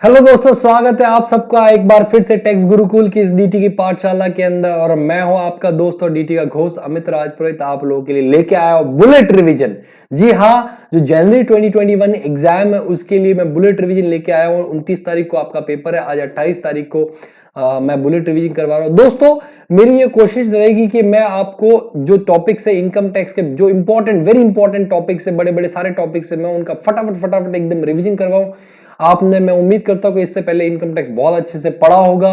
Hello दोस्तों, स्वागत है आप सबका एक बार फिर से टैक्स गुरुकुल की इस डीटी की पाठशाला के अंदर। और मैं हूं आपका दोस्त और डीटी का घोष अमित राजपुरोहित आप लोगों के लिए लेके आया हूं बुलेट रिवीजन। जी हाँ, जो जनवरी 2021 एग्जाम है उसके लिए मैं बुलेट रिवीजन लेके आया हूं। 29 तारीख को आपका पेपर है, आज 28 तारीख को मैं बुलेट रिवीजन करवा रहा हूं। दोस्तों, मेरी ये कोशिश रहेगी कि मैं आपको जो टॉपिक्स है इनकम टैक्स के, जो इंपॉर्टेंट वेरी इंपॉर्टेंट टॉपिक्स है, बड़े बड़े सारे टॉपिक्स है, मैं उनका फटाफट एकदम रिवीजन करवाऊं। आपने, मैं उम्मीद करता हूं कि इससे पहले इनकम टैक्स बहुत अच्छे से पढ़ा होगा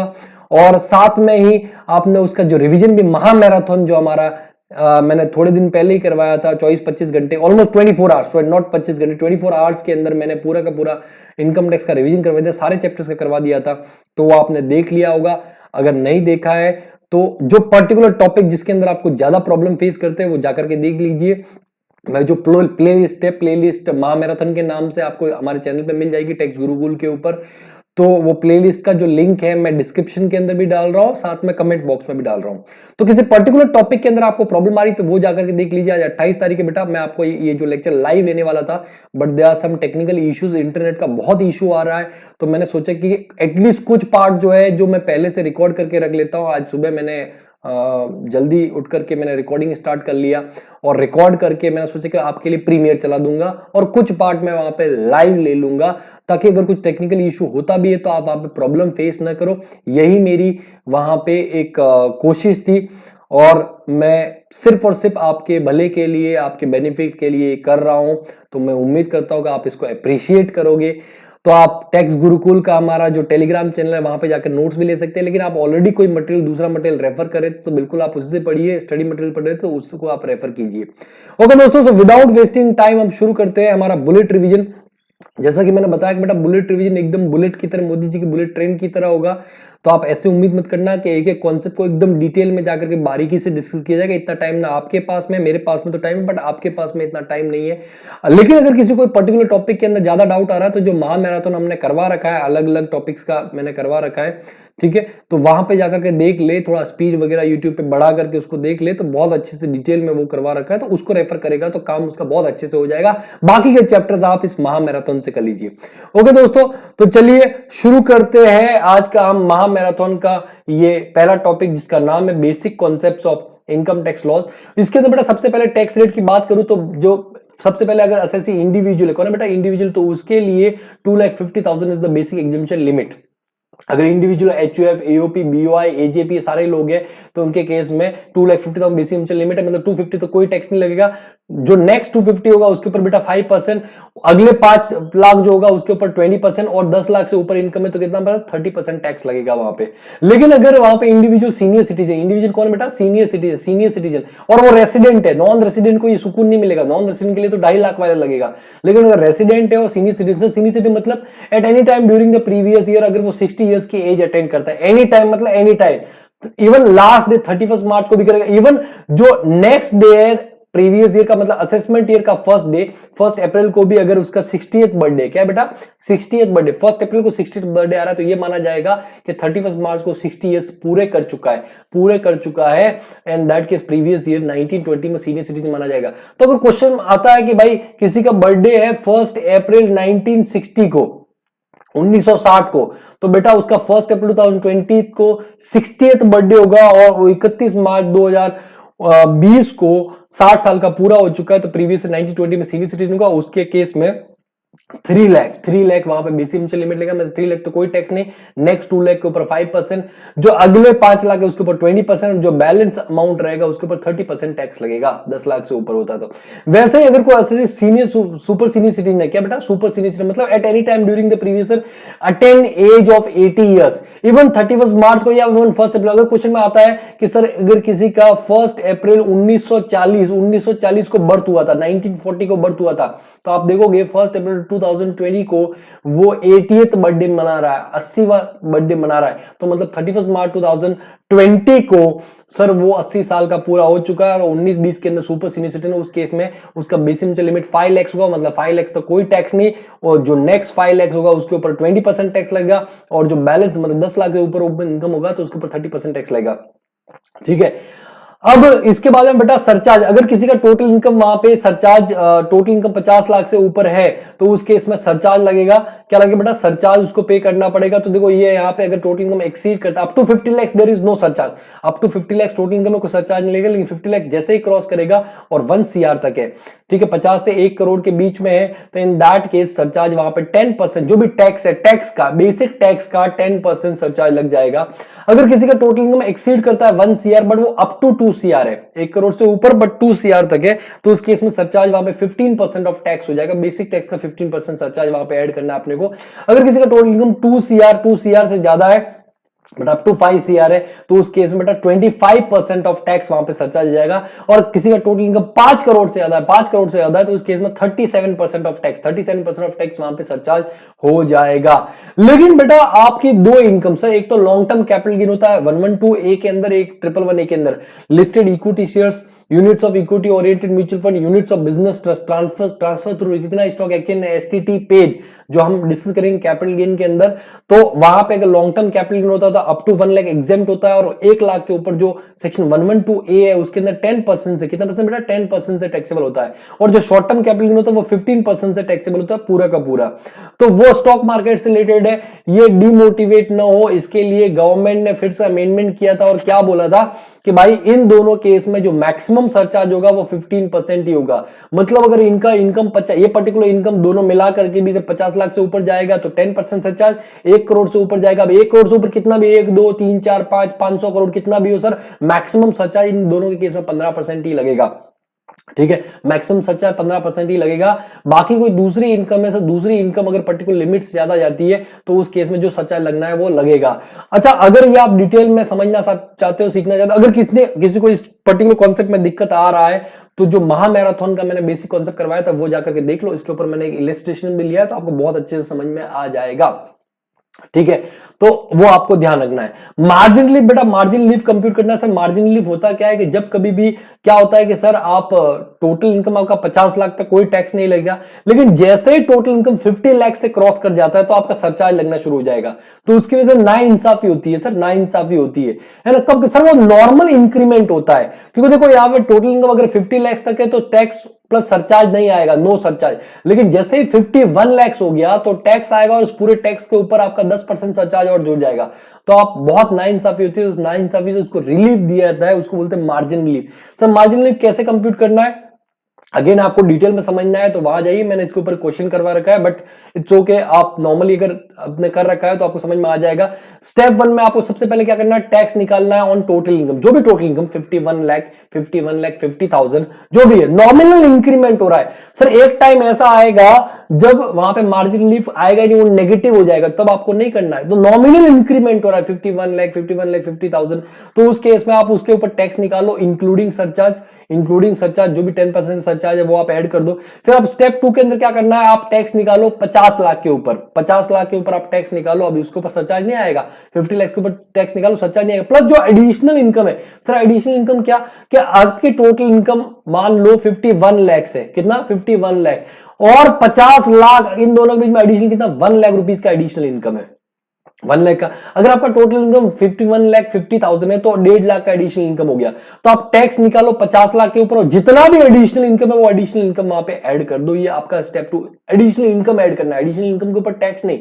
और साथ में ही आपने उसका जो रिवीजन भी महा मैराथन जो हमारा मैंने थोड़े दिन पहले ही करवाया था, 24-25 घंटे, ऑलमोस्ट 24 आवर्स, नॉट 25 घंटे, 24 आवर्स के अंदर मैंने पूरा का पूरा इनकम टैक्स का रिवीजन करवा दिया, सारे चैप्टर्स का करवा दिया था। तो वो आपने देख लिया होगा। अगर नहीं देखा है तो जो पर्टिकुलर टॉपिक जिसके अंदर आपको ज्यादा प्रॉब्लम फेस करते हैं वो जाकर के देख लीजिए। मैं जो प्लेलिस्ट है, प्लेलिस्ट महा मैराथन के नाम से आपको हमारे चैनल पे मिल जाएगी टैक्स गुरुकुल के ऊपर। तो वो प्लेलिस्ट का जो लिंक है मैं डिस्क्रिप्शन के अंदर भी डाल रहा हूं, साथ में कमेंट बॉक्स में भी डाल रहा हूं। तो किसी पर्टिकुलर टॉपिक के अंदर आपको प्रॉब्लम आ रही तो वो जाकर के देख लीजिए। आज 28 तारीख है बेटा, मैं आपको ये जो लेक्चर लाइव लेने वाला था, but there are some technical issues, internet का बहुत इशू आ रहा है। तो मैंने सोचा कि एटलीस्ट कुछ पार्ट जो है जो मैं पहले से रिकॉर्ड करके रख लेता हूं। आज सुबह मैंने जल्दी उठ करके मैंने रिकॉर्डिंग स्टार्ट कर लिया और रिकॉर्ड करके मैंने सोचा कि आपके लिए प्रीमियर चला दूंगा और कुछ पार्ट मैं वहां पे लाइव ले लूंगा, ताकि अगर कुछ टेक्निकल इशू होता भी है तो आप वहां पे प्रॉब्लम फेस ना करो। यही मेरी वहां पे एक कोशिश थी और मैं सिर्फ और सिर्फ आपके भले के लिए, आपके बेनिफिट के लिए कर रहा हूं। तो मैं उम्मीद करता हूं कि आप इसको अप्रिशिएट करोगे। तो आप टैक्स गुरुकुल का हमारा जो टेलीग्राम चैनल है वहां पे जाकर नोट्स भी ले सकते हैं, लेकिन आप ऑलरेडी कोई मटेरियल, दूसरा मटेरियल रेफर करें तो बिल्कुल आप उससे पढ़िए। स्टडी मटेरियल पढ़ रहे तो उसको आप रेफर कीजिए। ओके दोस्तों, सो विदाउट वेस्टिंग टाइम हम शुरू करते हैं हमारा बुलेट रिवीजन। जैसा कि मैंने बताया कि बेटा बुलेट रिवीजन एकदम बुलेट की तरह, मोदी जी की बुलेट ट्रेन की तरह होगा। तो आप ऐसे उम्मीद मत करना कि एक एक कॉन्सेप्ट को एकदम डिटेल में जाकर के बारीकी से डिस्कस किया जाएगा। इतना टाइम ना आपके पास में, मेरे पास में तो टाइम है बट आपके पास में इतना टाइम नहीं है। लेकिन अगर किसी को पर्टिकुलर टॉपिक के अंदर ज्यादा डाउट आ रहा है तो जो महा मैराथन हमने करवा रखा है, अलग अलग टॉपिक्स का मैंने करवा रखा है, ठीक है, तो वहां पे जाकर के देख ले, थोड़ा स्पीड वगैरह यूट्यूब पे बढ़ा करके उसको देख ले, तो बहुत अच्छे से डिटेल में वो करवा रखा है। तो उसको रेफर करेगा तो काम उसका बहुत अच्छे से हो जाएगा। बाकी के चैप्टर्स आप इस महा मैराथन से कर लीजिए। ओके दोस्तों, तो चलिए शुरू करते हैं आज का हम महा मैराथन का ये पहला टॉपिक, जिसका नाम है basic concepts of income tax laws. इसके अंदर बेटा सबसे पहले टैक्स रेट की बात करूं तो जो सबसे पहले अगर एसएससी इंडिविजुअल है, कौन है बेटा इंडिविजुअल, तो उसके लिए 2,50,000 is the basic exemption limit. अगर individual HUF, AOP, BOI, AJP सारे लोग हैं तो उनके केस में 2,50,000 बेसिक इनकम लिमिट है, मतलब 250 तो कोई टैक्स नहीं लगेगा। जो नेक्स्ट 250 होगा उसके ऊपर बेटा 5%, अगले 5 लाख जो होगा उसके ऊपर 20%, और 10 लाख से ऊपर इनकम है तो कितना बेटा 30% टैक्स लगेगा वहां पे। लेकिन अगर वहां पे इंडिविजुअल सीनियर सिटीजन, इंडिविजुअल कौन बेटा सीनियर सिटीजन, और वो रेसिडेंट है, नॉन रेसिडेंट को ये सुकून नहीं मिलेगा। नॉन रेसिडेंट के लिए तो 2.5 लाख वाला लगेगा, लेकिन अगर रेसिडेंट है और सीनियर सिटीजन मतलब at any time during the previous year, अगर वो 60 ईयर्स की एज अटेंड करता है, एनी टाइम मतलब any time, even last day 31 March को भी करेगा, इवन जो नेक्स्ट डे है प्रीवियस ईयर का, मतलब असेसमेंट ईयर का फर्स्ट डे, 1 अप्रैल को भी अगर उसका 60th बर्थडे, क्या बेटा 60th बर्थडे, 1 अप्रैल को 60th बर्थडे आ रहा है तो ये माना जाएगा कि 31 मार्च को 60 ईयर्स पूरे कर चुका है and that case previous year 1920 में सीनियर सिटीजन माना जाएगा। तो अगर क्वेश्चन आता है कि भाई किसी का बर्थडे है 1 अप्रैल 1960 को, 1960 को, तो बेटा उसका 1 अप्रैल 2020 को 60th बर्थडे होगा और 31 मार्च 2020 को 60 साल का पूरा हो चुका है, तो प्रीवियस 1920 में सीनियर सिटीजन होगा, उसके केस में 3 लाख वहां पे बेसिक इनकम लिमिट लेगा, मतलब 3 लाख तो कोई टैक्स नहीं। नेक्स्ट 2 लाख के ऊपर 5%, जो अगले 5 लाख है उसके ऊपर 20%, जो बैलेंस अमाउंट रहेगा उसके ऊपर 30% टैक्स लगेगा 10 लाख से ऊपर होता तो। वैसे ही अगर कोई सीनियर सुपर सीनियर सिटीजन है, क्या बेटा सुपर सीनियर सिटीजन मतलब at any time during the previous year attain age of 80 years, even 31 March को या इवन 1 अप्रैल, अगर क्वेश्चन में आता है कि सर अगर किसी का 1 अप्रैल 1940 को बर्थ हुआ था, 1940 को बर्थ हुआ था, तो आप देखोगे 1 अप्रैल 2020 को वो 80th बर्थडे मना रहा है, 80वां बर्थडे मना रहा है, तो मतलब 31 मार्च 2020 को सर वो 80 साल का पूरा हो चुका है। और 19-20 के अंदर सुपर सीनियर सिटीजन, उस केस में उसका बेसिक इनकम लिमिट 5 लाख होगा, मतलब 5 लाख तो कोई टैक्स नहीं, और जो नेक्स्ट 5 लाख होगा उसके ऊपर 20% टैक्स लगेगा, और जो बैलेंस मतलब 10 लाख के ऊपर इनकम होगा तो उसके ऊपर 30% टैक्स लगेगा, ठीक है। अब इसके बाद में बेटा सरचार्ज, अगर किसी का टोटल इनकम वहां पे सरचार्ज, टोटल इनकम 50 लाख से ऊपर है तो उस केस में सरचार्ज लगेगा। क्या लगेगा बेटा? सरचार्ज उसको पे करना पड़ेगा। तो देखो ये यहाँ पे अगर टोटल इनकम एक्सीड करता है up to 50 lakh there is no surcharge, up to 50 lakh total income में कोई सरचार्ज नहीं लगेगा। लेकिन 50 लाख जैसे ही क्रॉस करेगा और 1 CR तक है, ठीक है, 50 से 1 करोड़ के बीच में है, तो इन दैट केस सरचार्ज वहां पे 10% जो भी टैक्स है, टैक्स का बेसिक टैक्स का 10% सरचार्ज लग जाएगा। अगर किसी का टोटल इनकम एक्सीड करता है 1 CR बट वो अप टू 2 CR है, 1 करोड़ से ऊपर बट 2 CR तक है, तो उस केस में सरचार्ज वहां पे 15% ऑफ टैक्स हो जाएगा। बेसिक टैक्स का 15% सरचार्ज वहां पे ऐड करना है अपने को। अगर किसी का टोटल इनकम 2 CR से ज्यादा है बट अप टू 5 CR है, तो उस केस में बेटा 25% ऑफ टैक्स वहां पे सरचार्ज जाएगा। और किसी का टोटल इनकम 5 करोड़ से ज्यादा है, 5 करोड़ से ज्यादा है, तो उस केस में 37% ऑफ टैक्स, 37% ऑफ टैक्स वहां पे सरचार्ज हो जाएगा। लेकिन बेटा आपकी दो इनकम सर, एक तो लॉन्ग टर्म कैपिटल गेन होता है 112A के अंदर, एक 111A के अंदर, listed equity shares, units of equity oriented mutual fund, units of business transfer through recognised stock exchange, STT paid, जो हम डिस्कस करेंगे कैपिटल गेन के अंदर। तो वहां पे अगर लॉन्ग टर्म कैपिटल गेन होता है अप टू 1 लाख एग्जेम्प्ट होता है, और 1 लाख के ऊपर जो सेक्शन 112A है उसके अंदर 10% से, कितना परसेंट बेटा? 10% से टैक्सेबल होता है। और जो शॉर्ट टर्म कैपिटल गेन होता है वो 15% से टैक्सेबल होता है पूरा का पूरा। तो वो स्टॉक मार्केट से रिलेटेड है, ये डिमोटिवेट ना हो इसके लिए गवर्नमेंट ने फिर से अमेंडमेंट किया था और क्या बोला था कि भाई इन दोनों केस में जो मैक्सिमम सरचार्ज होगा वो 15% ही होगा। मतलब अगर इनका इनकम ये पर्टिकुलर इनकम दोनों मिला करके भी अगर 50 लाख से ऊपर जाएगा तो 10% सरचार्ज, 1 करोड़ से ऊपर जाएगा, अब 1 करोड़ से ऊपर कितना भी, 1 2 3 4 5 500 करोड़ कितना भी हो सर, मैक्सिमम सरचार्ज इन दोनों के केस में 15% ही लगेगा। ठीक है, मैक्सिमम सरचार्ज 15% ही लगेगा। बाकी कोई दूसरी इनकम है सर, दूसरी इनकम अगर पर्टिकुलर लिमिट से ज्यादा जाती है तो उस केस में जो सरचार्ज लगना है वो लगेगा। अच्छा, अगर ये आप डिटेल में समझना चाहते हो, सीखना चाहते हो, अगर किसी को इस पर्टिकुलर कॉन्सेप्ट में दिक्कत आ रहा है तो जो महामैराथन का मैंने बेसिक कॉन्सेप्ट करवाया था वो जाकर के देख लो, इसके ऊपर मैंने एक इलस्ट्रेशन भी लिया है तो आपको बहुत अच्छे से समझ में आ जाएगा। ठीक है, तो वो आपको ध्यान रखना है। मार्जिन रिलीफ बेटा, मार्जिन रिलीफ कंप्यूट करना सर, मार्जिन रिलीफ होता क्या है कि जब कभी भी क्या होता है कि सर आप टोटल इनकम आपका 50 लाख तक कोई टैक्स नहीं लगेगा, लेकिन जैसे ही टोटल इनकम 50 लाख से क्रॉस कर जाता है तो आपका सरचार्ज लगना शुरू हो जाएगा। तो उसकी वजह से नाइंसाफी होती है सर, नाइंसाफी होती है ना। कब सर? वो नॉर्मल इंक्रीमेंट होता है, क्योंकि देखो यहां पे टोटल इनकम अगर 50 लाख तक है तो टैक्स प्लस सरचार्ज नहीं आएगा, नो सरचार्ज। लेकिन जैसे ही 51 लाख हो गया तो टैक्स आएगा और उस पूरे टैक्स के ऊपर आपका 10% सरचार्ज और जुड़ जाएगा। तो आप बहुत नाइंसाफी होती है, उस नाइंसाफी से उसको रिलीफ दिया जाता है, उसको बोलते हैं margin relief. Sir margin relief कैसे कंप्यूट करना है? अगेन आपको डिटेल में समझना है तो वहां जाइए, मैंने इसके ऊपर क्वेश्चन करवा रखा है, बट इट्स ओके, आप नॉर्मली अगर आपने कर रखा है तो आपको समझ में आ जाएगा। स्टेप 1 में आपको सबसे पहले क्या करना है? टैक्स निकालना है ऑन टोटल इनकम, जो भी टोटल इनकम 51 लाख 50,000 जो भी है, नॉमिनल इंक्रीमेंट हो रहा है। सर एक टाइम ऐसा आएगा जब वहां पे मार्जिन रिलीफ आएगा नहीं, वो नेगेटिव हो जाएगा, तब आपको नहीं करना है। तो नॉमिनल इंक्रीमेंट हो रहा है 51 लाख 50,000, तो उस केस में आप उसके ऊपर टैक्स निकालो इंक्लूडिंग सरचार्ज, जो भी 10% सरचार्ज है वो आप ऐड कर दो। फिर आप स्टेप 2 के अंदर क्या करना है? आप टैक्स निकालो 50 लाख के ऊपर, 50 लाख के ऊपर आप टैक्स निकालो, अभी उसके ऊपर सरचार्ज नहीं आएगा। 50 लाख के ऊपर टैक्स निकालो, सरचार्ज नहीं आएगा। प्लस जो एडिशनल इनकम है सर, एडिशनल इनकम क्या आपकी टोटल इनकम मान लो 51 लाख से, कितना? 51 लाख और 50 लाख, इन दोनों के बीच में एडिशनल कितना? 1 लाख रुपीस का एडिशनल इनकम है, 1 लाख का। अगर आपका टोटल इनकम 51 लाख 50,000 है तो 1.5 लाख का एडिशनल इनकम हो गया। तो आप टैक्स निकालो 50 लाख के ऊपर और जितना भी एडिशनल इनकम है वो एडिशनल इनकम वहां पे ऐड कर दो। ये आपका स्टेप 2, एडिशनल इनकम ऐड करना है। एडिशनल इनकम के ऊपर टैक्स नहीं,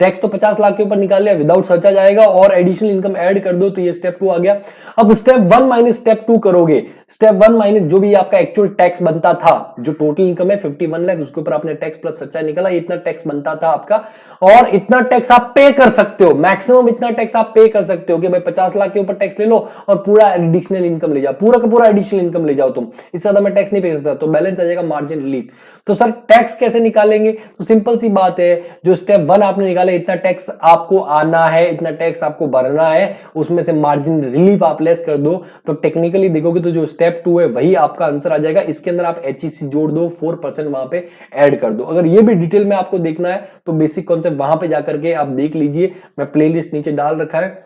टैक्स तो 50 लाख के ऊपर निकाल लिया, विदाउट सरचार्ज आएगा, और एडिशनल इनकम ऐड कर दो, तो ये स्टेप 2 आ गया। अब स्टेप 1 माइनस स्टेप 2 करोगे, स्टेप 1 माइनस जो भी आपका एक्चुअल टैक्स बनता था, जो टोटल इनकम है 51 लाख, उसके ऊपर आपने टैक्स प्लस सरचार्ज निकाला, इतना टैक्स बनता था आपका, और इतना टैक्स आप पे कर सकते हो, मैक्सिमम इतना टैक्स आप पे कर सकते हो कि भाई 50 लाख के ऊपर टैक्स ले लो और पूरा एडिशनल इनकम ले जाओ, पूरा का पूरा एडिशनल इनकम ले जाओ तुम, इससे ज्यादा मैं टैक्स नहीं पे कर सकता, तो बैलेंस आ जाएगा मार्जिन रिलीफ। तो सर टैक्स कैसे निकालेंगे? तो सिंपल सी बात है, जो स्टेप 1 आपने निकाला, इतना टैक्स आपको आना है, इतना टैक्स आपको भरना है, उसमें से मार्जिन रिलीफ आप लेस कर दो, तो टेक्निकली देखोगे तो जो स्टेप 2 है वही आपका आंसर आ जाएगा। इसके अंदर आप HEC जोड़ दो, 4% वहां पे ऐड कर दो। अगर ये भी डिटेल में आपको देखना है तो बेसिक कॉन्सेप्ट वहां पे जाकर के आप देख लीजिए, मैं प्लेलिस्ट नीचे डाल रखा है,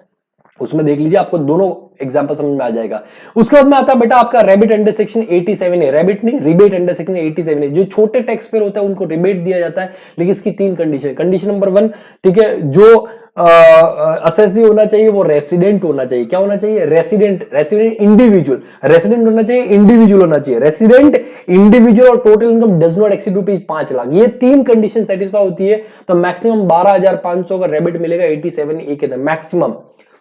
उसमें देख लीजिए, आपको दोनों एग्जांपल समझ में आ जाएगा। उसके बाद में आता है बेटा आपका रेबिट अंडर सेक्शन 87 है, रेबिट नहीं, रिबेट अंडर सेक्शन 87 है। जो छोटे टैक्स पेयर होता है उनको रिबेट दिया जाता है, लेकिन इसकी 3 कंडीशन। कंडीशन नंबर 1, ठीक है, जो असेसी होना चाहिए वो रेसिडेंट होना चाहिए। क्या होना चाहिए? रेसिडेंट, रेसिडेंट इंडिविजुअल, रेसिडेंट होना चाहिए, इंडिविजुअल होना चाहिए। रेसिडेंट, इंडिविजुअल और total income does not exceed ₹5 lakh, ये तीन कंडीशन सेटिस्फाई होती है तो मैक्सिमम 12,500 का रेबिट मिलेगा 87A के अंदर मैक्सिमम।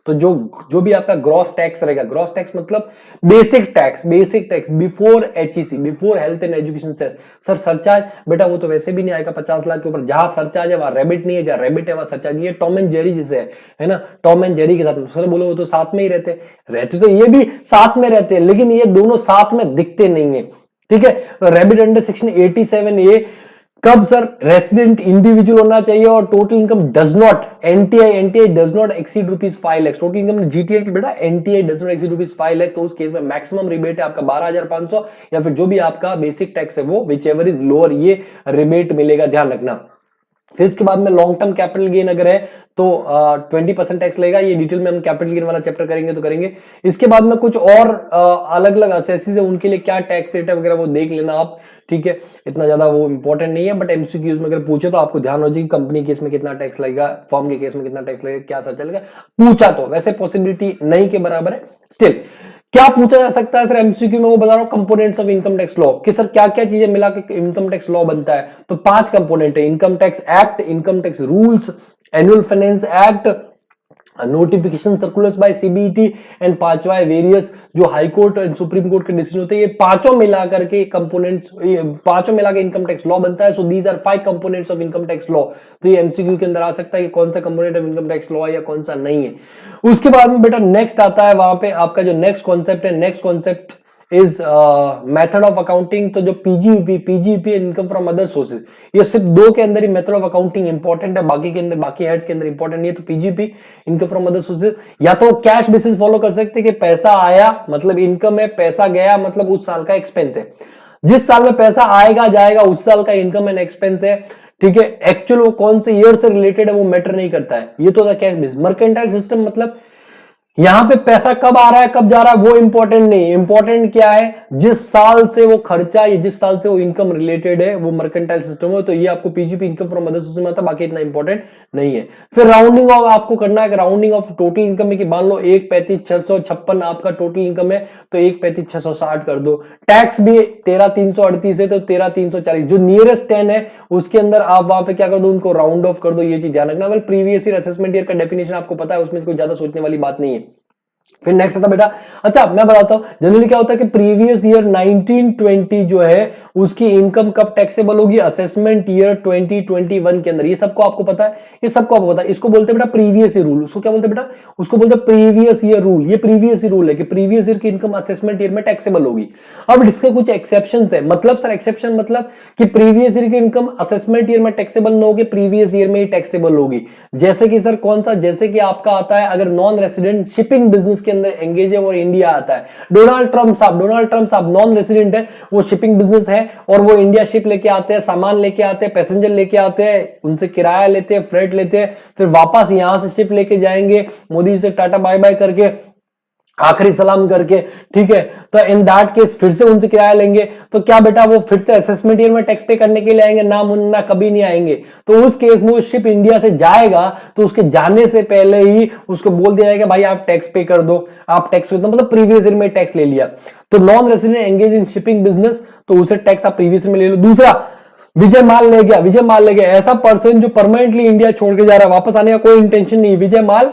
तो जो जो भी आपका ग्रॉस टैक्स रहेगा, ग्रॉस टैक्स मतलब basic tax, basic tax before HEC, before health and education से। सर सरचार्ज बेटा वो तो वैसे भी नहीं आएगा 50 लाख के ऊपर, जहां सरचार्ज है वहां रेबिट नहीं है, जहां रेबिट है वहां सरचार्ज नहीं है। टॉम एंड जेरी जैसे है ना, टॉम एंड जेरी के साथ। सर बोलो वो तो साथ में ही रहते रहते तो ये भी साथ में रहते हैं, लेकिन ये दोनों साथ में दिखते नहीं है। ठीक है, रेबिट अंडर सेक्शन 87A कब सर? रेसिडेंट इंडिविजुअल होना चाहिए और total income does not, NTI does not exceed ₹5 lakh. Total income GTI की बेटा NTI does not exceed ₹5 lakh, तो उस केस में मैक्सिमम रिबेट है आपका 12,500 या फिर जो भी आपका बेसिक टैक्स है वो विच एवर इज लोअर, ये रिबेट मिलेगा, ध्यान रखना। फिर इसके बाद में लॉन्ग टर्म कैपिटल गेन अगर है तो 20% टैक्स लगेगा। ये डिटेल में हम कैपिटल गेन वाला चैप्टर करेंगे तो करेंगे। इसके बाद में कुछ और अलग अलग असेसीज है, उनके लिए क्या टैक्स रेट है वगैरह वो देख लेना आप। ठीक है, इतना ज्यादा वो इंपॉर्टेंट नहीं है, बट एमसीक्यूज में अगर पूछे तो आपको ध्यान हो जाएगी कंपनी केस में कितना टैक्स लगेगा, फर्म के केस में कितना टैक्स लगेगा, क्या सर चलेगा, पूछा तो। वैसे पॉसिबिलिटी नहीं के बराबर है, स्टिल क्या पूछा जा सकता है सर एमसीक्यू में, वो बता रहा हूं। Components of income tax law कि सर क्या क्या चीजें मिला के इनकम टैक्स लॉ बनता है, तो 5 कंपोनेंट है। Income tax act, income tax rules, annual finance act, notification circulars by CBT and पांचवा वेरियस जो high court and supreme court के डिसीजन होते हैं। ये पांचों मिलाकर के कंपोनेंट्स, पांचों मिलाकर इनकम टैक्स लॉ बनता है। So these are 5 components of income tax law. तो ये एमसीक्यू के अंदर आ सकता है कि कौन सा component of income tax law है या कौन सा नहीं है। उसके बाद में बेटा नेक्स्ट आता है, वहां पे आपका जो नेक्स्ट कॉन्सेप्ट है, next concept is method of accounting. तो जो PGP income from other sources, ये सिर्फ 2 के अंदर ही मेथड ऑफ अकाउंटिंग इंपॉर्टेंट है, बाकी के अंदर, बाकी हेड्स के अंदर इंपॉर्टेंट नहीं है। तो PGP income from other sources या तो कैश बेसिस फॉलो कर सकते हैं कि पैसा आया मतलब इनकम है, पैसा गया मतलब उस साल का एक्सपेंस है। जिस साल में पैसा आएगा जाएगा उस साल का इनकम एंड एक्सपेंस है। ठीक है, एक्चुअल वो कौन से ईयर से रिलेटेड है वो मैटर नहीं करता है। ये तो कैश बेस। मर्केंटाइल सिस्टम मतलब यहां पे पैसा कब आ रहा है कब जा रहा है वो इंपॉर्टेंट नहीं, इंपॉर्टेंट क्या है जिस साल से वो खर्चा या जिस साल से वो इनकम रिलेटेड है, वो मर्केंटाइल सिस्टम है। तो ये आपको PGP income from other sources में आता, बाकी इतना इंपॉर्टेंट नहीं है। फिर राउंडिंग ऑफ आपको करना है, राउंडिंग ऑफ टोटल इनकम है कि मान लो 1,35,656 आपका टोटल इनकम है तो 1,35,660 कर दो। टैक्स भी 13,338 है तो 13,340, जो नियरेस्ट 10 है उसके अंदर आप वहां पे क्या कर दो, उनको राउंड ऑफ कर दो। ये चीज ध्यान रखना। Well previous year assessment year का डेफिनेशन आपको पता है, उसमें कोई ज्यादा सोचने वाली बात नहीं है। फिर नेक्स्ट आता बेटा, अच्छा मैं बताता हूं जनरली क्या होता है कि प्रीवियस ईयर 1920 जो है उसकी इनकम कब टैक्सेबल होगी, असेसमेंट ईयर 2021 के अंदर। ये सबको आपको पता है, ये सबको आपको पता है। इसको बोलते हैं बेटा प्रीवियस ईयर रूल। उसको क्या बोलते हैं बेटा? उसको बोलते हैं प्रीवियस ईयर रूल। ये प्रीवियस ईयर रूल है कि प्रीवियस ईयर की इनकम असेसमेंट ईयर में टैक्सेबल होगी। अब इसके कुछ एक्सेप्शन है, मतलब सर एक्सेप्शन मतलब कि प्रीवियस ईयर की इनकम असेसमेंट ईयर में टैक्सेबल न होगी, प्रीवियस ईयर में ही टैक्सेबल होगी। जैसे कि सर कौन सा? जैसे कि आपका आता है अगर नॉन रेसिडेंट शिपिंग बिजनेस के अंदर एंगेज है और इंडिया आता है। डोनाल्ड ट्रंप साहब नॉन रेसिडेंट है, वो शिपिंग बिजनेस है और वो इंडिया शिप लेके आते हैं, सामान लेके आते हैं, पैसेंजर लेके आते हैं, उनसे किराया लेते हैं, फ्रेट लेते हैं, फिर वापस यहां से शिप लेके जाएंगे, मोदी से टाटा बाय बाय करके, आखिरी सलाम करके। ठीक है, तो इन दैट केस फिर से उनसे किराया लेंगे। तो क्या बेटा वो फिर से असेसमेंट ईयर में टैक्स पे करने के लिए आएंगे? ना मुन्ना, कभी नहीं आएंगे। तो उस केस में वो शिप इंडिया से जाएगा तो उसके जाने से पहले ही उसको बोल दिया जाएगा भाई आप टैक्स पे कर दो, आप टैक्स पे, मतलब प्रीवियस ईयर में टैक्स ले लिया। तो non resident engage in shipping business, तो उसे टैक्स आप प्रीवियस में ले लो। दूसरा, विजय माल ले गया, ऐसा पर्सन जो परमानेंटली इंडिया छोड़ के जा रहा है, वापस आने का कोई इंटेंशन नहीं, विजय माल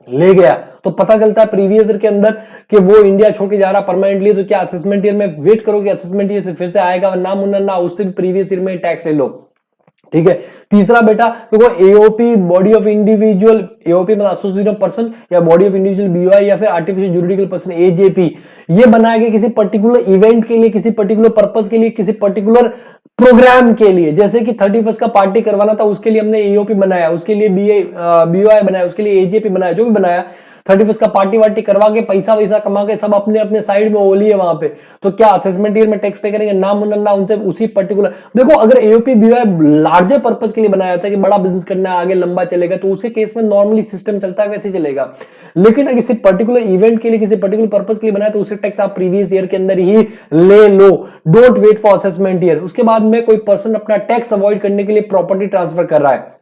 ले गया, तो पता चलता है प्रीवियस ईयर के अंदर कि वो इंडिया छोड़ के जा रहा परमानेंटली। तो क्या असेसमेंट ईयर में वेट करोगे, असेसमेंट ईयर से फिर से आएगा, ना मुन्ना ना, उससे भी प्रीवियस ईयर में टैक्स ले लो। ठीक है, तीसरा बेटा देखो AOP body of individual, AOP मतलब एसोसिएशन ऑफ पर्सन या बॉडी ऑफ इंडिविजुअल बीओआई या फिर आर्टिफिशियल जुरिडिकल पर्सन एजेपी, ये बनाया गया किसी पर्टिकुलर इवेंट के लिए, किसी पर्टिकुलर पर्पस के लिए, किसी पर्टिकुलर प्रोग्राम के लिए। जैसे कि 31st का पार्टी करवाना था उसके लिए हमने एओपी बनाया, उसके लिए बीओआई बनाया, उसके लिए एजेपी बनाया, जो भी बनाया 31st का पार्टी वार्टी करवा के पैसा वैसा कमा के सब अपने अपने साइड में ओली है वहां पे। तो क्या असेसमेंट ईयर में टैक्स पे करेंगे? ना मुन्ना, उनसे उसी पर्टिकुलर। देखो अगर एओपी बीओआई लार्जर पर्पस के लिए बनाया था कि बड़ा बिजनेस करना है, आगे लंबा चलेगा, तो उसी केस में नॉर्मली सिस्टम चलता है वैसे चलेगा। लेकिन अगर किसी पर्टिकुलर इवेंट के लिए, किसी पर्टिकुलर पर्पस के लिए बनाया तो उसे टैक्स आप प्रीवियस ईयर के अंदर ही ले लो। Don't wait for assessment year. उसके बाद में कोई पर्सन अपना टैक्स अवॉइड करने के लिए प्रॉपर्टी ट्रांसफर कर रहा है,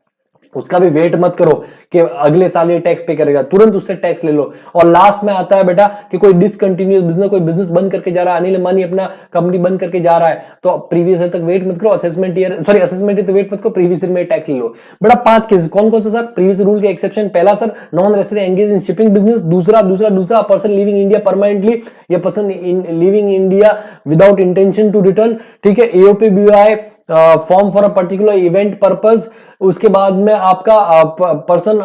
उसका भी वेट मत करो कि अगले साल ये टैक्स पे करेगा, तुरंत उससे टैक्स ले लो। और लास्ट में आता है बेटा कि कोई डिसकंटिन्यूअस बिजनेस, कोई बिजनेस बंद करके जा रहा है, अनिल अंबानी अपना कंपनी बंद करके जा रहा है, तो प्रीवियस ईयर तक वेट मत करो, असेसमेंट ईयर तो वेट मत करो, प्रीवियस ईयर में टैक्स ले लो। बेटा 5 केस कौन कौन सा सर? प्रीवियस रूल के एक्सेप्शन, पहला sir non resident engage in shipping business, दूसरा पर्सन लिविंग इंडिया परमानेंटली, या person living India without intention to return, ठीक है, AOP BOI form for a particular event purpose. उसके बाद में आपका person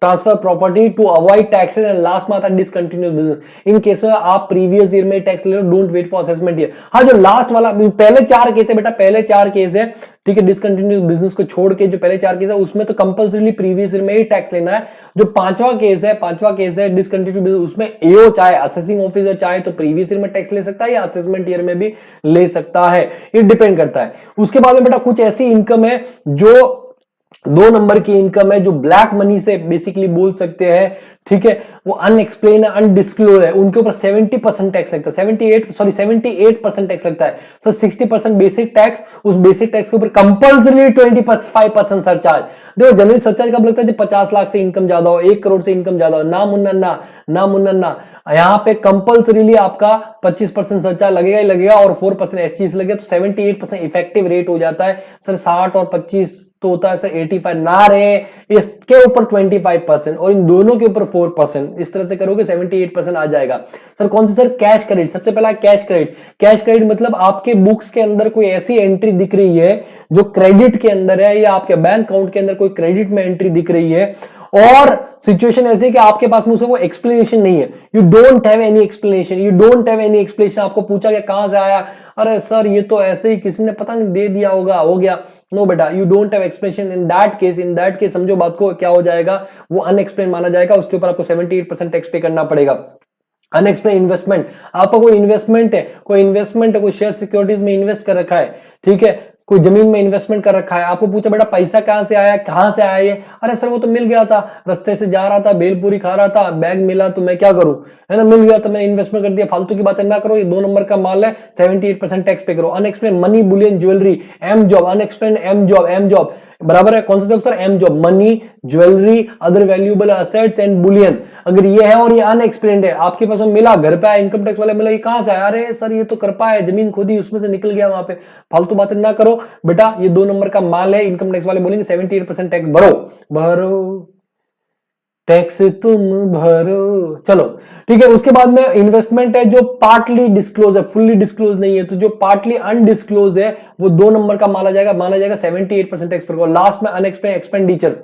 transfer property to avoid taxes, and last में आता है डिसकंटिन्यूअस बिजनेस। इन केस में आप प्रीवियस ईयर में टैक्स ले लो, don't wait for assessment year. हाँ, जो लास्ट वाला पहले 4 केस है बेटा, पहले 4 केस है, ठीक है, डिसकंटिन्यूअस बिजनेस को छोड़ के जो पहले 4 केस है उसमें तो कंपल्सरीली प्रीवियस ईयर में ही टैक्स लेना है। जो पांचवा केस है डिसकंटिन्यूअस बिजनेस, उसमें एओ चाहे असेसिंग ऑफिसर चाहे तो प्रीवियस ईयर में टैक्स ले सकता है या असेसमेंट ईयर में भी ले सकता है, ये डिपेंड करता है। उसके बाद में बेटा कुछ ऐसी इनकम है जो 2 नंबर की इनकम है, जो ब्लैक मनी से बेसिकली बोल सकते हैं, ठीक है, वो अनएक्सप्लेन है, अनडिस्क्लोज है, उनके ऊपर 70% टैक्स लगता है, 78% टैक्स लगता है सर। 60% बेसिक टैक्स, उस बेसिक टैक्स के ऊपर कंपल्सरी 25% सरचार्ज। देखो जनरली सरचार्ज कब लगता है? जब 50 लाख से इनकम ज्यादा हो, 1 करोड़ से इनकम ज्यादा हो, ना मुन्ना ना, यहां पे कंपल्सरीली आपका 25% सरचार्ज लगेगा ही लगेगा, और 4% एसटीएस लगेगा, तो 78% इफेक्टिव रेट हो जाता है सर। 60 और 25 तो होता है सर 85 ना रहे, इसके ऊपर 25% और इन दोनों के ऊपर 4%, इस तरह से करोगे 78% आ जाएगा सर। कौन सी सर? Cash credit. सबसे पहला कैश क्रेडिट। कैश क्रेडिट मतलब आपके बुक्स के अंदर कोई ऐसी एंट्री दिख रही है जो क्रेडिट के अंदर है, या आपके बैंक अकाउंट के अंदर कोई क्रेडिट में एंट्री दिख रही है, और सिचुएशन ऐसी है कि आपके पास मुझसे वो एक्सप्लेनेशन नहीं है, you don't have any explanation. आपको पूछा गया कहां से आया, अरे सर ये तो ऐसे ही किसी ने पता नहीं दे दिया होगा, हो गया। नो बेटा, you don't have explanation. In that case समझो बात को, क्या हो जाएगा, वो अनएक्सप्लेन माना जाएगा, उसके ऊपर आपको 78% टैक्स पे करना पड़ेगा। अनएक्सप्लेन इन्वेस्टमेंट, आपका कोई इन्वेस्टमेंट है, कोई शेयर सिक्योरिटीज में इन्वेस्ट कर रखा है, ठीक है, कोई जमीन में इन्वेस्टमेंट कर रखा है, आपको पूछा बेटा पैसा कहां से आया ये, अरे सर वो तो मिल गया था, रास्ते से जा रहा था, भेलपूरी खा रहा था, बैग मिला तो मैं क्या करूं, है ना, मिल गया तो मैंने इन्वेस्टमेंट कर दिया। फालतू की बातें ना करो, ये 2 नंबर का माल है, 78% टैक्स पे करो। Unexplained money, bullion, jewellery, M job, unexplained M job बराबर है, कौन सा job sir? M job, money, jewellery, other valuable assets and bullion. अगर ये है और ये अनएक्सप्लेन्ड है, आपके पास में मिला, घर पे आया, इनकम टैक्स वाले मिला, ये कहां से आया, अरे सर ये तो कर पाया, जमीन खोदी उसमें से निकल गया, वहां पे फालतू बातें ना करो बेटा, ये 2 नंबर का माल है। इनकम टैक्स वाले बोलेंगे 78% टैक्स भरो टैक्स तुम भरो। चलो ठीक है, उसके बाद में इन्वेस्टमेंट है जो पार्टली डिस्क्लोज है, फुल्ली डिस्क्लोज नहीं है, तो जो पार्टली अनडिस्क्लोज है वो 2 नंबर का माना जाएगा 78% टैक्स पर। लास्ट में अनएक्सप्लेन एक्सपेंडिचर,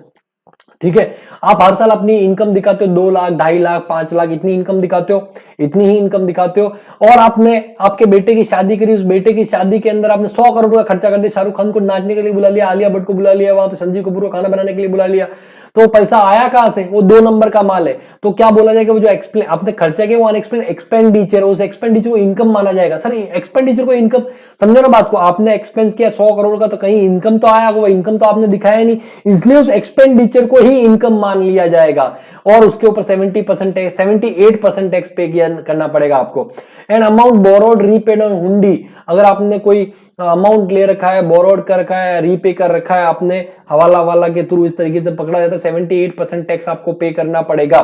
ठीक है, आप हर साल अपनी इनकम दिखाते हो, 2 लाख, 2.5 लाख, 5 लाख, इतनी इनकम दिखाते हो, इतनी ही इनकम दिखाते हो, और आपने आपके बेटे की शादी करी, उस बेटे की शादी के अंदर आपने 100 करोड़ का खर्चा कर दिया, शाहरुख खान को नाचने के लिए बुला लिया, आलिया भट्ट को बुला लिया, वहां पे संजीव कपूर को खाना बनाने के लिए बुला लिया, तो पैसा आया कहां से? वो 2 नंबर का माल है। तो क्या बोला जाएगा, वो जो एक्सप्लेन आपने खर्चा किया वो अनएक्सप्लेन एक्सपेंडिचर, उस एक्सपेंडिचर को इनकम माना जाएगा। सर एक्सपेंडिचर को इनकम, समझो ना बात को, आपने एक्सपेंस किया 100 करोड़ का, तो कहीं इनकम तो आया, वो इनकम तो आपने दिखाया नहीं, इसलिए उस एक्सपेंडिचर को ही इनकम मान लिया जाएगा, और उसके ऊपर 78% टैक्स पे करना पड़ेगा आपको। एंड अमाउंट बोरोड, रीपेड और हुंडी, अगर आपने कोई अमाउंट ले रखा है, बोरोड कर रखा है, रीपे कर रखा है आपने हवाला के थ्रू, इस तरीके से पकड़ा जाता है, 78% टैक्स आपको पे करना पड़ेगा।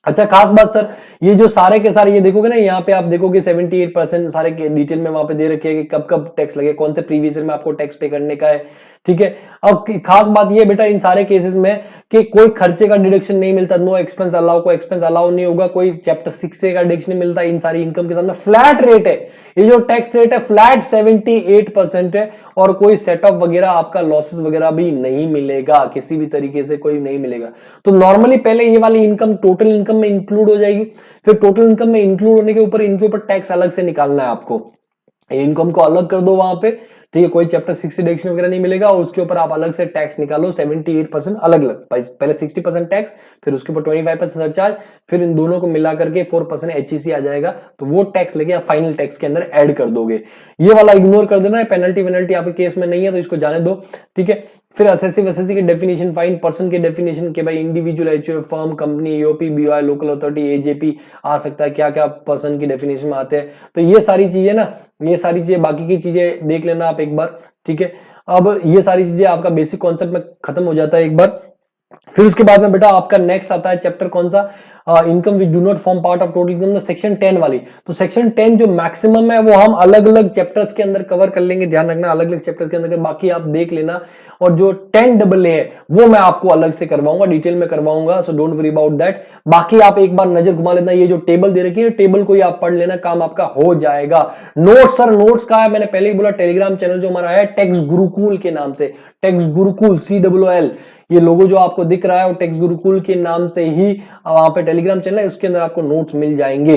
अच्छा खास बात सर, ये जो सारे के सारे ये देखोगे ना, यहाँ पे आप देखोगे 78% सारे के डिटेल में वहां पे दे रखे हैं कि कब कब टैक्स लगे, कौन से प्रीवियस ईयर में आपको टैक्स पे करने का है, ठीक है। अब खास बात ये बेटा इन सारे केसेस में कि कोई खर्चे का डिडक्शन नहीं मिलता, नो एक्सपेंस अलाउ, कोई एक्सपेंस अलाउ नहीं होगा, कोई चैप्टर 6 से का डिडक्शन नहीं मिलता, इन सारी इनकम के सामने फ्लैट रेट है, ये जो टैक्स रेट है फ्लैट 78% है, और कोई सेटअप वगैरह आपका लॉसेस वगैरह भी नहीं मिलेगा, किसी भी तरीके से कोई नहीं मिलेगा। तो नॉर्मली पहले ये वाली इनकम टोटल इनकम में इंक्लूड हो जाएगी, फिर टोटल इनकम में इंक्लूड होने के ऊपर इनके ऊपर टैक्स अलग से निकालना है आपको, इनकम को अलग कर दो वहां पे, ठीक है, कोई चैप्टर 6 डिडक्शन वगैरह नहीं मिलेगा, और उसके ऊपर आप अलग से टैक्स निकालो 78% अलग अलग, पहले 60% टैक्स, फिर उसके ऊपर 25% सरचार्ज, फिर इन दोनों को मिला करके 4% एचईसी आ जाएगा, तो वो टैक्स लेके आप फाइनल टैक्स के अंदर ऐड कर दोगे। ये वाला इग्नोर कर देना, पेनल्टी आपके केस में नहीं है तो इसको जाने दो, ठीक है। फिर असेसिव की डेफिनेशन, फाइन पर्सन की डेफिनेशन के भाई individual, HUF, firm, company, AOP, BOI, local authority, AJP आ सकता है, क्या क्या पर्सन की डेफिनेशन में आते हैं, तो ये सारी चीजें ना, ये सारी चीजें बाकी की चीजें देख लेना आप एक बार, ठीक है। अब ये सारी चीजें आपका बेसिक कॉन्सेप्ट में खत्म हो जाता है एक बार। फिर उसके बाद में बेटा आपका नेक्स्ट आता है चैप्टर कौन सा, income which do not form part of total income, section 10 वाली। तो सेक्शन 10 जो मैक्सिमम है वो हम अलग अलग चैप्टर्स के अंदर कवर कर लेंगे, ध्यान रखना अलग अलग चैप्टर्स के अंदर, बाकी आप देख लेना। और जो 10AA है वो मैं आपको अलग से करवाऊंगा, डिटेल में करवाऊंगा, so don't worry about that. बाकी आप एक बार नजर घुमा लेना, ये जो टेबल दे रखी है टेबल को ही आप पढ़ लेना, काम आपका हो जाएगा। नोट्स सर नोट्स का है, मैंने पहले ही बोला टेलीग्राम चैनल जो हमारा है टेक्स्ट गुरुकुल के नाम से, टेक्स्ट गुरुकुल COOL, ये लोगो जो आपको दिख रहा है वो टेक्स्ट गुरुकुल के नाम से ही वहां पे टेलीग्राम चैनल है, उसके अंदर आपको नोट्स मिल जाएंगे।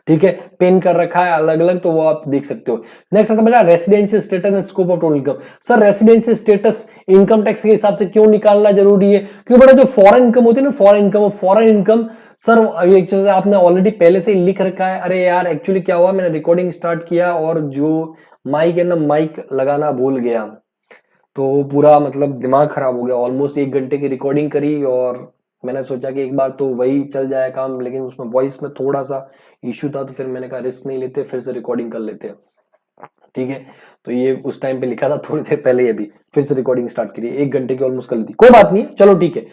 ठीक है, पेन कर रखा है अलग अलग, तो वो आप देख सकते हो। नेक्स्ट आता है बेटा residential status and scope of total income. Sir residential status income tax के हिसाब से क्यों निकालना जरूरी है? क्योंकि बेटा जो फॉरेन इनकम होती है ना, फॉरेन इनकम सर एक्चुअली आपने ऑलरेडी पहले से लिख रखा है। अरे यार एक्चुअली क्या हुआ, मैंने रिकॉर्डिंग स्टार्ट किया और जो माइक है ना, माइक लगाना भूल गया, तो पूरा मतलब दिमाग खराब हो गया। ऑलमोस्ट 1 घंटे की रिकॉर्डिंग करी और मैंने सोचा कि एक बार तो वही चल जाए काम, लेकिन उसमें वॉइस में थोड़ा सा इश्यू था, तो फिर मैंने कहा रिस्क नहीं लेते, फिर से रिकॉर्डिंग कर लेते हैं। ठीक है, तो ये उस टाइम पे लिखा था थोड़ी देर पहले, अभी फिर से रिकॉर्डिंग स्टार्ट करी, 1 घंटे की ऑलमोस्ट कर ली थी, कोई बात नहीं है, चलो ठीक है।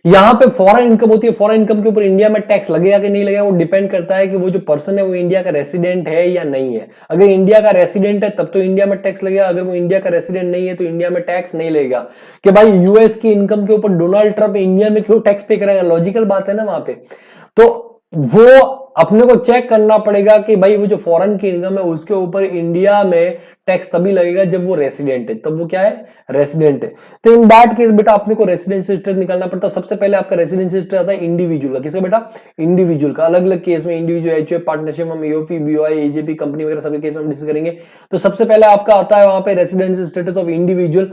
यहाँ पे फॉरेन इनकम होती है, फॉरेन इनकम के ऊपर इंडिया में टैक्स लगेगा कि नहीं लगेगा वो डिपेंड करता है कि वो जो पर्सन है वो इंडिया का रेसिडेंट है या नहीं है। अगर इंडिया का रेसिडेंट है तब तो इंडिया में टैक्स लगेगा, अगर वो इंडिया का रेसिडेंट नहीं है तो इंडिया में टैक्स नहीं लगेगा। कि भाई यूएस की इनकम के ऊपर डोनाल्ड ट्रंप इंडिया में क्यों टैक्स पे करेगा, लॉजिकल बात है ना वहां पे। तो वो अपने को चेक करना पड़ेगा कि भाई वो जो फॉरेन की इनकम है उसके ऊपर इंडिया में टैक्स तभी लगेगा जब वो रेसिडेंट है, तब वो क्या है, रेसिडेंट है। तो इन दैट केस बेटा अपने को रेसिडेंशियल स्टेटस निकालना पड़ता है। सबसे पहले आपका रेसिडेंशियल स्टेटस आता है इंडिविजुअल का, किसका बेटा, इंडिविजुअल का। अलग अलग केस में इंडिविजुअल, एचयूएफ, पार्टनरशिप, हम ईओपी, बीओआई, एजेपी, कंपनी वगैरह सभी केस में हम डिस्कस करेंगे। तो सबसे पहले आपका आता है वहां पे रेसिडेंशियल स्टेटस ऑफ इंडिविजुअल।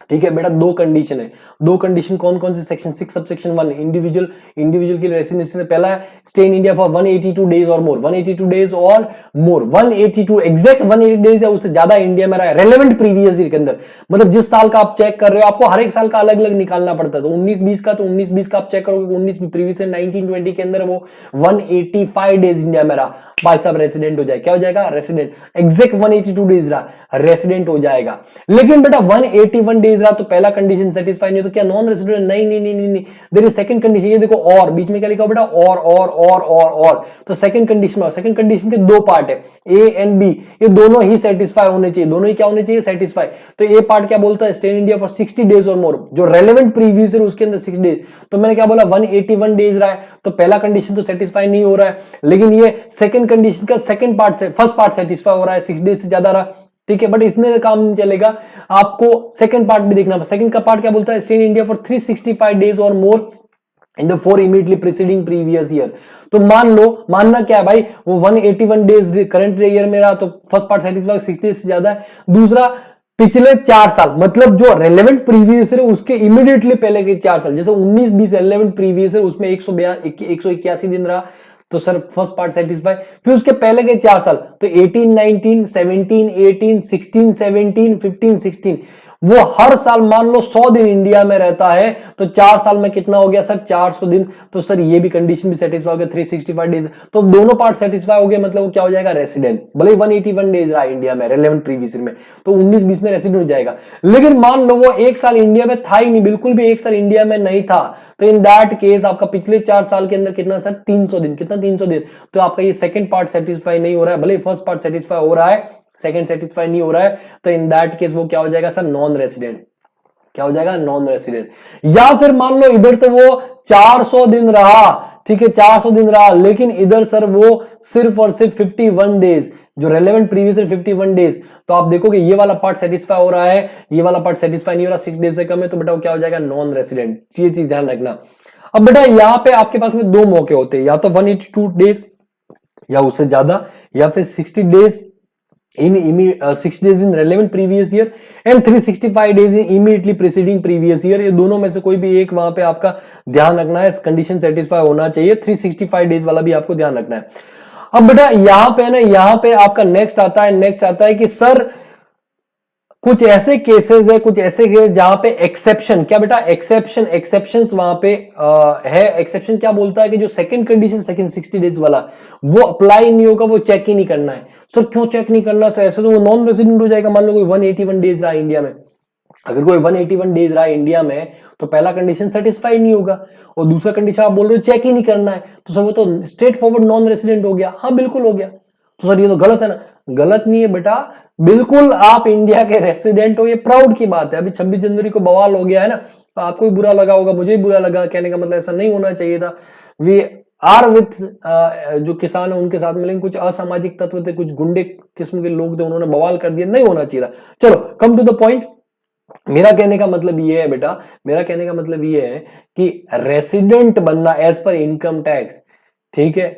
ठीक है बेटा, 2 कंडीशन है, 2 कंडीशन कौन कौन से, सेक्शन 6 सबसेक्शन 1 इंडिविजुअल के लिए रेसिडेंशियल पहला है stay in India for 182 days और मोर, 182 डेज और मोर, 182 एग्जैक्ट 180 डेज है उससे ज्यादा इंडिया में रहा है रेलेवेंट प्रीवियस ईयर के अंदर। मतलब जिस साल का आप चेक कर रहे हो, आपको हर एक साल का अलग अलग निकालना पड़ता है। तो 19-20 का, तो 19-20 का आप चेक करोगे, 19 प्रीवियस ईयर 19-20 के अंदर वो 185 डेज इंडिया में रहा, भाई साहब रेसिडेंट हो जाए, क्या हो जाएगा, रेसिडेंट। एग्जैक्ट 182 डेज रहा, रेसिडेंट हो जाएगा। लेकिन बेटा 181 डेज रहा तो पहला कंडीशन सेटिस्फाई नहीं हो, तो क्या नॉन रेसिडेंट, नहीं नहीं नहीं नहीं, देयर इज सेकंड कंडीशन। ये देखो और बीच में क्या लिखा बेटा, और। तो सेकंड कंडीशन में, सेकंड कंडीशन के 2 पार्ट है, ए एंड बी, ये दोनों ही सेटिस्फाई होने चाहिए, दोनों ही क्या होने चाहिए, सेटिस्फाई। तो ए पार्ट क्या बोलता है, stay in India for 60 days और मोर, जो रेलेवेंट प्रीवियस ईयर उसके अंदर 6 डेज। तो मैंने क्या बोला, 181 डेज रहा है, तो पहला कंडीशन तो सेटिस्फाई नहीं हो रहा है, लेकिन ये सेकंड कंडीशन का सेकंड पार्ट से फर्स्ट पार्ट सेटिस्फाई हो रहा है, 6 डेज से ज्यादा रहा। ठीक है, बट इसमें काम नहीं चलेगा, आपको सेकंड पार्ट भी देखना। सेकंड का पार्ट क्या बोलता है, stay in India for 365 days और more in the 4 immediately preceding previous year. तो मान लो, मानना क्या है भाई, वो 181 डेज करंट ईयर में रहा, तो फर्स्ट पार्ट सेटिस्फाई 6 डेज से ज्यादा है। दूसरा, पिछले 4 साल, मतलब जो रेलेवेंट प्रीवियस ईयर उसके इमीडिएटली पहले के 4 साल, जैसे 19-20 रेलेवेंट प्रीवियस ईयर उसमें 181 दिन रहा, तो सर फर्स्ट पार्ट सेटिस्फाई। फिर उसके पहले के 4 साल, तो 18-19, 17-18, 16-17, 15-16, वो हर साल मान लो 100 दिन इंडिया में रहता है, तो 4 साल में कितना हो गया सर, 400 दिन। तो सर ये भी कंडीशन भी सेटिस्फाई हो गया, 365 डेज। तो दोनों पार्ट सेटिस्फाई हो गए, मतलब वो क्या हो जाएगा, रेसिडेंट। भले 181 डेज रहा इंडिया में रेलेवेंट प्रीवियस ईयर में, तो 19-20 में रेसिडेंट हो जाएगा। लेकिन मान लो वो 1 साल इंडिया में था ही नहीं, बिल्कुल भी 1 साल इंडिया में नहीं था, तो इन दैट केस आपका पिछले 4 साल के अंदर कितना सर, 300 दिन। कितना, 300 दिन। तो आपका ये सेकंड पार्ट सेटिस्फाई नहीं हो रहा है, भले फर्स्ट पार्ट सेटिस्फाई हो रहा है, सेकंड सेटिस्फाई नहीं हो रहा है, तो इन दैट केस वो क्या हो जाएगा सर, नॉन रेसिडेंट। क्या हो जाएगा, नॉन रेसिडेंट। या फिर मान लो इधर तो वो 400 दिन रहा, ठीक है, 400 दिन रहा, लेकिन इधर सर वो सिर्फ और सिर्फ 51 डेज, जो रेलेवेंट प्रीवियस 51 डेज। तो आप देखोगे ये वाला पार्ट सेटिस्फाई हो रहा है, ये वाला पार्ट सेटिस्फाई नहीं हो रहा, 6 डेज से कम है, तो बेटा वो क्या हो जाएगा, नॉन रेसिडेंट। ये चीज ध्यान रखना। अब बेटा यहां पे आपके पास में 2 मौके होते हैं, या तो 182 डेज या उससे ज्यादा, या फिर 60 days in 6 days in relevant previous year and 365 days in immediately preceding previous year। ये दोनों में से कोई भी एक वहां पे आपका ध्यान रखना है, कंडीशन सेटिस्फाई होना चाहिए। 365 डेज वाला भी आपको ध्यान रखना है। अब बेटा यहां पे ना, यहां पे आपका नेक्स्ट आता है कि सर कुछ ऐसे केसेस है, कुछ ऐसे केस जहां पे एक्सेप्शन, क्या बेटा एक्सेप्शन, एक्सेप्शंस वहां पे है। एक्सेप्शन क्या बोलता है कि जो सेकंड कंडीशन, सेकंड 60 डेज वाला वो अप्लाई नहीं होगा, वो चेक ही नहीं करना है। सर क्यों चेक नहीं करना सर? ऐसे तो वो नॉन रेजिडेंट हो जाएगा। मान लो कोई 181 डेज रहा इंडिया में, अगर कोई 181 डेज रहा इंडिया में तो पहला कंडीशन सेटिस्फाई नहीं होगा, और दूसरा कंडीशन आप बोल रहे हो चेक ही नहीं करना है, तो सर वो तो स्ट्रेट फॉरवर्ड नॉन रेसिडेंट हो गया। हाँ बिल्कुल हो गया। तो सर ये तो गलत है ना? गलत नहीं है बेटा, बिल्कुल आप इंडिया के रेसिडेंट हो, ये प्राउड की बात है। अभी 26 जनवरी को बवाल हो गया है ना, तो आपको भी बुरा लगा होगा, मुझे भी बुरा लगा। कहने का मतलब ऐसा नहीं होना चाहिए था। वी आर विथ जो किसान है उनके साथ मिलेंगे, कुछ असामाजिक तत्व थे, कुछ गुंडे किस्म के लोग थे, उन्होंने बवाल कर दिया, नहीं होना चाहिए था। चलो कम टू द पॉइंट। मेरा कहने का मतलब ये है बेटा, मेरा कहने का मतलब ये है कि रेसिडेंट बनना एज पर इनकम टैक्स, ठीक है,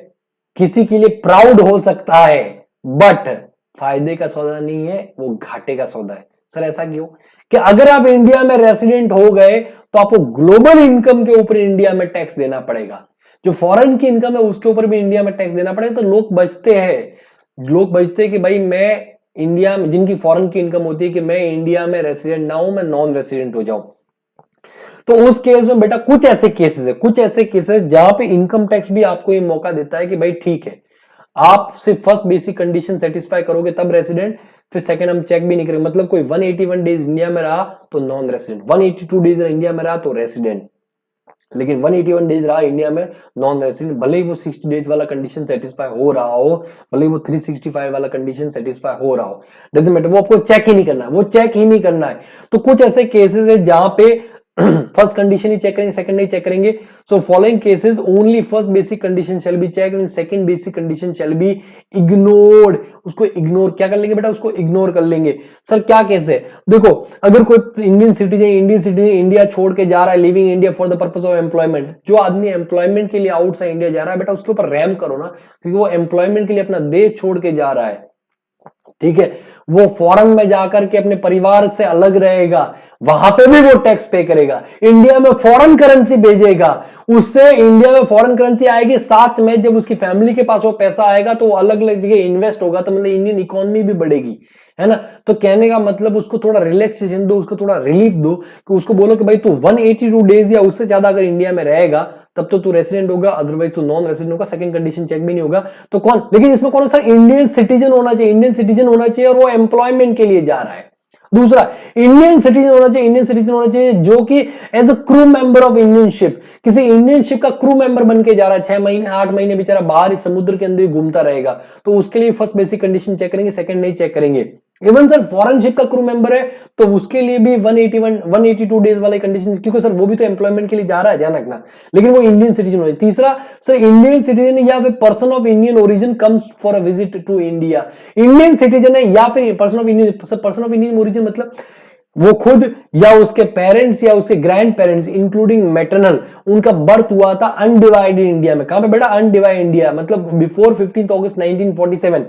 किसी के लिए प्राउड हो सकता है, बट फायदे का सौदा नहीं है, वो घाटे का सौदा है। सर ऐसा क्यों? कि अगर आप इंडिया में रेसिडेंट हो गए तो आपको ग्लोबल इनकम के ऊपर इंडिया में टैक्स देना पड़ेगा। जो फॉरेन की इनकम है उसके ऊपर भी इंडिया में टैक्स देना पड़ेगा। तो लोग बचते हैं कि भाई मैं इंडिया में, जिनकी फॉरेन की इनकम होती है कि मैं इंडिया में रेसिडेंट ना हूं, मैं नॉन रेसिडेंट हो जाऊं। तो उस केस में बेटा कुछ ऐसे केसेस जहां पे इनकम टैक्स भी आपको ये मौका देता है कि भाई ठीक है, आप सिर्फ फर्स्ट बेसिक कंडीशन सेटिस्फाई करोगे तब रेसिडेंट, फिर सेकंड हम चेक भी नहीं करेंगे। मतलब कोई 181 डेज इंडिया में रहा तो नॉन रेसिडेंट, 182 डेज इंडिया में रहा तो रेसिडेंट, लेकिन 181 डेज रहा इंडिया में नॉन रेसिडेंट, भले ही वो 60 डेज वाला कंडीशन सेटिस्फाई हो रहा हो, भले ही वो 365 वाला कंडीशन सेटिस्फाई हो रहा हो, डजंट मैटर, वो आपको चेक ही नहीं करना है, वो चेक ही नहीं करना है। तो कुछ ऐसे केसेस है जहां पे फर्स्ट कंडीशन ही चेक करेंगे, सेकंड नहीं चेक करेंगे। So following cases only first basic condition shall be check and second basic condition shall be ignored. उसको इग्नोर क्या कर लेंगे बेटा? उसको इग्नोर कर लेंगे। सर क्या केस है? देखो, अगर कोई इंडियन सिटीजन इंडिया छोड़ के जा रहा है, living India for the purpose of employment, जो आदमी एम्प्लॉयमेंट के लिए आउटसाइड इंडिया जा रहा है बेटा, उसके ऊपर रैम करो ना, क्योंकि वो एम्प्लॉयमेंट के लिए अपना देश छोड़ के जा रहा है, ठीक है, वो फॉरेन में जाकर के अपने परिवार से अलग रहेगा, वहां पे भी वो टैक्स पे करेगा, इंडिया में फॉरेन करेंसी भेजेगा, उससे इंडिया में फॉरेन करेंसी आएगी, साथ में जब उसकी फैमिली के पास वो पैसा आएगा तो वो अलग अलग जगह इन्वेस्ट होगा, तो मतलब इंडियन इकोनॉमी भी बढ़ेगी, है ना। तो कहने का मतलब उसको थोड़ा रिलैक्सेशन दो, उसको थोड़ा रिलीफ दो, कि उसको बोलो कि भाई तू 182 डेज या उससे ज्यादा अगर इंडिया में रहेगा तब तो तू रेसिडेंट होगा, अदरवाइज तू नॉन रेसिडेंट होगा, सेकंड कंडीशन चेक भी नहीं होगा। तो कौन, लेकिन इसमें कौन सर? इंडियन सिटीजन होना चाहिए, इंडियन सिटीजन होना चाहिए, और वो एम्प्लॉयमेंट के लिए जा रहा है। दूसरा, इंडियन सिटीजन होना चाहिए, इंडियन सिटीजन होना चाहिए जो कि as a crew member of Indian ship, किसी इंडियन शिप का क्रू मेंबर बन के जा रहा है, 6 महीने 8 महीने बेचारा बाहर ही समुद्र के अंदर ही घूमता रहेगा, तो उसके लिए फर्स्ट बेसिक कंडीशन चेक करेंगे, सेकंड नहीं चेक करेंगे। इवन सर फॉरेन शिप का क्रू मेंबर है तो उसके लिए भी 182 डेज वाली कंडीशन, क्योंकि सर वो भी तो एम्प्लॉयमेंट के लिए जा रहा है, ध्यान रखना, लेकिन वो इंडियन सिटीजन हो। तीसरा, सर इंडियन सिटीजन या फिर person of Indian origin comes for a visit to India, Indian citizen है या फिर person of Indian, person of Indian origin मतलब वो खुद या उसके पेरेंट्स या उसके ग्रैंड पेरेंट्स इंक्लूडिंग मैटरनल, उनका बर्थ हुआ था अनडिवाइडेड इंडिया में। कहां पे बेटा? अनडिवाइडेड इंडिया, मतलब before 15 August 1947।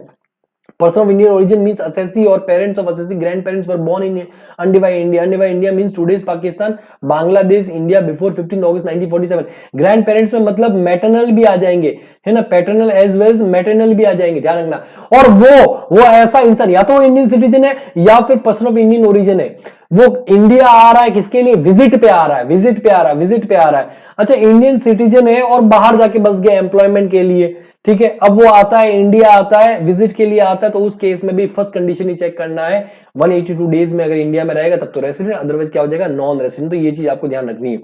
Person of Indian origin means assessee or parents of assessee grandparents were born in undivided India. Undivided India means today's Pakistan, Bangladesh, India before 15 August 1947. Grandparents में मतलब maternal भी आ जाएंगे, है ना, paternal as well as maternal भी आ जाएंगे, ध्यान रखना। और वो ऐसा इंसान या तो इंडियन सिटीजन है या फिर पर्सन ऑफ इंडियन ओरिजिन है, वो इंडिया आ रहा है किसके लिए? विजिट पे आ रहा है। अच्छा, इंडियन सिटीजन है और बाहर जाके बस गया एम्प्लॉयमेंट के लिए, ठीक है, अब वो आता है, इंडिया आता है, विजिट के लिए आता है, तो उस केस में भी फर्स्ट कंडीशन ही चेक करना है, 182 डेज में अगर इंडिया में रहेगा तब तो रेसिडेंट, अदरवाइज क्या हो जाएगा? Non resident. तो ये चीज आपको ध्यान रखनी है।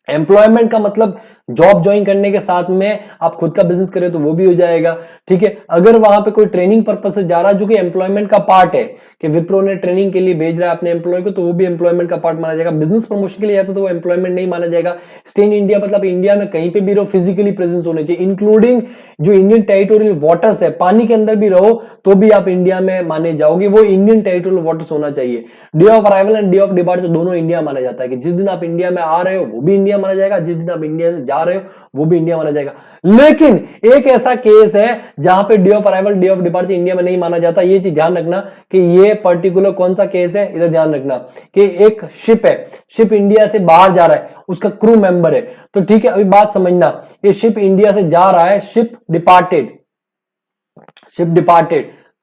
एम्प्लॉयमेंट का मतलब जॉब ज्वाइन करने के साथ में आप खुद का बिजनेस करें तो वो भी हो जाएगा, ठीक है। अगर वहां पे कोई ट्रेनिंग पर्पस से जा रहा है जो कि एम्प्लॉयमेंट का पार्ट है, कि विप्रो ने ट्रेनिंग के लिए भेज रहा है अपने एम्प्लॉय को, तो वो भी एम्प्लॉयमेंट का पार्ट माना जाएगा। बिजनेस प्रमोशन के लिए जाता तो वो एम्प्लॉयमेंट नहीं माना जाएगा। स्टे इन इंडिया मतलब इंडिया में कहीं पे भी रहो, फिजिकली प्रेजेंस होने चाहिए, इंक्लूडिंग जो इंडियन टेरिटोरियल वाटर्स है, पानी के अंदर भी रहो तो भी आप इंडिया में माने जाओगे, वो इंडियन टेरिटोरियल वाटर्स होना चाहिए। Day of arrival and day of departure दोनों इंडिया माना जाता है, कि जिस दिन आप इंडिया में आ रहे हो वो भी इंडिया माना जाएगा, जिस दिन आप इंडिया से जा रहे हो वो भी इंडिया माना जाएगा। लेकिन एक ऐसा केस है जहां पे day of arrival day of departure India में नहीं माना जाता। ये चीज ध्यान रखना कि ये पर्टिकुलर कौन सा केस है, इधर ध्यान रखना कि एक शिप है, शिप इंडिया से बाहर जा रहा है, उसका क्रू मेंबर है, तो ठीक है, अभी बात समझना, ये शिप इंडिया से जा रहा है, शिप डिपार्टेड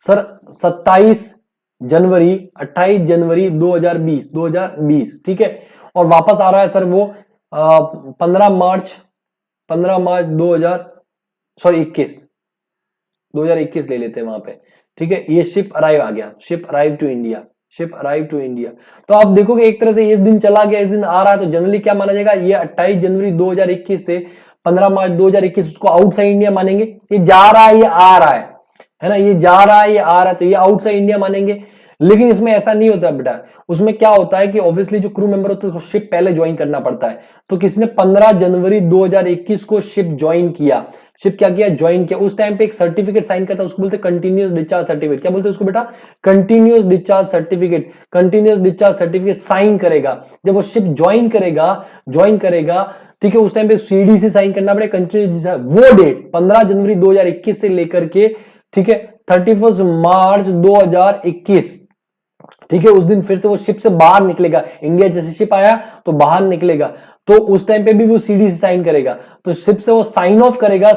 सर 27 जनवरी 28 जनवरी 2020, ठीक है। और वापस आ रहा है सर वो 15 मार्च 2021 ले लेते हैं वहां पे, ठीक है। ये शिप अराइव आ गया, शिप अराइव टू इंडिया। तो आप देखोगे एक तरह से इस दिन चला गया, इस दिन आ रहा है, तो जनरली क्या माना जाएगा, ये 28 जनवरी 2021 से 15 मार्च 2021 उसको आउटसाइड इंडिया मानेंगे। ये जा रहा है, ये आ रहा है ना, ये जा रहा है, ये आ रहा है, तो ये आउटसाइड इंडिया मानेंगे। लेकिन इसमें ऐसा नहीं होता बेटा, उसमें क्या होता है कि ऑब्वियसली जो क्रू मेंबर होते हैं उसको शिप पहले ज्वाइन करना पड़ता है। तो किसी ने 15 जनवरी 2021 को शिप ज्वाइन किया, शिप क्या किया, ज्वाइन किया, उस टाइम पे एक सर्टिफिकेट साइन करता है, उसको बोलते हैं कंटिन्यूअस डिस्चार्ज सर्टिफिकेट। क्या बोलते हैं उसको बेटा, कंटिन्यूअस डिस्चार्ज सर्टिफिकेट साइन करेगा। जब वो शिप ज्वाइन करेगा, ठीक है, उस टाइम पे सीडीसी साइन करना पड़ेगा कंटिन्यूअस। वो डेट 15 जनवरी 2021 से लेकर के, ठीक है, 31 मार्च 2021, ठीक है, उस दिन फिर से वो शिप से बाहर निकलेगा। इंडिया जैसे शिप आया तो बाहर निकलेगा, तो उस टाइम पे भी वो सीडीसी साइन करेगा। तो शिप से वो साइन ऑफ करेगा,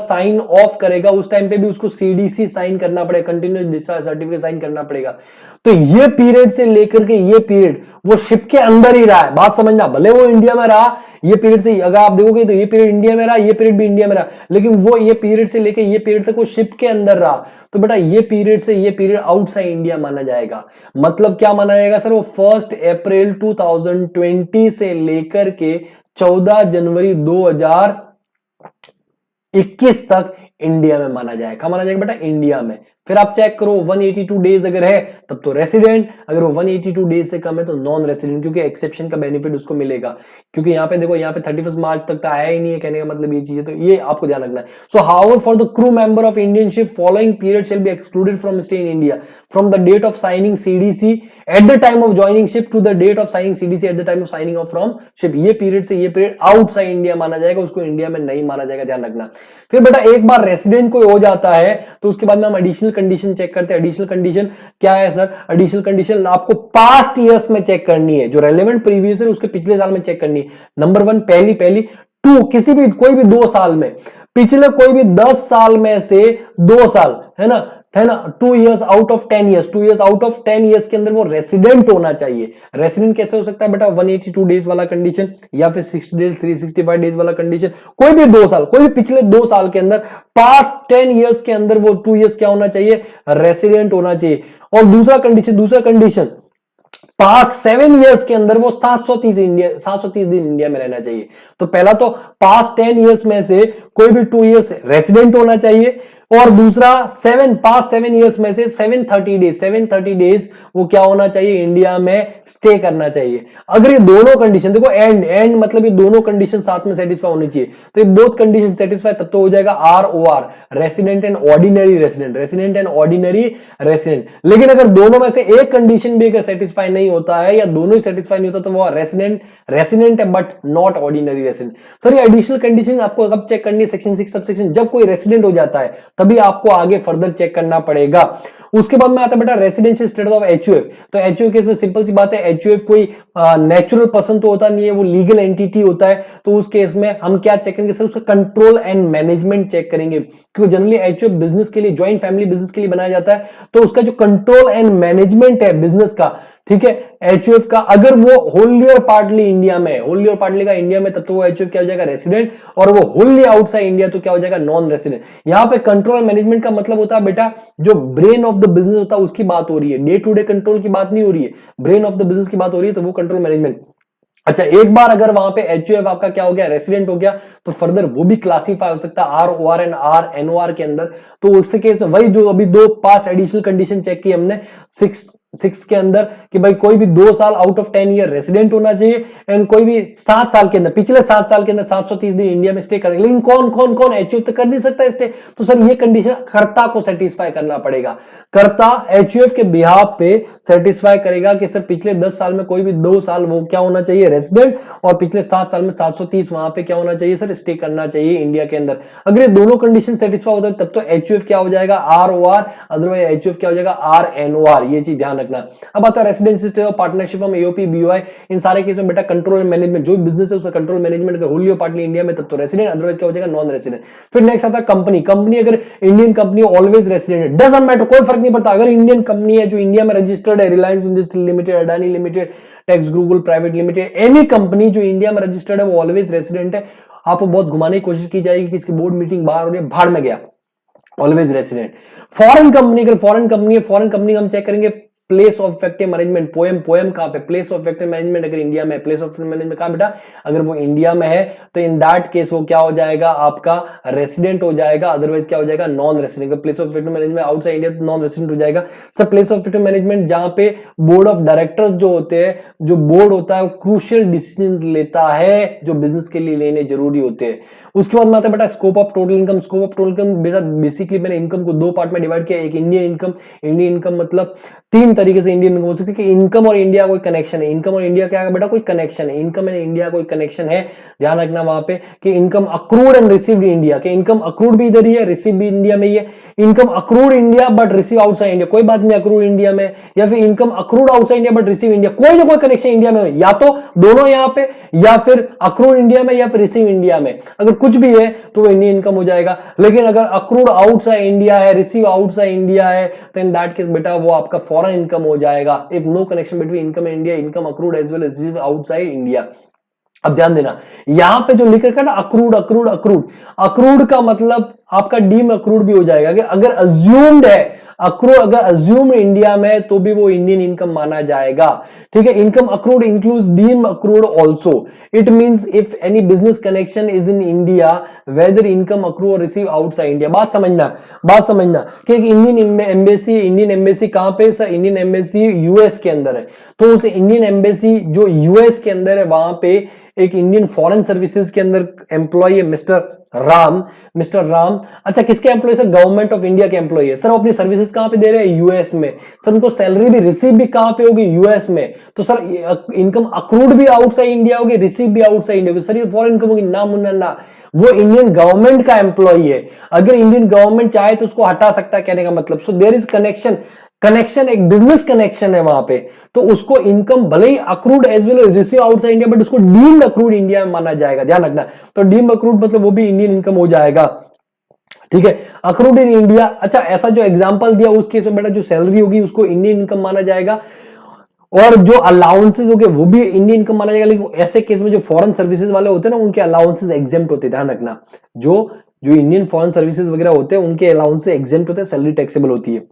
उस टाइम पे भी उसको सीडीसी साइन करना पड़ेगा, कंटिन्यूअस डिस्चार्ज सर्टिफिकेट साइन करना पड़ेगा। तो ये पीरियड से लेकर के ये पीरियड वो शिप के अंदर ही रहा है, बात समझना। भले वो इंडिया में रहा, ये पीरियड से अगर आप देखोगे तो ये पीरियड इंडिया में रहा, ये पीरियड भी इंडिया में रहा, लेकिन वो ये पीरियड से लेकर ये पीरियड तक वो शिप के अंदर रहा। तो बेटा ये पीरियड से ये पीरियड आउटसाइड इंडिया माना जाएगा। मतलब क्या माना जाएगा सर, वो 1 अप्रैल 2020 से लेकर के 14 जनवरी 2021 तक इंडिया में माना जाएगा। माना जाएगा बेटा इंडिया में। फिर आप चेक करो 182 डेज अगर है तब तो रेसिडेंट, अगर वो 182 डेज से कम है तो नॉन रेसिडेंट, क्योंकि एक्सेप्शन का बेनिफिट उसको मिलेगा। क्योंकि यहाँ पे देखो, यहाँ पे 31 मार्च तक तो आया ही नहीं है, कहने का मतलब ये चीज है, तो ये आपको ध्यान रखना है। So how for the crew member of Indian ship following period shall be excluded from stay in India from the date of signing CDC at the time of joining ship to the date of signing CDC at the time of signing of from ship. ये period से ये period outside India माना जाएगा, उसको India में नहीं माना जाएगा, ध्यान रखना। फिर बेटा एक बार रेसिडेंट कोई हो जाता है तो उसके बाद में हम एडिशनल कंडीशन चेक करते हैं। एडिशनल कंडीशन क्या है सर, एडिशनल कंडीशन आपको पास्ट ईयर्स में चेक करनी है, जो रेलेवेंट प्रीवियस है उसके पिछले साल में चेक करनी है। नंबर 1 पहली 2 किसी भी कोई भी 2 साल में, पिछले कोई भी 10 साल में से 2 साल, है ना 2 years out of 10 years, 2 years out of 10 years के अंदर वो रेसिडेंट होना चाहिए। रेसिडेंट कैसे हो सकता है बेटा, 182 डेज वाला कंडीशन या फिर 60 डेज 365 डेज वाला कंडीशन। कोई भी 2 साल, कोई भी पिछले 2 साल के अंदर पास्ट 10 इयर्स के अंदर वो 2 इयर्स क्या होना चाहिए, रेसिडेंट होना चाहिए। और दूसरा कंडीशन पास्ट 7 इयर्स के अंदर वो 730 दिन इंडिया में रहना चाहिए। तो पहला तो पास्ट 10 इयर्स में से कोई भी 2 इयर्स रेसिडेंट होना चाहिए, और दूसरा पास्ट 7 इयर्स में से 730 डेज वो क्या होना चाहिए, इंडिया में स्टे करना चाहिए। अगर ये दोनों कंडीशन देखो, एंड मतलब ये दोनों कंडीशन साथ में सेटिस्फाई होनी चाहिए, तो ये बोथ कंडीशन सेटिस्फाई तब तो हो जाएगा ROR, resident and ordinary resident. लेकिन अगर दोनों में से एक कंडीशन भी अगर सेटिस्फाई नहीं होता है या दोनों ही सेटिस्फाई नहीं होता तो वो रेसिडेंट है but not ordinary resident. Sir ये एडिशनल कंडीशन आपको कब चेक करनी है, सेक्शन 6 सबसेक्शन, जब कोई रेसिडेंट हो जाता है तभी आपको आगे फर्दर चेक करना पड़ेगा। उसके बाद में आता है बेटा रेसिडेंशियल स्टेटस ऑफ HUF। तो HUF केस में सिंपल सी बात है, HUF कोई नेचुरल पर्सन तो होता नहीं है, वो लीगल एंटिटी होता है। तो उस केस में हम क्या चेक करेंगे सर, उसका कंट्रोल एंड मैनेजमेंट चेक करेंगे, क्योंकि जनरली HUF बिजनेस के लिए, ज्वाइंट फैमिली बिजनेस के लिए बनाया जाता है। तो उसका जो कंट्रोल एंड मैनेजमेंट है बिजनेस का, ठीक है, HUF का, अगर वो होली और पार्टली इंडिया में, होली और पार्टली का इंडिया में, तब तो वो HUF क्या हो जाएगा, रेसिडेंट, और वो होली आउटसाइड इंडिया तो क्या हो जाएगा, नॉन रेसिडेंट। यहां पे कंट्रोल मैनेजमेंट का मतलब होता है बेटा जो ब्रेन ऑफ द बिजनेस होता है उसकी बात हो रही है, डे टू डे कंट्रोल की बात नहीं हो रही है, ब्रेन ऑफ द बिजनेस की बात हो रही है, तो वो कंट्रोल मैनेजमेंट। अच्छा, एक बार अगर वहां पे HUF आपका क्या हो गया, रेसिडेंट हो गया, तो फर्दर वो भी क्लासीफाई हो सकता है ROR एंड NOR के अंदर। तो उसके केस में वही जो अभी 2 पास्ट एडिशनल कंडीशन चेक की हमने 6 के अंदर, कि भाई कोई भी 2 साल आउट ऑफ 10 ईयर रेसिडेंट होना चाहिए, एंड कोई भी 7 साल के अंदर, पिछले 7 साल के अंदर 730 दिन इंडिया में स्टे करेंगे। लेकिन कौन HUF तो कर नहीं सकता स्टे, तो सर ये कंडीशन कर्ता को सेटिस्फाई करना पड़ेगा। कर्ता HUF के बिहाफ पे सेटिस्फाई करेगा कि सर पिछले 10 साल में कोई भी 2 साल वो क्या होना चाहिए, रेसिडेंट, और पिछले 7 साल में 730 वहां पे क्या होना चाहिए सर, स्टे करना चाहिए इंडिया के अंदर। अगर ये दोनों कंडीशन सेटिस्फाई होता है तब तो HUF क्या हो जाएगा, ROR, अदरवाइज HUF क्या हो जाएगा, RNOR। ये चीज ध्यान रखना। अब आता है रेसिडेंसी ऑफ पार्टनरशिप हम एओपी बीओआई, इन सारे केस में बेटा कंट्रोल एंड मैनेजमेंट, जो बिजनेस है उसका कंट्रोल मैनेजमेंट अगर होली पार्टली इंडिया में तब तो रेसिडेंट, अदरवाइज क्या हो जाएगा नॉन रेसिडेंट। फिर नेक्स्ट आता है कंपनी, कंपनी अगर Indian company always resident, doesn't matter, कोई फर्क नहीं पड़ता, अगर इंडियन कंपनी है जो इंडिया में रजिस्टर्ड है, Reliance industry limited, Adani limited, Tax Gurukul private limited, any company जो इंडिया में रजिस्टर्ड है वो ऑलवेज रेसिडेंट है। आपको बहुत घुमाने की कोशिश की जाएगी कि इसकी बोर्ड मीटिंग बाहर हो रही है, भाड़ में गया, ऑलवेज रेसिडेंट। फॉरेन कंपनी, अगर फॉरेन कंपनी है, फॉरेन कंपनी हम चेक करेंगे place of effective management, poem poem कहां पे, प्लेस ऑफ इफेक्टिव मैनेजमेंट अगर इंडिया में, प्लेस ऑफ मैनेजमेंट कहां बेटा, अगर वो इंडिया में है तो इन दैट केस वो क्या हो जाएगा आपका रेसिडेंट हो जाएगा, अदरवाइज क्या हो जाएगा non resident. Place of effective management outside India तो नॉन रेसिडेंट हो जाएगा। सब प्लेस ऑफ इफेक्टिव मैनेजमेंट जहां पे बोर्ड ऑफ डायरेक्टर्स जो होते हैं, जो बोर्ड होता है वो क्रूशियल डिसीजन लेता है जो बिजनेस के लिए लेने जरूरी होते हैं। उसके बाद में आता है बेटा scope of total income. Scope of total income बेटा बेसिकली मैंने इनकम को दो पार्ट में डिवाइड किया, एक इंडियन इनकम, इंडियन इनकम मतलब तीन तरीके से इंडियन इनकम हो सकती है कि इनकम और इंडिया कोई कनेक्शन है, इनकम और इंडिया क्या है बेटा कोई कनेक्शन है, इनकम एंड इंडिया कोई कनेक्शन है, ध्यान रखना वहां पे कि income accrued and received India, कि इनकम अक्रूड भी इधर ही है, रिसीव भी इंडिया में ही है। Income accrued India but receive outside India, कोई बात नहीं अक्रूड इंडिया में, या फिर income accrued outside India but receive India, कोई ना कोई कनेक्शन इंडिया में, या तो दोनों यहां पे, या फिर अक्रूड इंडिया में या फिर रिसीव इंडिया में, अगर कुछ भी है तो वो इंडियन इनकम हो जाएगा। लेकिन अगर अक्रूड आउटसाइड इंडिया है, रिसीव आउटसाइड इंडिया है, तो इन दैट केस बेटा वो आपका फॉरेन इनकम हो जाएगा। If no connection between income and India, income accrued as well as receive outside India. अब ध्यान देना यहां पे जो लिख रखा है ना अक्रूड अक्रूड अक्रूड, अक्रूड का मतलब आपका डीम अक्रूड भी हो जाएगा। अगर अज्यूम्ड है अक्रूड, अगर अज्यूम इंडिया में तो भी वो इंडियन इनकम माना जाएगा, ठीक है। Income accrued includes deem accrued also, it means if any business connection is in India whether income accrue और रिसीव आउटसाइड इंडिया। बात समझना कि इंडियन एम्बेसी कहां पे सर, इंडियन एम्बेसी यूएस के अंदर है, तो उस इंडियन एम्बेसी जो यूएस के अंदर है वहां पे एक इंडियन फॉरेन सर्विसेज के अंदर एम्प्लॉय है मिस्टर राम। अच्छा किसके employ sir, government of India के एम्प्लॉय है। सर वो अपनी सर्विसेज कहां पे दे रहे हैं, यूएस में। सर उनको सैलरी भी रिसीव भी कहां पे होगी, यूएस में। तो सर इनकम अक्रूड भी आउटसाइड इंडिया होगी, रिसीव भी आउटसाइड इंडिया होगी। सर ये फॉरेन इनकम होगी ना मुन्ना ना, वो इंडियन गवर्नमेंट का एम्प्लॉय है। अगर इंडियन गवर्नमेंट चाहे तो उसको हटा सकता है, कहने का मतलब। सो देयर इज कनेक्शन एक बिजनेस कनेक्शन है वहां पे, तो उसको इनकम भले ही accrued as well as receive outside India but उसको डीम्ड अक्रूड इंडिया में माना जाएगा, ध्यान रखना। तो डीम्ड अक्रूड मतलब वो भी इंडियन इनकम हो जाएगा, ठीक है। अक्रूड इन इंडिया, अच्छा ऐसा जो एग्जांपल दिया उस केस में बेटा जो सैलरी होगी उसको इंडियन इनकम माना जाएगा, और जो अलाउंसेस हो गए वो भी इंडियन इनकम माना जाएगा। लेकिन ऐसे केस में जो फॉरेन सर्विसेज वाले होते हैं ना उनके अलाउंसेस एग्जेम्प्ट होते हैं, ध्यान रखना। जो इंडियन फॉरेन सर्विसेज वगैरह होते हैं उनके अलाउंसेस एग्जेम्प्ट होते हैं, सैलरी टैक्सेबल होती है।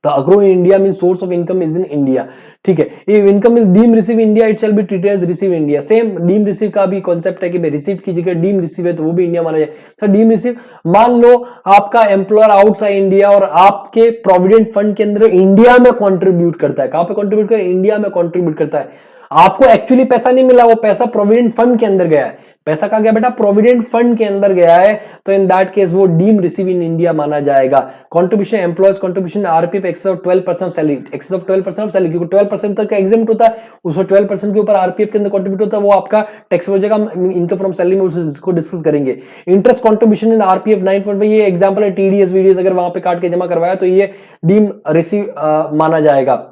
तो accrued in India mean source of income is in India, ठीक है। If income is deem receive India it shall be treated as receive India. Same deem receive का भी कॉन्सेप्ट है कि भाई रिसीव की जगह डीम रिसीव है तो वो भी इंडिया माना जाए। सर डीम रिसीव, मान लो आपका एम्प्लॉयर आउटसाइड इंडिया और आपके प्रोविडेंट फंड के अंदर इंडिया में कंट्रीब्यूट करता है। कहां पे कंट्रीब्यूट करता है, इंडिया में कंट्रीब्यूट करता है। आपको एक्चुअली पैसा नहीं मिला, वो पैसा प्रोविडेंट फंड के अंदर गया है। पैसा कहां गया बेटा, प्रोविडेंट फंड के अंदर गया है, तो इन दैट केस वो डीम रिसीव इन इंडिया माना जाएगा। Contribution employees contribution RPF excess of 12% of salary, excess of 12% of salary, क्योंकि 12% तक का एग्जेम्प्ट होता है, उसको 12% के ऊपर आरपीएफ के अंदर कंट्रीब्यूट होता है, वो आपका टैक्स हो जाएगा। इनकम फ्रॉम सैलरी में उसको डिस्कस करेंगे। इंटरेस्ट कंट्रीब्यूशन इन आरपीएफ 9.5, ये एग्जांपल है टीडीएस वीडीएस, अगर वहां पे काट के जमा करवाया तो ये डीम रिसीव माना जाएगा,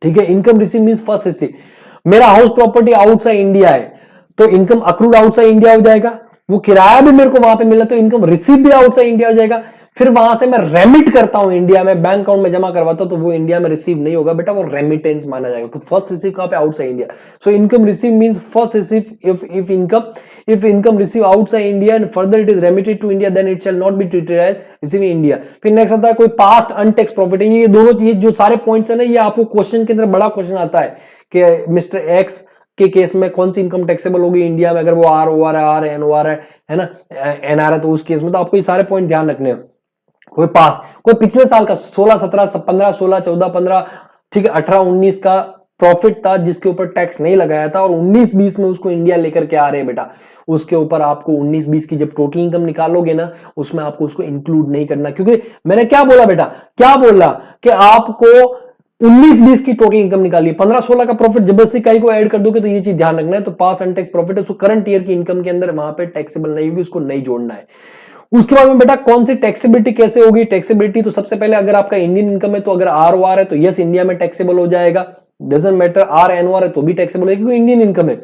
ठीक है। Income receive means first receive, मेरा हाउस प्रॉपर्टी आउटसाइड इंडिया है तो इनकम अक्रूड आउटसाइड इंडिया हो जाएगा। वो किराया भी मेरे को वहां पे मिला तो इनकम रिसीव भी आउटसाइड इंडिया हो जाएगा। फिर वहां से मैं रेमिट करता हूं इंडिया में, बैंक अकाउंट में जमा करवाता हूं, तो वो इंडिया में रिसीव नहीं होगा बेटा, वो रेमिटेंस माना जाएगा। तो फर्स्ट रिसीव कहां पे, outside India. So income receive means first receive if income receive outside India and further it is remitted to India then it shall not be treated as receiving India। फिर next आता है कोई past untaxed profit है। ये दोनों ये जो सारे पॉइंट्स है ना, ये आपको क्वेश्चन के अंदर बड़ा क्वेश्चन आता है कि मिस्टर एक्स के केस में कौन सी इनकम टैक्सेबल होगी इंडिया में, अगर वो आर ओ आर है, आर एन ओ आर है ना, एन आर है, तो उस केस में तो आपको ये सारे पॉइंट ध्यान रखने हैं। कोई पास, कोई पिछले साल का 16, 17, 15, 16, 14, 15, ठीक है, 18, 19 का प्रॉफिट था जिसके ऊपर टैक्स नहीं लगाया था, और 19, 20 में उसको इंडिया लेकर के आ रहे हैं बेटा, उसके ऊपर आपको 19, 20 की जब टोटल इनकम निकालोगे ना, उसमें आपको उसको इंक्लूड नहीं करना। क्योंकि मैंने क्या बोला बेटा, क्या बोला कि आपको 19, 20 की टोटल इनकम निकालिए, 15, 16 का प्रॉफिट जबरदस्ती कहीं को ऐड कर दोगे तो ये चीज ध्यान रखना है। तो पास अनटैक्स प्रॉफिट है, उसको करंट ईयर की इनकम के अंदर वहां पे टैक्सेबल नहीं होगी, उसको नहीं जोड़ना है। उसके बाद में बेटा कौन सी टैक्सेबिलिटी कैसे होगी, टैक्सेबिलिटी तो सबसे पहले अगर आपका इंडियन इनकम है तो अगर आर ओ आर है तो यस इंडिया में टैक्सेबल हो जाएगा, doesn't matter, R N O R है तो भी टैक्सेबल है क्योंकि इंडियन इनकम है,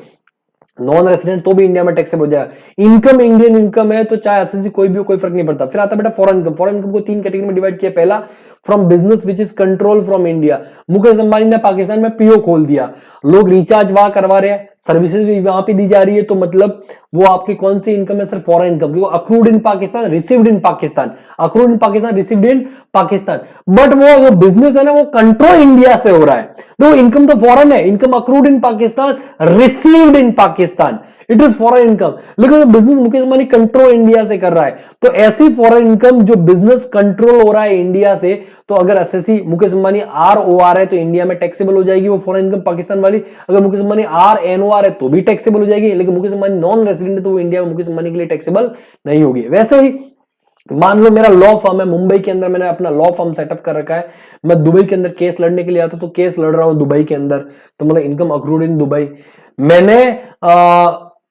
नॉन रेसिडेंट तो भी इंडिया में टैक्सेबल हो जाएगा। इनकम इंडियन इनकम है तो चाहे एसएससी कोई भी हो, कोई फर्क नहीं पड़ता। फिर आता बेटा फॉरेन इनकम, फॉरेन इनकम को 3 कैटेगरी में डिवाइड किया। पहला from business which is control from India, Mukesh Ambani ने पाकिस्तान में पीओ खोल दिया, लोग रिचार्ज वहां करवा रहे हैं, सर्विसेज भी वहां पे दी जा रही है, तो मतलब वो आपकी कौन सी इनकम है, सर फॉरेन इनकम, क्योंकि accrued in Pakistan, received in Pakistan, accrued in Pakistan, received in Pakistan, but वो जो बिजनेस है ना वो कंट्रोल इंडिया से हो रहा है, तो इनकम तो फॉरेन है, income accrued in Pakistan, received in Pakistan, it is foreign income, लेकिन business Mukesh Ambani control India से कर रहा है, तो ऐसी फॉरेन इनकम जो बिजनेस कंट्रोल हो रहा है इंडिया से, तो अगर SSC Mukesh Ambani R O R है तो इंडिया में टैक्सेबल हो जाएगी वो फॉरेन इनकम पाकिस्तान वाली, अगर Mukesh Ambani R N O R है तो भी टैक्सेबल हो जाएगी, लेकिन मुकेश अंबानी नॉन रेसिडेंट है तो वो इंडिया में मुकेश अंबानी के लिए टैक्सेबल नहीं होगी। वैसे ही मान लो मेरा लॉ फर्म है मुंबई के अंदर, मैंने अपना लॉ फर्म सेटअप कर रखा है, मैं दुबई के अंदर केस लड़ने के लिए आता, तो केस लड़ रहा हूं दुबई के अंदर, तो मतलब इनकम अक्रूड इन दुबई, मैंने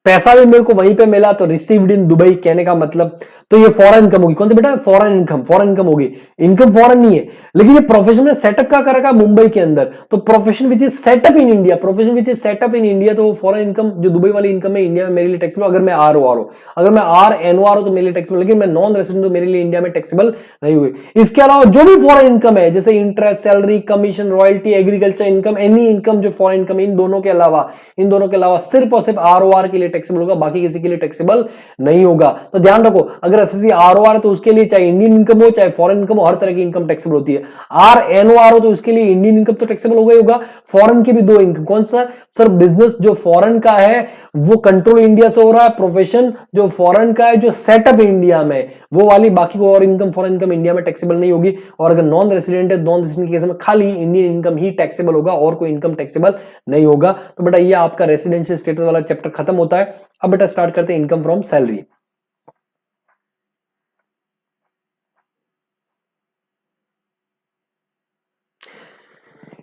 पैसा भी मेरे को वहीं पे मिला तो रिसीव्ड इन दुबई, कहने का मतलब तो ये फॉरेन इनकम होगी। कौन सी बेटा, फॉरेन इनकम, फॉरेन इनकम होगी, इनकम फॉरेन नहीं है, लेकिन ये प्रोफेशन में सेटअप का कर रखा मुंबई के अंदर, तो profession which is setup in India, profession which is setup in India, तो फॉरेन इनकम जो दुबई वाली इनकम है इंडिया में मेरे लिए टैक्सेबल, अगर मैं आर ओ आर हो, अगर मैं आर एन ओ आर हो तो मेरे लिए टैक्सेबल, लेकिन मैं नॉन रेसिडेंट तो मेरे लिए इंडिया में टैक्सेबल नहीं हुई। इसके अलावा जो भी फॉरेन इनकम है जैसे interest, salary, commission, royalty, agriculture income, any income जो फॉरेन इनकम, इन दोनों के अलावा सिर्फ और सिर्फ आर ओ आर के लिए टैक्सेबल होगा, बाकी किसी के लिए टैक्सेबल नहीं होगा। तो ध्यान रखो, अगर एसएससी आर ओ आर तो उसके लिए चाहे इंडियन इनकम हो चाहे फॉरेन इनकम हो, हर तरह की इनकम टैक्सेबल होती है। आर एन ओ आर हो तो उसके लिए इंडियन इनकम तो टैक्सेबल होगा ही होगा, फॉरेन की भी 2 इनकम, कौन सा, सर बिजनेस जो फॉरेन का है वो कंट्रोल इंडिया से हो रहा है, प्रोफेशन जो फॉरेन का है जो सेटअप इंडिया में वो वाली, बाकी को और इनकम फॉरेन इनकम इंडिया में टैक्सेबल नहीं होगी। और अगर नॉन रेसिडेंट है, नॉन रेसिडेंट के केस में खाली इंडियन इनकम ही टैक्सेबल होगा और कोई इनकम टैक्सेबल नहीं होगा। तो बेटा ये आपका रेसिडेंशियल स्टेटस वाला चैप्टर खत्म होता है। अब बेटा स्टार्ट करते हैं income from salary.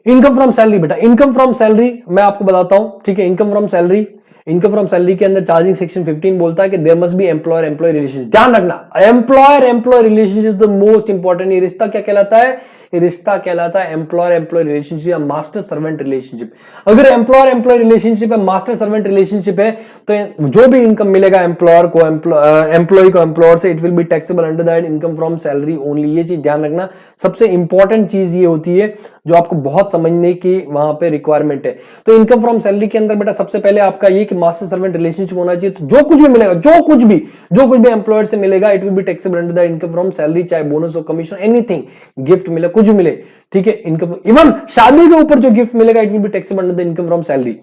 Income from salary, बेटा इनकम फ्रॉम सैलरी मैं आपको बताता हूं, ठीक है। इनकम फ्रॉम सैलरी के अंदर चार्जिंग सेक्शन 15 बोलता है कि there must be employer employ relationship. ध्यान रखना, employer employ relationship the most important. ये रिश्ता क्या कहलाता है, ये रिश्ता कहलाता है एम्प्लॉयर एम्प्लॉय रिलेशनशिप या मास्टर सर्वेंट रिलेशनशिप। अगर एम्प्लॉयर एम्प्लॉय रिलेशनशिप है, मास्टर सर्वेंट रिलेशनशिप है, तो जो भी इनकम मिलेगा एम्प्लॉयर को एम्प्लॉय को एम्प्लॉयर से, it will be taxable under that income from salary only. ये चीज ध्यान रखना, सबसे इंपॉर्टेंट चीज ये होती है जो आपको बहुत समझने की वहां पे रिक्वायरमेंट है। तो इनकम फ्रॉम सैलरी के अंदर बेटा सबसे पहले आपका ये कि मास्टर सर्वेंट रिलेशनशिप होना चाहिए। तो जो कुछ भी मिलेगा, जो कुछ भी एम्प्लॉयर से मिलेगा, it will be taxable under the income from salary, चाहे बोनस हो, कमीशन, एनीथिंग, गिफ्ट मिले, कुछ भी मिले, ठीक है। इनकम इवन शादी के ऊपर जो गिफ्ट मिलेगा, it will be taxable under the income from salary.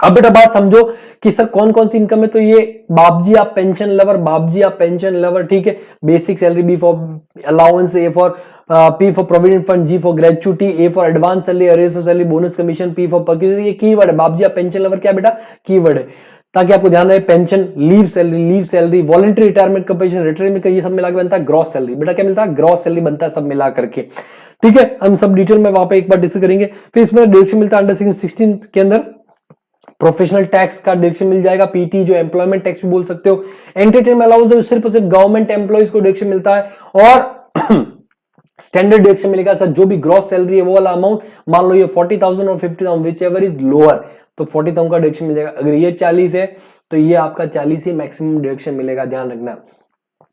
अब बेटा बात समझो कि सर कौन कौन सी इनकम है, तो ये बापजी आप पेंशन लवर, ठीक है। Basic salary, B for allowance, A for P for provident fund, G for gratuity, A for advance salary, arrest salary, bonus commission, P for perquisites. ये कीवर्ड है, बापजी आप पेंशन लवर क्या बेटा, कीवर्ड है, ताकि आपको ध्यान रहे। Pension, leave salary, voluntary retirement compensation, retirement, ये सब मिला के बनता है ग्रॉस सैलरी। बेटा क्या मिलता है, ग्रॉस सैलरी बनता है सब मिला करके, ठीक है। हम सब डिटेल में वहां पे एक बार डिस्कस करेंगे। फिर इसमें डिडक्शन मिलता है अंडर सेक्शन 16 के अंदर, प्रोफेशनल टैक्स का डिडक्शन मिल जाएगा, पीटी जो एम्प्लॉयमेंट टैक्स भी बोल सकते हो, एंटरटेनमेंट अलाउंस जो सिर्फ गवर्नमेंट एम्प्लॉइज को डिडक्शन मिलता है, और स्टैंडर्ड डिडक्शन मिलेगा सर जो भी ग्रॉस सैलरी है वो वाला अमाउंट, मान लो ये 40,000 और 50,000 विच एवर इज लोअर, तो 40,000 का डिडक्शन मिलेगा। अगर ये 40 है तो ये आपका 40 ही मैक्सिमम डिडक्शन मिलेगा, ध्यान रखना।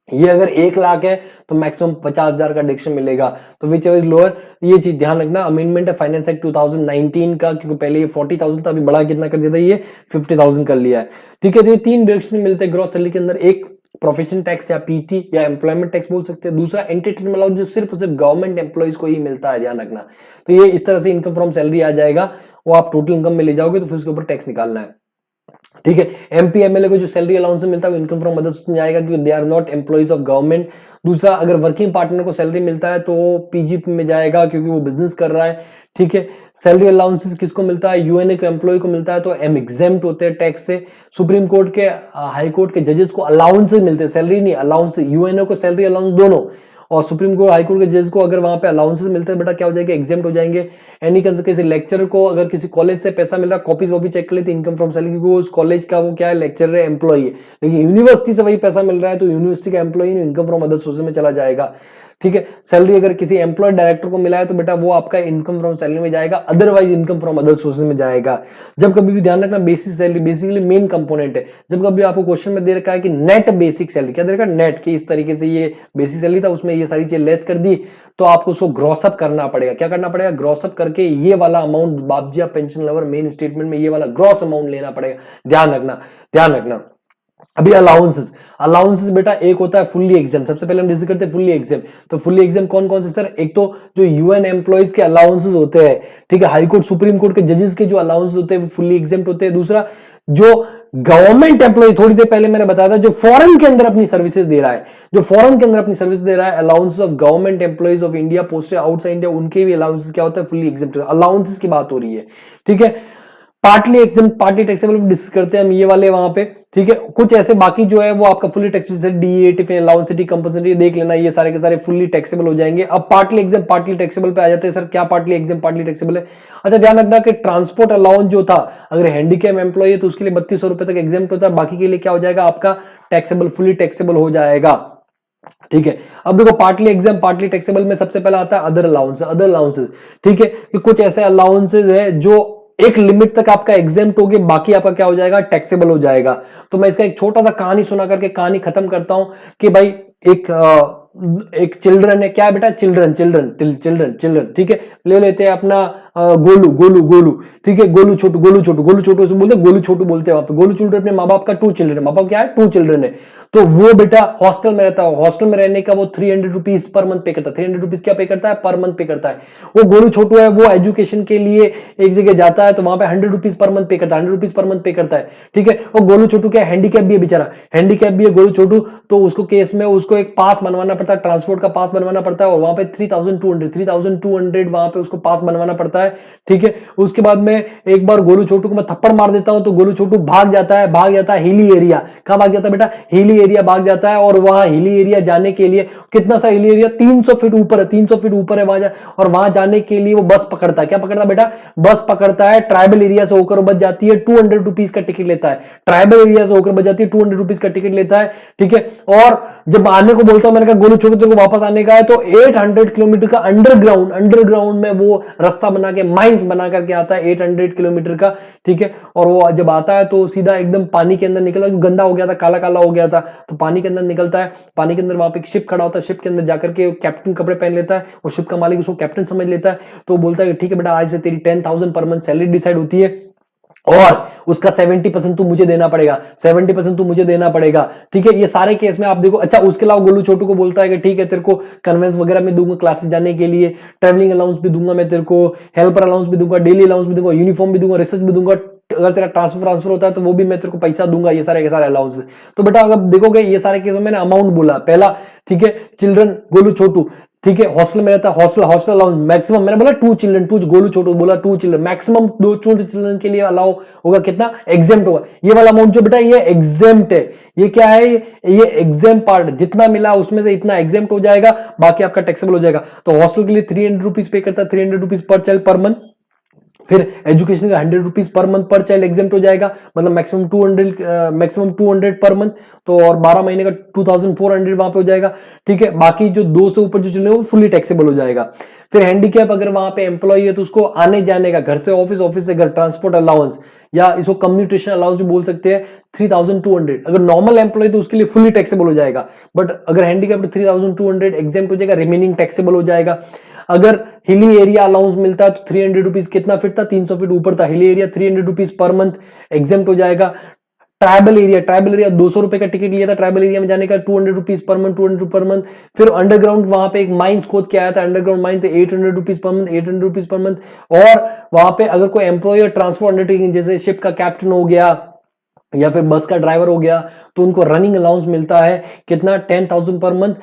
ये अगर 1 लाख है तो मैक्सिमम 50,000 का डिडक्शन मिलेगा, तो विच एवर इज लोअर, ये चीज ध्यान रखना। अमेंडमेंट है फाइनेंस एक्ट 2019 का, क्योंकि पहले ये 40,000 था, अभी बढ़ा कितना कर दिया था, ये 50,000 कर लिया है, ठीक है। तो ये 3 डिडक्शन मिलते हैं ग्रॉस सैलरी के अंदर, एक प्रोफेशन टैक्स या पीटी या एम्प्लॉयमेंट टैक्स बोल सकते हैं, दूसरा एंटरटेनमेंट अलाउंस जो सिर्फ गवर्नमेंट एम्प्लॉइज को ही मिलता है, ध्यान रखना। तो ये इस तरह से इनकम फ्रॉम सैलरी आ जाएगा, वो आप टोटल इनकम में ले जाओगे तो फिर उसके ऊपर टैक्स निकालना है, ठीक है। एमपी एमएलए को जो सैलरी अलाउंस मिलता है वो इनकम फ्रॉम अदर्स में जाएगा, क्योंकि they are not employees of government. दूसरा, अगर वर्किंग पार्टनर को सैलरी मिलता है तो वो पीजीपी में जाएगा, क्योंकि वो बिजनेस कर रहा है, ठीक है। सैलरी अलाउंसेस किसको मिलता है, यूएनए को एम्प्लॉय को मिलता है, तो एम एग्जेम्प्ट होते हैं टैक्स से। सुप्रीम कोर्ट के, हाई कोर्ट के जजेस को अलाउंसेस मिलते हैं, सैलरी नहीं, अलाउंस, यूएनए को सैलरी अलाउंस दोनों, और सुप्रीम कोर्ट हाई कोर्ट के जज को अगर वहां पे अलाउंसेस मिलते हैं बेटा क्या हो जाएगा, एग्जेम्प्ट हो जाएंगे। एनी किसी लेक्चरर को अगर किसी कॉलेज से पैसा मिल रहा है, कॉपीज वो भी चेक कर लेते इनकम फ्रॉम सैलरी, क्योंकि उस कॉलेज का वो क्या है, लेक्चरर है, एम्प्लॉय है। लेकिन यूनिवर्सिटी से वही पैसा मिल रहा है तो यूनिवर्सिटी का employ income from other sources में चला जाएगा। ठीक है, सैलरी अगर किसी एम्प्लॉय डायरेक्टर को मिला है तो बेटा वो आपका इनकम फ्रॉम सैलरी में जाएगा, otherwise income from other sources में जाएगा। जब कभी भी ध्यान रखना, basic salary basically main component है। जब कभी आपको क्वेश्चन में दे रखा है कि नेट बेसिक सैलरी, क्या दे रखा है, नेट, कि इस तरीके से ये बेसिक सैलरी था उसमें ये सारी चीजें लेस कर दी, तो आपको उसको ग्रॉसअप करना पड़ेगा। क्या करना पड़ेगा, ग्रॉसअप करके ये वाला अमाउंट बाबजिया पेंशन लवर मेन स्टेटमेंट में ये वाला ग्रॉस अमाउंट लेना पड़ेगा। ध्यान रखना, ध्यान रखना। अभी अलाउंसेस, अलाउंसेस बेटा एक होता है फुल्ली एग्जाम, सबसे पहले हम डिस्कस करते हैं फुल्ली एग्जाम। तो फुल्ली एग्जाम कौन कौन से सर, एक तो जो यूएन एम्प्लॉइज के अलाउंसेस होते हैं, ठीक है, हाई कोर्ट सुप्रीम कोर्ट के जजेस के जो अलाउंसेस होते हैं वो फुल्ली एग्जाम होते हैं। दूसरा जो गवर्नमेंट एम्प्लॉय, थोड़ी देर पहले मैंने बताया था, जो फॉरेन के अंदर अपनी सर्विसेज दे रहा है, जो फॉरेन के अंदर अपनी सर्विस दे रहा है, allowances of government employees of India posted outside India, उनके भी अलाउंसेस क्या होता है, फुल्ली एग्जाम। अलाउंसेस की बात हो रही है, ठीक है। Partly exam partly taxable discuss करते हैं हम ये वाले वहां पे, ठीक है। कुछ ऐसे बाकी जो है वो आपका fully taxable, DA, tiffin allowance, city compulsory, देख लेना, ये सारे के सारे फुली टैक्सेबल हो जाएंगे। अब पार्टली एग्जाम पार्टली टैक्सेबल पे आ जाते हैं। सर क्या पार्टली एग्जाम पार्टली टैक्सेबल है? अच्छा ध्यान रखना कि ट्रांसपोर्ट अलाउंस जो था, अगर हैंडीकैप एम्प्लॉय है तो उसके लिए 3200 रुपए तक एग्जाम होता है, बाकी के लिए क्या हो जाएगा आपका टैक्सेबल, फुली टैक्सेबल हो जाएगा, ठीक है। अब देखो पार्टली एग्जाम पार्टली टैक्सेबल में सबसे पहला आता है अदर अलाउंस, अदर अलाउंसेस, ठीक है, कि कुछ ऐसे अलाउंसेस है जो एक लिमिट तक आपका एग्जेम्प्ट हो गए, बाकी आपका क्या हो जाएगा, टैक्सेबल हो जाएगा। तो मैं इसका एक छोटा सा कहानी सुना करके कहानी खत्म करता हूं कि भाई एक चिल्ड्रन है, क्या है बेटा, चिल्ड्रन चिल्ड्रन चिल्ड्रन चिल्ड्रन, ठीक है। ले लेते हैं अपना गोलू गोलू गोलू, ठीक है, गोलू छोटू गोलू छोटू गोलू छोटू से बोलते, गोलू छोटू बोलते हैं वहां पे। गोलू छोटू अपने माँ बाप का 2 चिल्ड्रन है, माँ बाप क्या है, 2 चिल्ड्रन है। तो वो बेटा हॉस्टल में रहता है, हॉस्टल में रहने का वो 300 रुपीज पर मंथ पे करता है। 300 रुपीज क्या पे करता है, पर मंथ पे करता है। वो गोलू छोटू है, वो एजुकेशन के लिए एक जगह जाता है तो वहां पे 100 रुपीज पर मंथ पे करता है, 100 रुपीज पर मंथ पे करता है, ठीक है। वो गोलू छोटू क्या हैंडीकैप भी है बेचारा, हैंडीकैप भी है गोलू छोटू, तो उसको केस में उसको एक पास बनवाना पड़ता है, ट्रांसपोर्ट का पास बनवाना पड़ता है, और वहां पे 3200 वहां पे उसको पास बनवाना पड़ता है, ठीक है। उसके बाद में एक बार गोलू छोटू को मैं थप्पड़ मार देता हूं तो गोलू छोटू भाग जाता है हिली एरिया। कहां भाग जाता है बेटा, हिली एरिया भाग जाता है। और वहां हिली एरिया जाने के लिए, कितना सा हिली एरिया, 300 फीट ऊपर है, 300 फीट ऊपर है वहां और वहां जाने के लिए वो बस पकड़ता है। क्या पकड़ता है बेटा, बस पकड़ता है, ट्राइबल एरिया से होकर बच जाती है, 200 रुपीज का टिकट लेता है, ट्राइबल एरिया से होकर बच जाती है, 200 रुपीज का टिकट लेता है, ठीक है। और जब आने को बोलता हूं, मैंने कहा गोलू छोटू तेरे को वापस आने का है, तो 800 किलोमीटर का अंडरग्राउंड में वो रास्ता बना के, माइंस बना करके आता है 800 किलोमीटर का, ठीक है। और वो जब आता है तो सीधा एकदम पानी के अंदर निकला, गंदा हो गया था, काला काला हो गया था, तो पानी के अंदर निकलता है। पानी के अंदर वहां पे एक शिप खड़ा होता है, शिप के अंदर जाकर के कैप्टन कपड़े पहन लेता है और शिप का मालिक उसको कैप्टन समझ लेता है। तो बोलता है ठीक है बेटा, आज से तेरी 10,000 पर मंथ सैलरी डिसाइड होती है और उसका 70% तू मुझे देना पड़ेगा, 70% तू मुझे देना पड़ेगा, ठीक है। ये सारे केस में आप देखो। अच्छा उसके अलावा गोलू छोटू को बोलता है कि ठीक है तेरे को कन्वेंस वगैरह में दूंगा, क्लासेस जाने के लिए ट्रैवलिंग अलाउंस भी दूंगा मैं तेरे को, हेल्पर अलाउंस भी दूंगा, डेली अलाउंस भी दूंगा, यूनिफॉर्म भी दूंगा, रिसर्च भी दूंगा, अगर तेरा ट्रांसफर होता है तो वो भी मैं तेरे को पैसा दूंगा, ये सारे के सारे अलाउंस। तो बेटा अगर देखोगे ये सारे केस में मैंने अमाउंट बोला, पहला ठीक है चिल्ड्रन गोलू छोटू, ठीक है, हॉस्टल में रहता है, हॉस्टल अलाउंस मैक्सिमम, मैंने बोला 2 चिल्ड्रन, 2 गोलू छोटू बोला 2 चिल्ड्रन, मैक्सिमम 2 चिल्ड्रन के लिए अलाउ होगा कितना, एग्जेम्प्ट होगा। ये वाला अमाउंट जो बेटा ये एग्जेम्प्ट है, ये क्या है, ये एग्जेम्प्ट पार्ट, जितना मिला उसमें से इतना एग्जेम्प्ट हो जाएगा, बाकी आपका टैक्सेबल हो जाएगा। तो हॉस्टल के लिए 300 रुपीज पे करता है, 300 rupees per child per month. फिर एजुकेशन का 100 रुपीज पर मंथ पर चाइल्ड एग्जेम्प्ट हो जाएगा, मतलब मैक्सिमम 200 पर मंथ, तो और 12 महीने का 2400 वहां पे हो जाएगा, ठीक है। बाकी जो 2 से ऊपर जो चले वो फुली टैक्सेबल हो जाएगा। फिर हैंडीकैप अगर वहां पे एम्प्लॉय है तो उसको आने जाने का, घर से ऑफिस, ऑफिस से घर, ट्रांसपोर्ट अलाउंस या इसको कम्युनिकेशन अलाउंस भी बोल सकते हैं, 3200। अगर नॉर्मल एम्प्लॉय तो उसके लिए फुली टैक्सेबल हो जाएगा, बट अगर हैंडीकैप तो 3200 एग्जेम्प्ट हो जाएगा, रिमेनिंग टैक्सेबल हो जाएगा। अगर हिली एरिया अलाउंस मिलता है तो 300 रुपीज, कितना फीट था, 300 फीट ऊपर था, hilly area 300 rupees per month exempt हो जाएगा। ट्राइबल एरिया 200 रुपए का टिकट लिया था ट्राइबल एरिया में जाने का, 200 rupees per month, 200 per month. फिर अंडरग्राउंड वहां पे एक माइंस खोद के आया था, अंडरग्राउंड माइन, तो 800 rupees per month, 800 rupees per month. और वहां पे अगर कोई एम्प्लॉयर ट्रांसपोर्ट अंडरटेकिंग, जैसे शिप का कैप्टन हो गया या फिर बस का ड्राइवर हो गया, तो उनको रनिंग अलाउंस मिलता है कितना, 10,000 पर मंथ।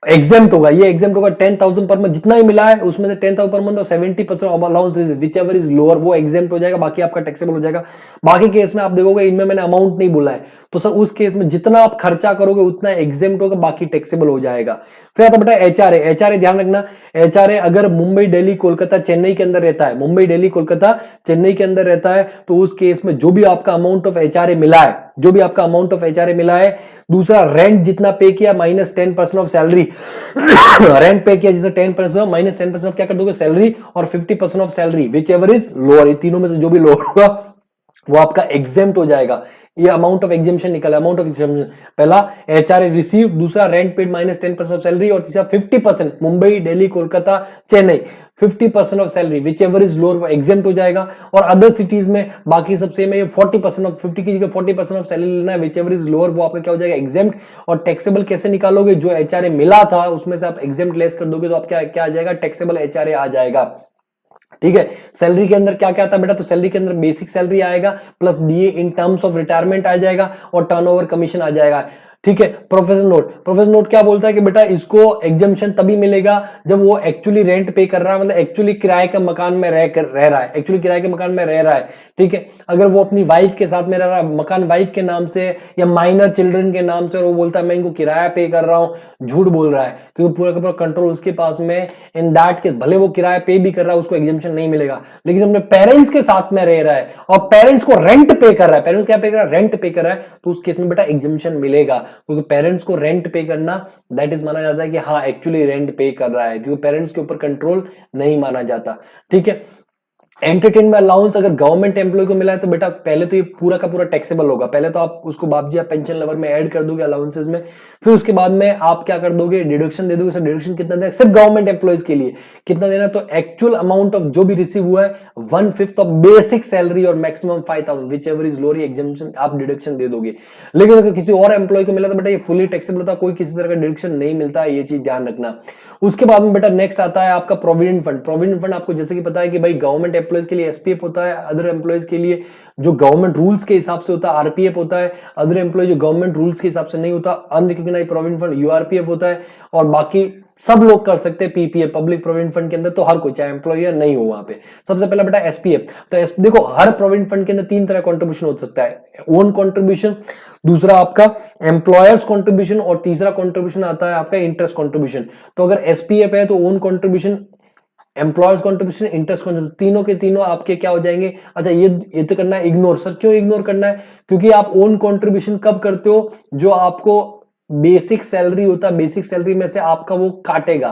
एग्जेम्प्ट होगा, ये एग्जेम्प्ट होगा 10,000 पर मंथ, जितना ही मिला है उसमें से 10,000 पर मंथ और 70% of allowance which ever is lower, वो एग्जेम्प्ट हो जाएगा, बाकी आपका टैक्सेबल हो जाएगा। बाकी केस में आप देखोगे इनमें मैंने अमाउंट नहीं बोला है, तो सर उस केस में जितना आप खर्चा करोगे उतना एग्जेम्प्ट होगा, बाकी टैक्सेबल हो जाएगा। फिर आता बेटा एचआरए। एचआरए ध्यान रखना, एचआरए अगर मुंबई दिल्ली कोलकाता चेन्नई के अंदर रहता है, मुंबई दिल्ली कोलकाता चेन्नई के अंदर रहता है, तो उस केस में जो भी आपका अमाउंट ऑफ एचआरए मिला है, जो भी आपका अमाउंट ऑफ एचआरए मिला है, दूसरा रेंट जितना पे किया माइनस 10% ऑफ सैलरी रेंट पे किया जिसे 10% माइनस 10% ऑफ क्या कर दोगे सैलरी, और 50% of salary which ever is lower, ये तीनों में से जो भी लोअर होगा वो आपका एग्जेम्प्ट हो जाएगा। ये अमाउंट ऑफ एग्जेम्पशन निकला, अमाउंट ऑफ एग्जेम्पशन, पहला एचआरए रिसीव, दूसरा rent paid minus 10% of salary, और तीसरा 50% Mumbai Delhi Kolkata Chennai 50% of salary which ever is lower, वो एग्जेम्प्ट हो जाएगा। और अदर सिटीज में बाकी सब सेम है, ये 40% ऑफ 50 की जगह 40% ऑफ सैलरी लेना है विच एवर इज लोअर, वो आपका क्या हो जाएगा एग्जेम्प्ट। और टैक्सेबल कैसे निकालोगे, जो एचआरए मिला था उसमें से आप एग्जेम्प्ट लेस कर दोगे तो आप क्या आ जाएगा, टैक्सेबल एचआरए आ जाएगा। ठीक है, सैलरी के अंदर क्या क्या आता है बेटा, तो सैलरी के अंदर बेसिक सैलरी आएगा plus DA in terms of retirement आ जाएगा और टर्नओवर कमीशन आ जाएगा। ठीक है, प्रोफेशनल नोट, प्रोफेशनल नोट क्या बोलता है कि बेटा इसको एग्जम्पशन तभी मिलेगा जब वो एक्चुअली रेंट पे कर रहा है, मतलब एक्चुअली किराए के मकान में रह रहा है, एक्चुअली किराए के मकान में रह रहा है। ठीक है, अगर वो अपनी वाइफ के साथ में रह रहा है, मकान वाइफ के नाम से या माइनर चिल्ड्रन के नाम से, और वो बोलता है मैं इनको किराया पे कर रहा हूं, झूठ बोल रहा है, क्योंकि पूरा का पूरा कंट्रोल उसके पास में, इन दैट केस भले वो किराया पे भी कर रहा है उसको एग्जम्पशन नहीं मिलेगा, लेकिन अपने पेरेंट्स के साथ में रह रहा है और पेरेंट्स को रेंट पे कर रहा है, पेरेंट्स क्या पे कर रहा है, रेंट पे कर रहा है, तो उस केस में बेटा एग्जम्पशन मिलेगा, क्योंकि पेरेंट्स को रेंट पे करना दैट इज माना जाता है कि हाँ एक्चुअली रेंट पे कर रहा है, क्योंकि पेरेंट्स के ऊपर कंट्रोल नहीं माना जाता। ठीक है, एंटरटेनमेंट अलाउंस अगर गवर्नमेंट एम्प्लॉय को मिला है तो बेटा पहले तो ये पूरा का पूरा टैक्सेबल होगा, पहले तो आप उसको बापजी आप पेंशन लेवल में ऐड कर दोगे अलाउंसेस में, फिर उसके बाद में आप क्या कर दोगे, डिडक्शन दे दोगे। सर डिडक्शन कितना देना, सिर्फ गवर्नमेंट एम्प्लॉयज के लिए कितना देना, तो एक्चुअल अमाउंट ऑफ जो भी रिसीव हुआ है 1/5 ऑफ बेसिक सैलरी और maximum 5,000 whichever is lower, exemption आप डिडक्शन दे दोगे। लेकिन अगर किसी और एम्प्लॉय को मिला तो बेटा ये फुली टैक्सेबल होता है, कोई किसी तरह का डिडक्शन नहीं मिलता है, ये चीज ध्यान रखना। उसके बाद में बेटा नेक्स्ट आता है आपका प्रोविडेंट फंड। प्रोविडेंट फंड आपको जैसे कि पता है कि भाई गवर्नमेंट एम्प्लॉयज के लिए एसपीएफ होता है, अदर एम्प्लॉयज के लिए जो गवर्नमेंट रूल्स के हिसाब से होता है आरपीएफ होता है, अदर एम्प्लॉय जो गवर्नमेंट रूल्स के हिसाब से नहीं होता अनरिकॉग्नाइज्ड प्रोविडेंट फंड यूआरपीएफ होता है, और बाकी सब लोग कर सकते हैं पीपीएफ पब्लिक प्रोविडेंट फंड के अंदर, तो हर कोई चाहे एम्प्लॉय नहीं हो वहां पे। सबसे पहला बेटा एसपीएफ, तो देखो हर प्रोविडेंट फंड के अंदर तीन तरह कंट्रीब्यूशन हो सकता है, ओन कंट्रीब्यूशन, दूसरा आपका एम्प्लॉयर्स कंट्रीब्यूशन, और तीसरा कंट्रीब्यूशन आता है आपका इंटरेस्ट कंट्रीब्यूशन। तो अगर एसपीएफ है तो own contribution, employers contribution, interest contribution, तीनों के तीनों आपके क्या हो जाएंगे। अच्छा ये तो करना है इग्नोर। सर क्यों इग्नोर करना है, क्योंकि आप ओन कंट्रीब्यूशन कब करते हो, जो आपको बेसिक सैलरी होता है, बेसिक सैलरी में से आपका वो काटेगा,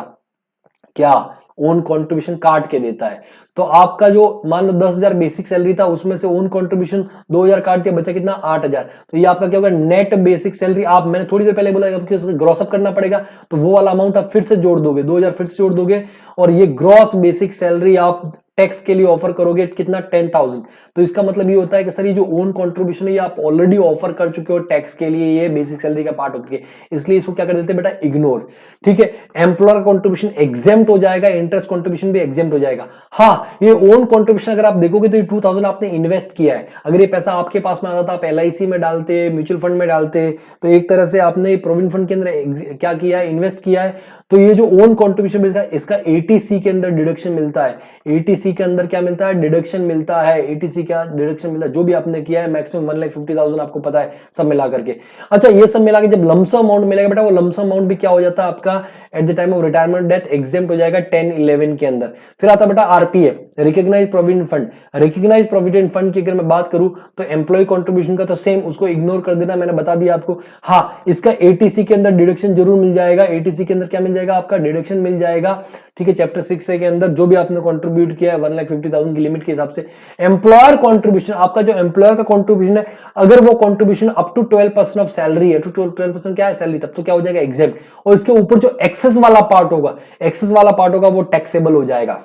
क्या ओन कंट्रीब्यूशन काट के देता है। तो आपका जो मान लो 10,000 बेसिक सैलरी था, उसमें से ओन कंट्रीब्यूशन 2,000 काट दिया, बचा कितना 8,000, तो ये आपका क्या होगा नेट बेसिक सैलरी। आप मैंने थोड़ी देर पहले बोला ग्रॉस अप करना पड़ेगा, तो वो वाला अमाउंट आप फिर से जोड़ दोगे, 2,000 फिर से जोड़ दोगे, और ये ग्रॉस बेसिक सैलरी आप टैक्स के लिए ऑफर करोगे कितना 10,000। तो इसका मतलब ये होता है कि सर ये जो ओन कंट्रीब्यूशन है ये आप ऑलरेडी ऑफर कर चुके हो टैक्स के लिए, ये बेसिक सैलरी का पार्ट होती है, इसलिए इसको क्या कर देते हैं बेटा इग्नोर। ठीक है, एम्प्लॉयर कंट्रीब्यूशन एग्जेम्प्ट हो जाएगा, इंटरेस्ट कंट्रीब्यूशन भी एग्जेम्प्ट हो जाएगा। हाँ ये ओन कंट्रीब्यूशन अगर आप देखोगे तो ये 2,000 आपने इन्वेस्ट किया है, अगर ये पैसा आपके पास में आता था आप एलआईसी में डालते, म्यूचुअल फंड में डालते, तो एक तरह से आपने प्रोविडेंट फंड के अंदर क्या किया है, इन्वेस्ट किया है। तो ये जो ओन कंट्रीब्यूशन इसका एटीसी के अंदर डिडक्शन मिलता है, एटीसी के अंदर क्या मिलता है, डिडक्शन मिलता है, एटीसी का डिडक्शन मिलता है जो भी आपने किया है, मैक्सिमम 1,50,000 आपको पता है सब मिला करके। अच्छा ये सब मिला के जब लमसम अमाउंट मिलेगा बेटा, वो लमसम अमाउंट भी क्या हो जाता है आपका at the time of retirement death exempt हो जाएगा 10-11 के अंदर। फिर आता बेटा RPF, recognise provident fund. Recognise provident fund की अगर मैं बात करूं तो एम्प्लॉय कंट्रीब्यूशन का तो सेम, उसको इग्नोर कर देना, मैंने बता दिया आपको। हाँ इसका एटीसी के अंदर डिडक्शन जरूर मिल जाएगा, एटीसी के अंदर क्या मिल जाएगा आपका डिडक्शन मिल जाएगा। ठीक है, चैप्टर 6 के अंदर जो भी आपने कंट्रीब्यूट किया है 1,50,000 की लिमिट के हिसाब से। एम्प्लॉयर कंट्रीब्यूशन, आपका जो एम्प्लॉयर का कंट्रीब्यूशन है, अगर वो contribution up to 12% of salary है, टू 12% क्या है सैलरी, तब तो क्या हो जाएगा एग्जेम्प्ट, और इसके ऊपर जो एक्सेस वाला पार्ट होगा, एक्सेस वाला पार्ट होगा वो टैक्सेबल हो जाएगा,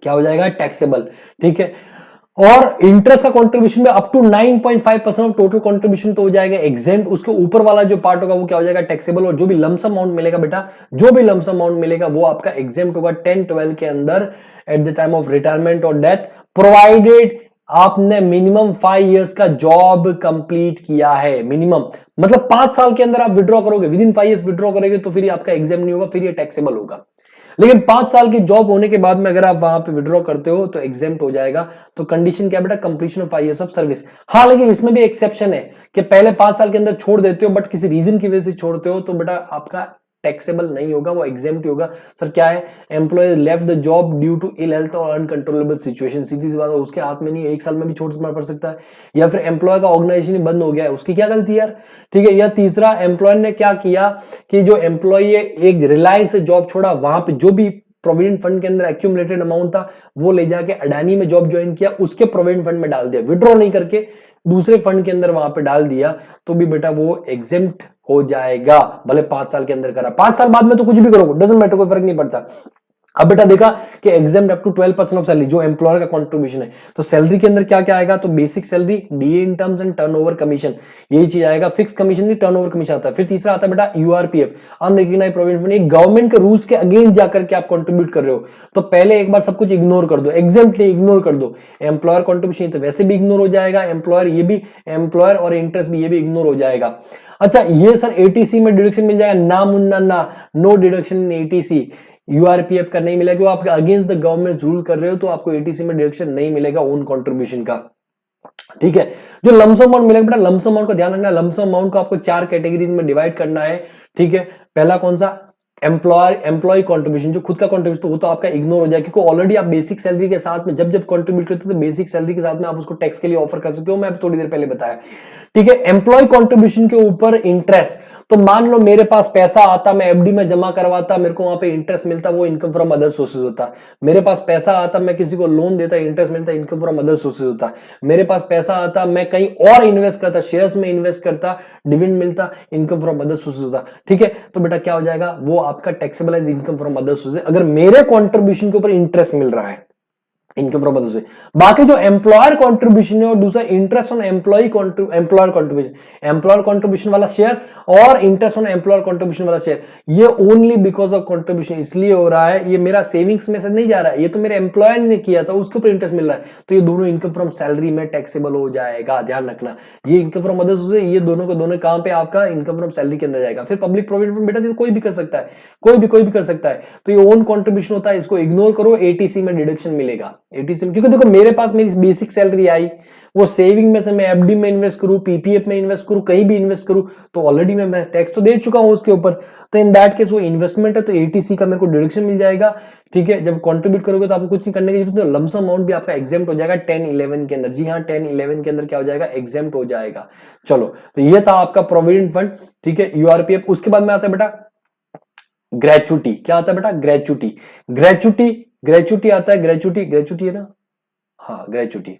क्या हो जाएगा टैक्सेबल। ठीक है, और इंटरेस्ट का कंट्रीब्यूशन में up to 9.5% of total contribution तो हो जाएगा एग्जेम्प्ट, उसके ऊपर वाला जो पार्ट होगा वो क्या हो जाएगा टैक्सेबल, और जो भी लमसम अमाउंट मिलेगा बेटा, जो भी लमसम अमाउंट मिलेगा वो आपका एग्जेम्प्ट होगा 10-12 के अंदर eight the time of retirement और डेथ, प्रोवाइडेड आपने मिनिमम 5 इयर्स का जॉब कंप्लीट किया है, मिनिमम मतलब 5 साल के अंदर आप विड्रॉ करोगे, विद इन 5 इयर्स विड्रॉ करोगे तो फिर आपका एग्जाम नहीं होगा, फिर ये टैक्सेबल होगा। लेकिन 5 साल की जॉब होने के बाद में अगर आप वहां पे विड्रॉ करते हो तो एग्जेम्प्ट हो जाएगा। तो कंडीशन क्या बेटा, completion of 5 years of service. हाँ लेकिन इसमें भी एक्सेप्शन है कि पहले 5 साल के अंदर छोड़ देते हो बट किसी रीजन की वजह से छोड़ते हो तो बेटा आपका टैक्सेबल नहीं होगा, वो एग्जेम्प्ट होगा। सर क्या है, employee left the job due to ill health और अनकंट्रोलेबल सिचुएशन, सीधी सी बात है, उसके हाथ में नहीं है, 1 साल में भी छोड़ना पड़ सकता है। या फिर एम्प्लॉय का ऑर्गेनाइजेशन ही बंद हो गया है, उसकी क्या गलती यार, ठीक है। या तीसरा, एम्प्लॉय ने क्या किया कि जो एम्प्लॉय एक रिलायंस से जॉब छोड़ा, वहां पे जो भी प्रोविडेंट फंड के अंदर एक्यूमुलेटेड अमाउंट था वो ले जाके अडानी में जॉब ज्वाइन किया, उसके प्रोविडेंट फंड में डाल दिया, विड्रॉ नहीं करके दूसरे फंड के अंदर वहां पे डाल दिया, तो भी बेटा वो एग्जेम्प्ट हो जाएगा। भले 5 साल के अंदर करा, 5 साल बाद में तो कुछ भी करो, डजंट मैटर, कोई फर्क नहीं पड़ता। अब बेटा देखा कि exam up to 12% of salary, जो एम्प्लॉयर का कंट्रीब्यूशन है, तो सैलरी के अंदर क्या क्या आएगा, तो basic salary, DA in terms and turnover commission, यही चीज आएगा। फिक्स कमीशन नहीं, टर्नओवर कमीशन आता है। फिर तीसरा आता है बेटा यूआरपीएफ, अनरिकॉग्नाइज्ड प्रोविडेंट फंड, ये गवर्नमेंट के रूल्स के अगेंस्ट जाकर के आप कंट्रीब्यूट कर रहे हो, तो पहले एक बार सब कुछ इग्नोर कर दो, एग्जाम्प्ट नहीं, इग्नोर कर दो। एम्प्लॉयर कंट्रीब्यूशन तो वैसे भी इग्नोर हो जाएगा, एम्प्लॉयर ये भी, एम्प्लॉयर और इंटरेस्ट भी ये भी इग्नोर हो जाएगा। अच्छा ये सर एटीसी में डिडक्शन मिल जाएगा, ना मुन्ना ना, no deduction in ATC, URPF का नहीं मिलेगा, आप अगेंस्ट द गवर्नमेंट रूल कर रहे हो तो आपको एटीसी में डिडक्शन नहीं मिलेगा ओन कंट्रीब्यूशन का, ठीक है। जो लमसम अमाउंट मिलेगा बेटा, लमसम अमाउंट का ध्यान रखना, लमसम अमाउंट को आपको 4 कैटेगरीज में डिवाइड करना है, ठीक है। पहला कौन सा, एम्प्लॉय कंट्रीब्यूशन, जो खुद का कंट्रीब्यूशन, तो वो तो आपका इग्नोर हो जाएगा, क्योंकि ऑलरेडी आप बेसिक सैलरी के साथ में जब जब कंट्रीब्यूट करते हो तो बेसिक सैलरी के साथ में आप उसको टैक्स के लिए ऑफर कर सकते हो, मैं थोड़ी देर पहले बताया, ठीक है। एम्प्लॉय कंट्रीब्यूशन के ऊपर इंटरेस्ट, तो मान लो मेरे पास पैसा आता, मैं एफडी में जमा करवाता, मेरे को वहां पे इंटरेस्ट मिलता, वो इनकम फ्रॉम अदर सोर्सेज होता। मेरे पास पैसा आता, मैं किसी को लोन देता, इंटरेस्ट मिलता, इनकम फ्रॉम अदर सोर्सेज होता। मेरे पास पैसा आता, मैं कहीं और इन्वेस्ट करता, शेयर्स में इन्वेस्ट करता, डिविडेंड मिलता, इनकम फ्रॉम अदर सोर्सेज होता, ठीक है। तो बेटा क्या हो जाएगा, वो आपका taxable as income from other sources, अगर मेरे कॉन्ट्रीब्यूशन के ऊपर इंटरेस्ट मिल रहा है, इनकम फ्रॉम अदर सोर्सेज। बाकी जो एम्प्लॉयर कंट्रीब्यूशन है और दूसरा interest on employer contribution, employer contribution वाला शेयर और इंटरेस्ट ऑन एम्प्लॉयर कंट्रीब्यूशन वाला शेयर, ये ओनली बिकॉज ऑफ कंट्रीब्यूशन इसलिए हो रहा है, ये मेरा सेविंग्स में से नहीं जा रहा है, ये तो मेरे एम्प्लॉयर ने किया था, उसके ऊपर इंटरेस्ट मिल रहा है, तो ये दोनों इनकम फ्रॉम सैलरी में टैक्सेबल हो जाएगा, ध्यान रखना। ये इनकम फ्रॉम अदर सोर्सेज, ये दोनों को दोनों कहां पे आपका इनकम फ्रॉम सैलरी के अंदर जाएगा। फिर पब्लिक प्रोविडेंट फंड बेटा कोई भी कर सकता है, कोई भी कर सकता है, तो ये ओन कंट्रीब्यूशन होता है, इसको इग्नोर करो, एटीसी में डिडक्शन मिलेगा, एटीसी में, क्योंकि देखो मेरे पास मेरी बेसिक सैलरी आई, वो सेविंग में से मैं एफडी में इन्वेस्ट करूं, पीपीएफ में इन्वेस्ट करूं, कहीं भी इन्वेस्ट करूं, तो ऑलरेडी मैं टैक्स तो दे चुका हूं उसके ऊपर, तो इन दैट केस वो इन्वेस्टमेंट है, तो एटीसी का मेरे को डिडक्शन मिल जाएगा, ठीक है। जब कंट्रीब्यूट करोगे तो आपको कुछ नहीं करने की जरूरत नहीं, लमसम अमाउंट भी आपका एग्जेम्प्ट हो जाएगा 10-11 के अंदर, जी हाँ 10-11 के अंदर क्या हो जाएगा, एग्जेम्प्ट हो जाएगा। चलो तो ये था आपका प्रोविडेंट फंड, ठीक है, यूआरपीएफ। उसके बाद में आता है बेटा ग्रेचुटी, क्या आता है बेटा, ग्रेचुटी, ग्रेचुटी आता है, ग्रेचुटी है ना, हाँ ग्रेचुटी।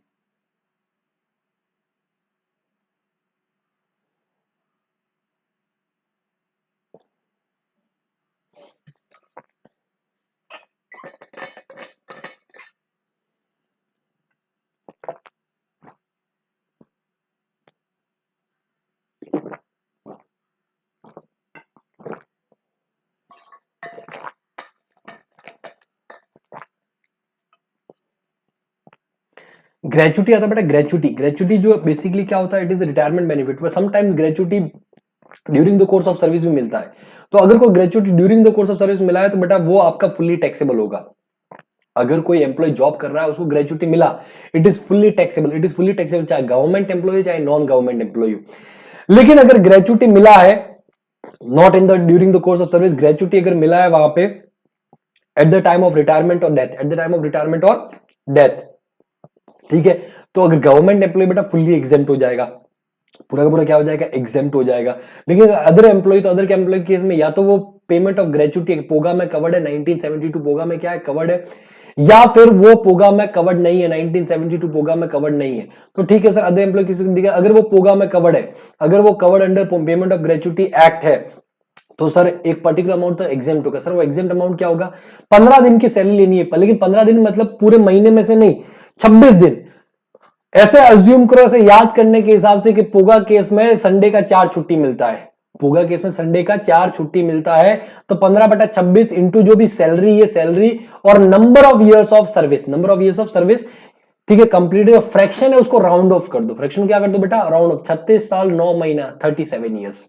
ग्रेचुटी आता है बेटा, ग्रेचुटी जो बेसिकली क्या होता है, इट इज रिटायरमेंट बेनिफिट, पर sometimes gratuity during the course of service भी मिलता है। तो अगर कोई gratuity during the course of service मिला है तो बेटा वो आपका फुल्ली टैक्सेबल होगा। अगर कोई एम्प्लॉय जॉब कर रहा है उसको ग्रेचुटी मिला, इट इज फुल्ली टैक्सेबल, चाहे गवर्नमेंट एम्प्लॉय चाहे नॉन गवर्नमेंट एम्प्लॉय। लेकिन अगर ग्रेचुटी मिला है not in the during the course of service, gratuity अगर मिला है वहां पे eight the time of retirement और डेथ, ठीक है, तो अगर गवर्नमेंट एम्प्लॉय बेटा फुल्ली एग्जेम्प्ट हो जाएगा, पूरा का पूरा क्या हो जाएगा, एग्जेम्प्ट हो जाएगा। लेकिन अदर एम्प्लॉय, तो अदर के एम्प्लॉय केस में या तो वो पेमेंट ऑफ ग्रेचुटी पोगा में कवर्ड है, 1972 पोगा में क्या है, कवर्ड है, या फिर वो पोगा में कवर्ड नहीं है, 1972 पोगा में कवर्ड नहीं है, तो ठीक है सर अदर एम्प्लॉय किसी को, अगर वो पोगा में कवर्ड है, अगर वो covered under payment of gratuity act है, तो सर एक पर्टिकुलर अमाउंट तो एग्जेम्प्ट होगा। सर वो एग्जेम्प्ट अमाउंट क्या होगा, 15 दिन की सैलरी लेनी है, लेकिन 15 दिन मतलब पूरे महीने में से नहीं, 26 दिन। ऐसे अज्यूम करो, ऐसे याद करने के हिसाब से कि पोगा केस में संडे का 4 छुट्टी मिलता है, पोगा केस में संडे का 4 छुट्टी मिलता है, तो 15/26 इंटू जो भी सैलरी, ये सैलरी और number of years of service, ठीक है, कंप्लीट फ्रैक्शन है उसको राउंड ऑफ कर दो, फ्रैक्शन क्या कर दो बेटा, राउंड ऑफ, 36 साल 9 महीना 37 ईयर्स।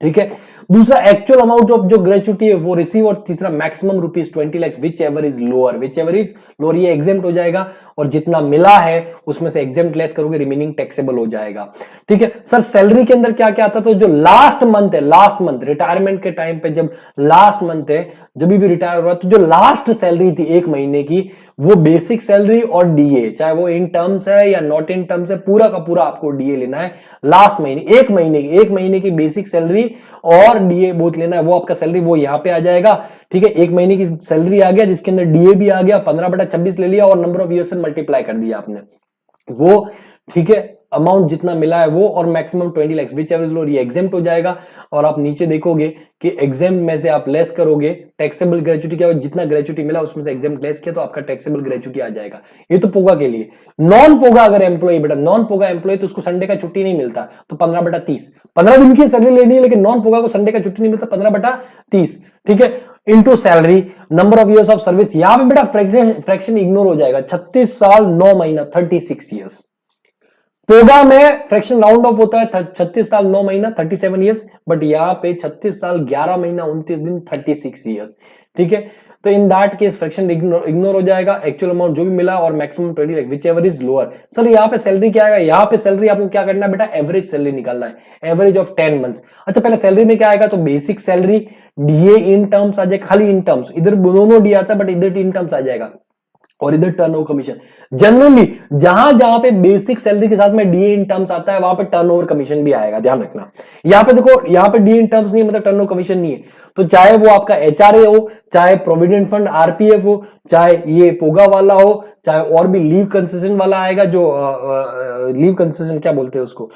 ठीक है, दूसरा एक्चुअल अमाउंट ऑफ जो ग्रेचुटी है वो रिसीव, और तीसरा maximum rupees 20 lakh which ever is lower, which ever is lower, ये एग्जेम्प्ट हो जाएगा, और जितना मिला है उसमें से एग्जेम्प्ट लेस करोगे, रिमेनिंग टैक्सेबल हो जाएगा। ठीक है सर, सैलरी के अंदर क्या क्या आता है, तो जो लास्ट मंथ है, लास्ट मंथ रिटायरमेंट के टाइम पे जब लास्ट मंथ है, जब भी रिटायर हुआ, तो जो लास्ट सैलरी थी एक महीने की, वो बेसिक सैलरी और डीए, चाहे वो इन टर्म्स है या नॉट इन टर्म्स है, पूरा का पूरा आपको डीए लेना है लास्ट महीने, एक महीने की बेसिक सैलरी और डीए बोथ लेना है, वो आपका सैलरी वो यहां पे आ जाएगा। ठीक है, एक महीने की सैलरी आ गया जिसके अंदर डीए भी आ गया, 15/26 ले लिया और नंबर ऑफ ईयर्स से मल्टीप्लाई कर दिया आपने वो। ठीक है, अमाउंट जितना मिला है वो, और maximum 20 lakh which ever is lower, ये एग्जेम्प्ट हो जाएगा। और आप नीचे देखोगे कि एग्जेम्प्ट में से आप लेस करोगे टैक्सेबल ग्रेचुटी, क्या जितना ग्रेचुटी मिला उसमें से एग्जेम्प्ट लेस किया तो आपका टैक्सेबल ग्रेचुटी आ जाएगा। ये तो पोगा के लिए। नॉन पोगा अगर एम्प्लॉय, बेटा नॉन पोगा एम्प्लॉय तो उसको संडे का छुट्टी नहीं मिलता, तो 15/30, 15 दिन की सैलरी लेनी है, लेकिन नॉन पोगा को संडे का छुट्टी नहीं मिलता, 15/30। ठीक है, into salary, number of years of service, यहां पे बेटा फ्रैक्शन इग्नोर हो जाएगा, 36 साल 9 महीना 36 ईयर्स। पोगा में फ्रैक्शन राउंड ऑफ होता है 36 साल 9 महीना 37 ईयर्स, बट यहां पे 36 साल 11 महीना 29 दिन 36 ईयर्स। ठीक है, तो in that case fraction ignore हो जाएगा, एक्चुअल अमाउंट जो भी मिला और maximum 20 lakh which ever is lower. Sir यहाँ पे सैलरी क्या आएगा, यहाँ पे सैलरी आपको क्या करना है बेटा, एवरेज सैलरी निकालना है, एवरेज ऑफ 10 मंथ्स। अच्छा, पहले सैलरी में क्या आएगा, तो basic salary, DA in terms आ जाएगा, खाली इन टर्म्स, इधर दोनों डी आता है बट इधर इन टर्म्स आ जाएगा, और इधर टर्नओवर कमीशन। जनरली जहां जहां पे बेसिक सैलरी के साथ में डीए इन टर्म्स आता है वहां पे टर्नओवर कमीशन भी आएगा, ध्यान रखना। यहां पे देखो, यहां पे डीए इन टर्म्स नहीं है, मतलब टर्नओवर कमीशन नहीं है, तो चाहे वो आपका एचआरए हो, चाहे प्रोविडेंट फंड आरपीएफ हो, चाहे ये पोगा वाला हो, चाहे और भी लीव कंसेशन वाला आएगा, जो लीव कंसेशन क्या बोलते हैं उसको,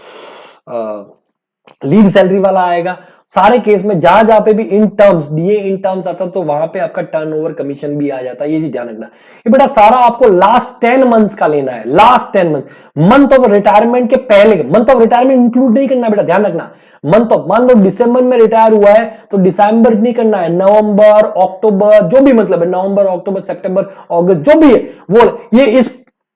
लीव सैलरी वाला आएगा, सारे केस में जहां जहां पे भी in terms, DA in terms आता तो वहां पे आपका टर्नओवर कमीशन भी आ जाता है, ये चीज ध्यान रखना। ये बेटा सारा आपको लास्ट 10 मंथ्स का लेना है, लास्ट 10 मंथ ऑफ रिटायरमेंट के पहले, मंथ ऑफ रिटायरमेंट इंक्लूड नहीं करना बेटा, ध्यान रखना। मंथ ऑफ, मान लो दिसंबर में रिटायर हुआ है तो दिसंबर नहीं करना है, नवंबर अक्टूबर जो भी मतलब है, नवंबर अक्टूबर सितंबर अगस्त जो भी है वो, ये इस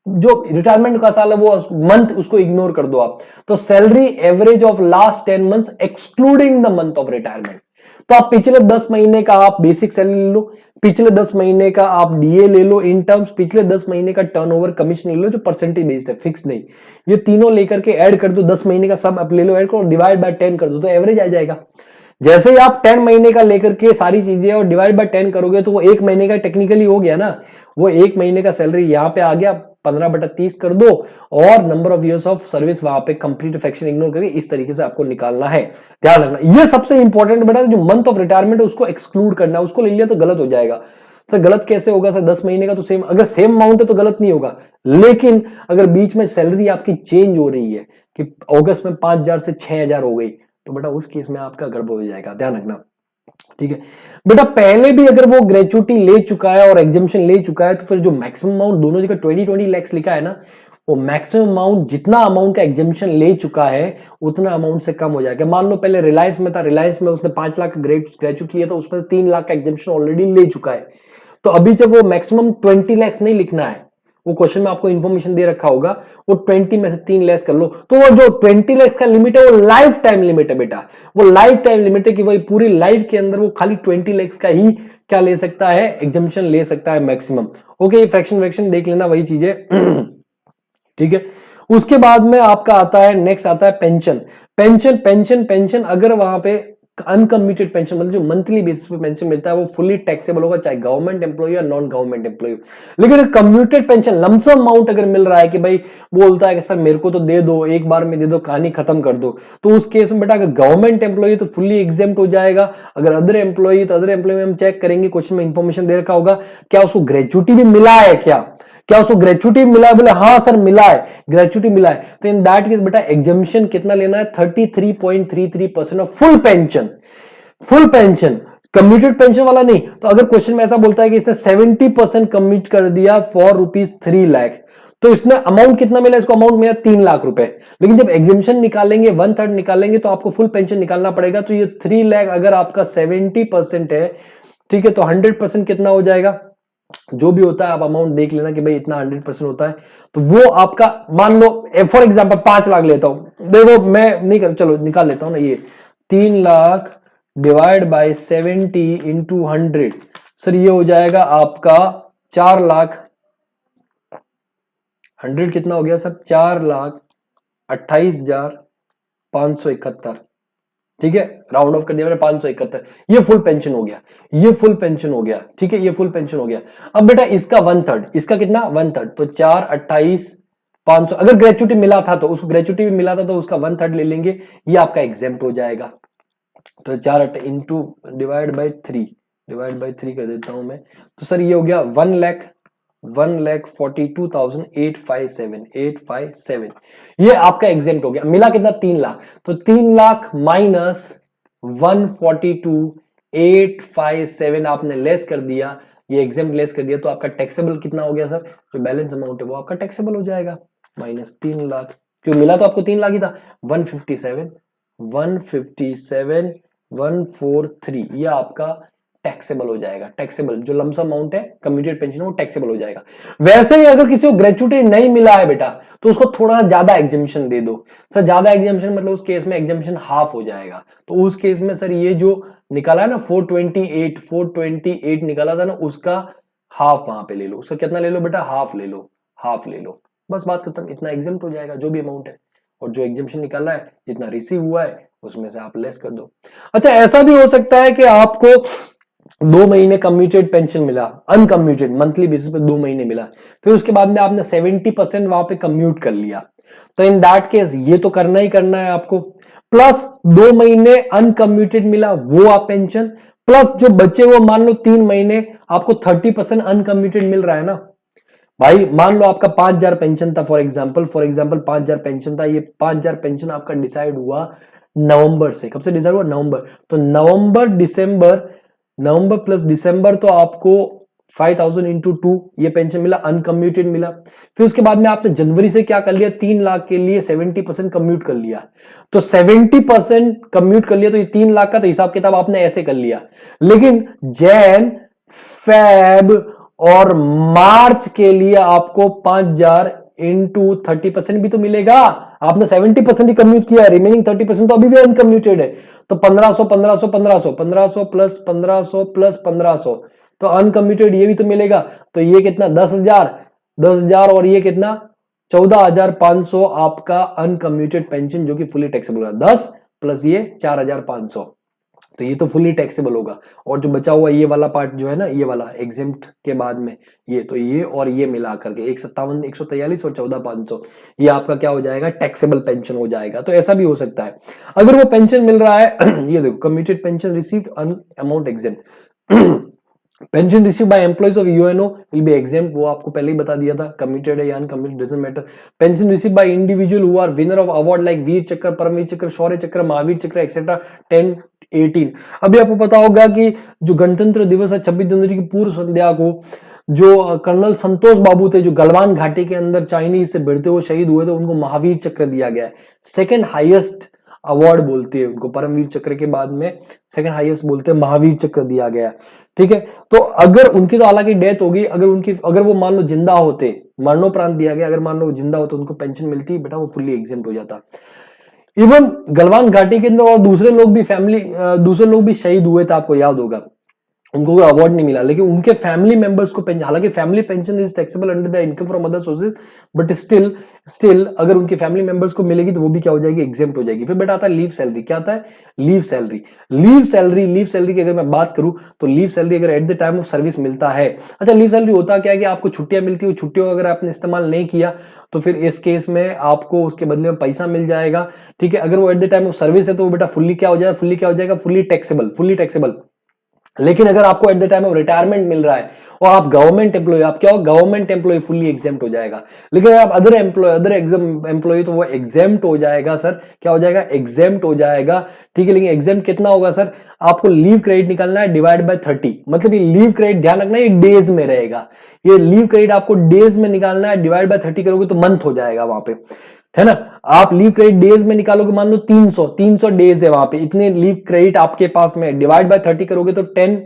जो रिटायरमेंट का साल है वो मंथ उसको इग्नोर कर दो आप। तो salary average of last 10 months excluding the month of retirement. तो आप पिछले 10 महीने का आप बेसिक सैलरी ले लो, पिछले 10 महीने का आप डीए ले लो इन टर्म्स, पिछले 10 महीने का टर्नओवर कमीशन ले लो जो परसेंटेज बेस्ड है, फिक्स नहीं, ये तीनों लेकर के ऐड कर दो, 10 महीने का सब आप ले लो, ऐड करो, डिवाइड बाय 10 कर दो तो एवरेज आ जाएगा। जैसे ही आप 10 महीने का लेकर के सारी चीजें और डिवाइड बाय 10 करोगे तो वो एक महीने का टेक्निकली हो गया ना, वो एक महीने का सैलरी यहां पे आ गया, 15/30 कर दो, और number of years of service वहां पे कंप्लीट फ्रैक्शन इग्नोर करके इस तरीके से आपको निकालना है, ध्यान रखना। ये सबसे इंपॉर्टेंट बेटा, जो मंथ ऑफ रिटायरमेंट है उसको एक्सक्लूड करना, उसको ले लिया तो गलत हो जाएगा। सर गलत कैसे होगा सर, 10 महीने का तो सेम, अगर सेम अमाउंट है तो गलत नहीं होगा, लेकिन अगर बीच में सैलरी आपकी चेंज हो रही है कि अगस्त में 5,000 से 6,000 हो गई, तो बेटा उस केस में आपका गड़बड़ हो जाएगा, ध्यान रखना। ठीक है बेटा, पहले भी अगर वो ग्रेचुटी ले चुका है और एग्जेम्पशन ले चुका है तो फिर जो मैक्सिमम अमाउंट दोनों जगह 20 लाख लिखा है ना, वो मैक्सिमम अमाउंट जितना अमाउंट का एग्जेम्पशन ले चुका है उतना अमाउंट से कम हो जाएगा। मान लो पहले रिलायंस में था, रिलायंस में उसने 5 लाख ग्रेचुटी लिया था, उसमें 3 लाख का एग्जेम्पशन ऑलरेडी ले चुका है, तो अभी जब वो मैक्सिमम 20 लाख नहीं लिखना है, वो क्वेश्चन में आपको इंफॉर्मेशन दे रखा होगा, वो 20 में से 3 लेस कर लो, तो वो जो 20 लाख का लिमिट है वो लाइफ टाइम लिमिट है बेटा, वो लाइफ टाइम लिमिट है कि वही पूरी लाइफ के अंदर वो खाली 20 लाख का ही क्या ले सकता है, एग्जम्पशन ले सकता है मैक्सिमम। ओके, फ्रैक्शन देख लेना, वही चीज है। ठीक है, उसके बाद में आपका आता है, नेक्स्ट आता है पेंशन। पेंशन अगर वहां पे अनकमिटेड पेंशन मतलब जो मंथली बेसिस पे पेंशन मिलता है वो फुली टैक्सेबल होगा, चाहे गवर्नमेंट एम्प्लॉय या नॉन गवर्नमेंट एम्प्लॉय। लेकिन कम्यूटेड पेंशन लमसम अमाउंट अगर मिल रहा है कि भाई बोलता है कि सर मेरे को तो दे दो, एक बार में दे दो, कहानी खत्म कर दो, तो उस केस में बेटा अगर गवर्नमेंट एम्प्लॉय तो फुल्ली एग्जेम्प्ट हो जाएगा। अगर अदर एम्प्लॉय तो अदर एम्प्लॉय में हम चेक करेंगे, क्वेश्चन में इंफॉर्मेशन दे रखा होगा क्या उसको ग्रेचुटी भी मिला है, क्या उसको ग्रेचुटी मिला है, बोले हाँ सर मिला है, ग्रेचुटी मिला है, तो इन दैट केस बेटा एग्जम्पशन कितना लेना है, 33.33% of full pension. Full pension, commuted pension वाला नहीं। तो अगर क्वेश्चन में ऐसा बोलता है कि इसने 70% कम्यूट कर दिया फॉर ₹3 लाख, तो इसमें अमाउंट कितना मिला, इसको अमाउंट मिला 3 लाख रुपए। लेकिन जब एग्जिबिशन निकालेंगे 1/3 निकालेंगे तो आपको फुल पेंशन निकालना पड़ेगा। तो ये 3 लाख अगर आपका 70% है, ठीक है, तो 100% कितना हो जाएगा, जो भी होता है आप अमाउंट देख लेना कि भाई इतना 100% होता है, तो वो आपका मान लो फॉर एग्जांपल 5 लाख लेता हूं, देखो मैं नहीं कर, चलो निकाल लेता हूं ना, ये 3 lakh divide by 70 into 100, sir ये हो जाएगा आपका 4 लाख, 100 कितना हो गया सर, 4,28,571, ठीक है, राउंड ऑफ कर दिया मैंने 571, ये फुल पेंशन हो गया, ये फुल पेंशन हो गया, ठीक है, ये फुल पेंशन हो गया। अब बेटा इसका 1/3, इसका कितना 1/3, तो 4,28,500, अगर ग्रेचुटी मिला था तो उसको, ग्रेचुटी भी मिला था तो उसका 1/3 ले लेंगे, ये आपका एग्जेम्प्ट हो जाएगा। तो 4 into divide by 3, divide by 3 कर देता हूं मैं, तो सर ये हो गया 1,42,857, ये आपका एग्जेम्प्ट हो गया। मिला कितना 3 लाख, तो 3 लाख माइनस 142,857 आपने लेस कर दिया, ये एग्जेम्प्ट लेस कर दिया, तो आपका टैक्सेबल कितना हो गया सर, जो बैलेंस अमाउंट है वो आपका टैक्सेबल हो जाएगा, माइनस 3 लाख, क्यों मिला तो आपको 3 लाख ही था, 157,143 ये आपका टैक्सेबल हो जाएगा। टैक्सेबल जो लमसम अमाउंट है कम्यूटेड पेंशन वो टैक्सेबल हो जाएगा। वैसे ही अगर किसी को ग्रेचुटी नहीं मिला है बेटा, तो उसको थोड़ा ज्यादा एग्जेम्पशन दे दो। सर ज्यादा एग्जेम्पशन मतलब उस केस में एग्जेम्पशन हाफ हो जाएगा, तो उस केस में सर ये जो निकाला है ना 428 निकाला था ना, उसका हाफ वहां पे ले लो, उसका कितना ले लो बेटा, हाफ ले लो, हाफ ले लो, बस बात खत्म, इतना एग्जेम्प्ट हो जाएगा जो भी अमाउंट है, और जो एग्जेम्पशन निकाला है जितना रिसीव हुआ है उसमें से आप लेस कर दो। अच्छा ऐसा भी हो सकता है कि आपको 2 महीने कम्यूटेड पेंशन मिला, अनकम्यूटेड मंथली बेसिस पे 2 महीने मिला, फिर उसके बाद में आपने 70% वहां पे कम्यूट कर लिया, तो इन दैट केस ये तो करना ही करना है आपको, प्लस 2 महीने अनकम्यूटेड मिला वो आप पेंशन, प्लस जो बचे हुए मान लो 3 महीने आपको 30% अनकम्यूटेड मिल रहा है ना भाई। मान लो आपका 5,000 पेंशन था, फॉर एग्जाम्पल 5,000 पेंशन था, ये 5,000 पेंशन आपका डिसाइड हुआ नवंबर से, कब से डिसाइड हुआ, नवंबर, तो नवंबर प्लस दिसंबर तो आपको 5,000 इंटू 2 ये पेंशन मिला, अनकम्यूटेड मिला। फिर उसके बाद में आपने जनवरी से क्या कर लिया, 3 लाख के लिए 70% कम्यूट कर लिया, तो 70% कम्यूट कर लिया, तो ये 3 लाख का तो हिसाब किताब आपने ऐसे कर लिया। लेकिन जैन, फेब और मार्च के लिए आपको 5,000 इंटू 30% भी तो मिलेगा, आपने 70% ही कम्यूट किया, रिमेनिंग 30% तो अभी भी अनकम्यूटेड है, तो 1,500 प्लस 1,500 तो अनकम्यूटेड ये भी तो मिलेगा, तो ये कितना 10,000 और ये कितना 14,500 आपका अनकम्यूटेड पेंशन जो कि फुली टैक्सेबल है, 10 प्लस ये 4,500, तो ये तो फुली टैक्सेबल होगा। और जो बचा हुआ ये वाला पार्ट जो है ना, ये वाला एग्जेम्प्ट के बाद में ये, तो ये और ये मिला करके 157, 143 और 14,500 ये आपका क्या हो जाएगा, टैक्सेबल पेंशन हो जाएगा। तो ऐसा भी हो सकता है अगर वो पेंशन मिल रहा है ये देखो commuted pension received amount exempt, pension receive bye employees of UNO will be exempt, वो आपको पहले ही बता दिया था, कमिटेड है या uncommitted doesn't matter. Pension receive by individual who are winner of award like Vir Chakra, Paramvir चक्र, शौर्य चक्र, महावीर चक्र एक्सेट्रा 10, 18। अभी आपको पता होगा कि जो गणतंत्र दिवस है 26 जनवरी की पूर्व संध्या को जो कर्नल संतोष बाबू थे जो गलवान घाटी के अंदर चाइनीज से भिड़ते हुए शहीद हुए थे, उनको महावीर चक्र दिया गया है, सेकेंड हाईएस्ट अवार्ड बोलते हैं उनको, परमवीर चक्र के बाद में सेकंड हाईएस्ट बोलते हैं महावीर चक्र दिया गया, ठीक है। तो अगर उनकी तो हालांकि डेथ होगी, अगर वो मान लो जिंदा होते, मरणोपरांत दिया गया, अगर मान लो वो जिंदा होते उनको पेंशन मिलती, बेटा वो फुल्ली एग्जेम्प्ट हो जाता। इवन गलवान घाटी के अंदर और दूसरे लोग भी शहीद हुए थे, आपको याद होगा, उनको कोई अवार्ड नहीं मिला, लेकिन उनके फैमिली मेंबर्स को पेंशन, हालांकि family pension is taxable under the income from other sources, but still अगर उनके फैमिली मेंबर्स को मिलेगी तो वो भी क्या हो जाएगी, एग्जेम्प्ट हो जाएगी। फिर बेटा आता है लीव सैलरी, क्या आता है, लीव सैलरी की अगर मैं बात करूं तो लीव सैलरी अगर eight the time of service मिलता है, अच्छा लीव सैलरी होता क्या है कि आपको छुट्टियां मिलती है, छुट्टियों अगर आपने इस्तेमाल नहीं किया तो फिर इस केस में आपको उसके बदले में पैसा मिल जाएगा, ठीक है। अगर वो eight the time of service है तो वो बेटा फुल्ली क्या हो जाएगा, फुल्ली टैक्सेबल। लेकिन अगर आपको at the time of retirement मिल रहा है और आप गवर्नमेंट एम्प्लॉय, आप क्या हो, गवर्नमेंट एम्प्लॉय, फुल्ली एग्जेम्प्ट हो जाएगा। लेकिन अगर आप अदर एम्प्लॉय तो वो एग्जेम्प्ट हो जाएगा सर, क्या हो जाएगा, एग्जेम्प्ट हो जाएगा, ठीक है। लेकिन एग्जेम्प्ट कितना होगा सर, आपको लीव क्रेडिट निकालना है डिवाइड बाय 30, मतलब ये लीव क्रेडिट ध्यान रखना ये डेज में रहेगा, ये लीव क्रेडिट आपको डेज में निकालना है, डिवाइड बाय 30 करोगे तो मंथ हो जाएगा वहां पे, है ना। आप लीव क्रेडिट डेज में निकालोगे, मान लो 300 डेज है वहां पे, इतने लीव क्रेडिट आपके पास में, डिवाइड बाय 30 करोगे तो 10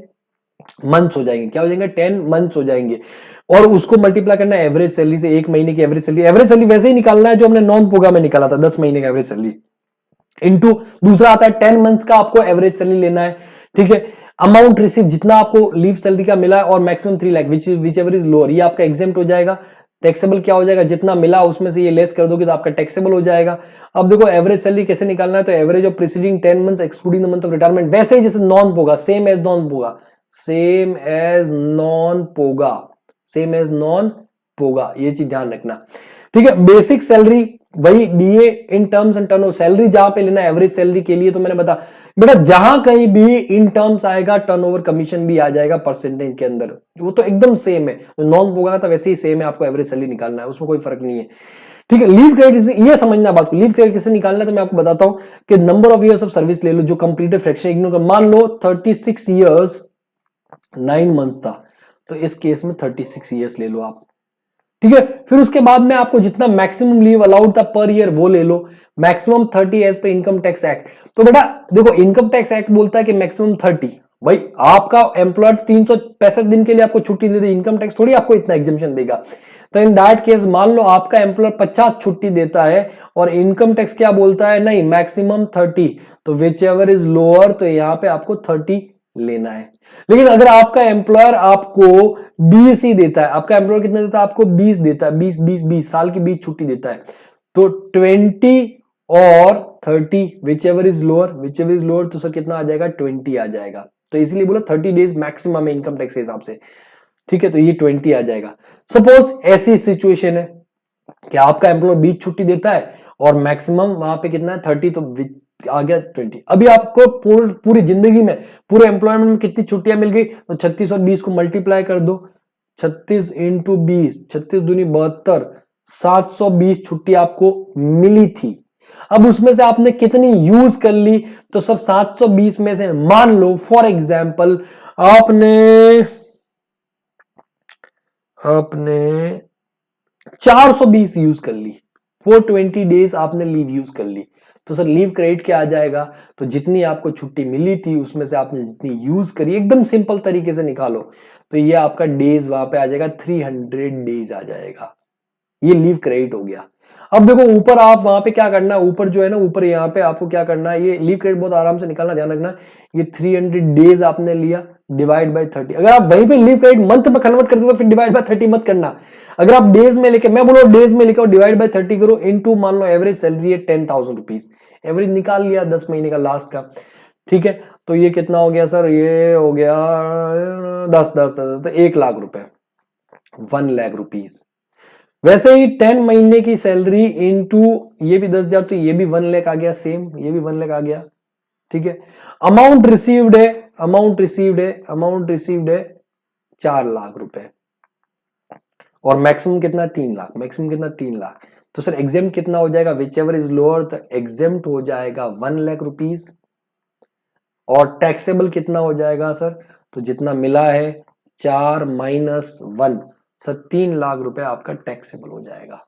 मंथ्स हो जाएंगे, क्या हो जाएंगे 10 मंथ्स हो जाएंगे, और उसको मल्टीप्लाई करना है एवरेज सैलरी से, एक महीने की एवरेज सैलरी। एवरेज सैलरी वैसे ही निकालना है जो हमने नॉन पोगा में निकाला था, 10 महीने का एवरेज सैलरी इनटू दूसरा आता है 10 मंथ्स का आपको एवरेज सैलरी लेना है, ठीक है। अमाउंट रिसीव जितना आपको लीव सैलरी का मिला और maximum 3 lakh which ever is lower, ये आपका एग्जेम्प्ट हो जाएगा। टैक्सेबल क्या हो जाएगा, जितना मिला उसमें से ये लेस कर दोगे तो आपका टैक्सेबल हो जाएगा। अब देखो एवरेज सैलरी कैसे निकालना है, तो average of preceding 10 months excluding the month of retirement, वैसे ही जैसे नॉन पोगा, सेम एज नॉन पोगा, सेम एज नॉन पोगा, सेम एज नॉन पोगा, ये चीज ध्यान रखना, ठीक है। बेसिक सैलरी वही DA in terms and turn, salary जहां पे लेना एवरेज सैलरी के लिए, तो मैंने बता बेटा जहां कहीं भी इन टर्म्स आएगा टर्नओवर कमीशन भी आ जाएगा परसेंटेज के अंदर, वो तो एकदम सेम है, नॉन पोगा था वैसे ही सेम है, आपको एवरेज सैलरी निकालना है, उसमें कोई फर्क नहीं है, ठीक है। लीव क्रेडिट ये समझना बात को, लीव क्रेडिट कैसे निकालना है तो मैं आपको बताता हूं कि number of years of service ले लो जो कंप्लीटेड फ्रैक्शन इग्नोर कर, मान लो 36 इयर्स 9 मंथ्स था, तो इस केस में 36 इयर्स ले लो आप, ठीक है। फिर उसके बाद में आपको जितना मैक्सिमम लीव अलाउड था पर ईयर वो ले लो, maximum 30 as per income tax act. तो बेटा देखो इनकम टैक्स एक्ट बोलता है कि मैक्सिमम 30, भाई आपका एम्प्लॉयर 365 दिन के लिए आपको छुट्टी दे दे, इनकम टैक्स थोड़ी आपको इतना एग्जेम्पशन देगा। तो इन दैट केस मान लो आपका एम्प्लॉयर 50 छुट्टी देता है और इनकम टैक्स क्या बोलता है, नहीं मैक्सिमम 30, तो विच एवर इज लोअर, तो यहां पे आपको 30 लेना है। लेकिन अगर आपका एम्प्लॉयर आपको 20 ही देता है, आपका एम्प्लॉयर कितना देता है, आपको 20 देता है, 20 साल की 20 छुट्टी देता है, तो 20 और 30 which ever is lower, which ever is lower, तो सर कितना आ जाएगा 20 आ जाएगा, तो इसलिए बोलो 30 डेज मैक्सिमम है इनकम टैक्स के हिसाब से, ठीक है, तो ये 20 आ जाएगा। सपोज ऐसी सिचुएशन है कि आपका एम्प्लॉयर 20 छुट्टी देता है और मैक्सिमम वहां पे कितना है 30, तो आ गया 20। अभी आपको पूरी जिंदगी में पूरे एम्प्लॉयमेंट में कितनी छुट्टियां मिल गई, तो 36 और 20 को मल्टीप्लाई कर दो, 36 इंटू 20, 36 दूनी 72, 720 छुट्टी आपको मिली थी। अब उसमें से आपने कितनी यूज कर ली, तो सर 720 में से मान लो फॉर एग्जाम्पल आपने 420 यूज कर ली, 420 डेज आपने लीव यूज कर ली, तो सर लीव क्रेडिट क्या आ जाएगा, तो जितनी आपको छुट्टी मिली थी उसमें से आपने जितनी यूज करी, एकदम सिंपल तरीके से निकालो, तो ये आपका डेज वहां पे आ जाएगा 300 डेज आ जाएगा, ये लीव क्रेडिट हो गया। अब देखो ऊपर आप वहां पे क्या करना है, ऊपर जो है ना, ऊपर यहाँ पे आपको क्या करना है, ये लीव क्रेडिट बहुत आराम से निकालना, ध्यान रखना, ये 300 डेज आपने लिया डिवाइड बाय 30। अगर आप वहीं पे लीव क्रेडिट मंथ में कन्वर्ट करते हो तो फिर डिवाइड बाय 30 मत करना, अगर आप डेज में लेके, मैं बोलो डेज में लेके डिवाइड बाय 30 करो, इनटू मान लो एवरेज सैलरी है 10,000 रुपीज, एवरेज निकाल लिया 10 महीने का लास्ट का, ठीक है। तो ये कितना हो गया सर, ये हो गया 10 तो 1 लाख रुपए, 1 लाख रुपीज। वैसे ही 10 महीने की सैलरी इनटू ये भी 10,000, तो ये भी 1 लाख आ गया, सेम ये भी 1 लाख आ गया, ठीक है। अमाउंट रिसीव्ड है, अमाउंट रिसीव्ड है, अमाउंट रिसीव्ड है 4 लाख रुपए, और मैक्सिमम कितना 3 लाख, मैक्सिमम कितना 3 लाख, तो सर एग्जेम्प्ट कितना हो जाएगा, विच एवर इज लोअर, तो एग्जेम्प्ट हो जाएगा 1 लाख रुपीज, और टैक्सेबल कितना हो जाएगा सर, तो जितना मिला है 4 माइनस 1, सर 3 लाख रुपए आपका टैक्सेबल हो जाएगा।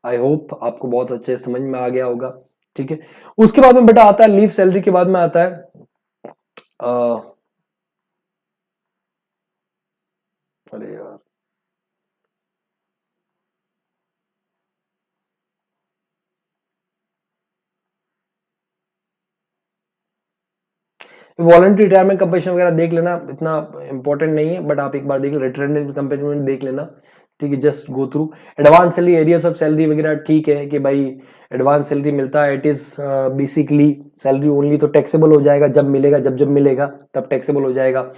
आई होप आपको बहुत अच्छे समझ में आ गया होगा, ठीक है। उसके बाद में बेटा आता है लीव सैलरी के बाद में आता है अरे यार वॉलंटरी रिटायरमेंट कंपनसेशन वगैरह देख लेना, इतना इंपॉर्टेंट नहीं है, बट आप एक बार देख लो, रिटायरमेंट कंपनसेशन देख लेना, ठीक है, just go through. Advance salary, areas of salary वगैरह ठीक है कि भाई एडवांस सैलरी मिलता है, it is basically salary only, तो टैक्सेबल हो जाएगा जब मिलेगा, जब मिलेगा तब टैक्सेबल हो जाएगा,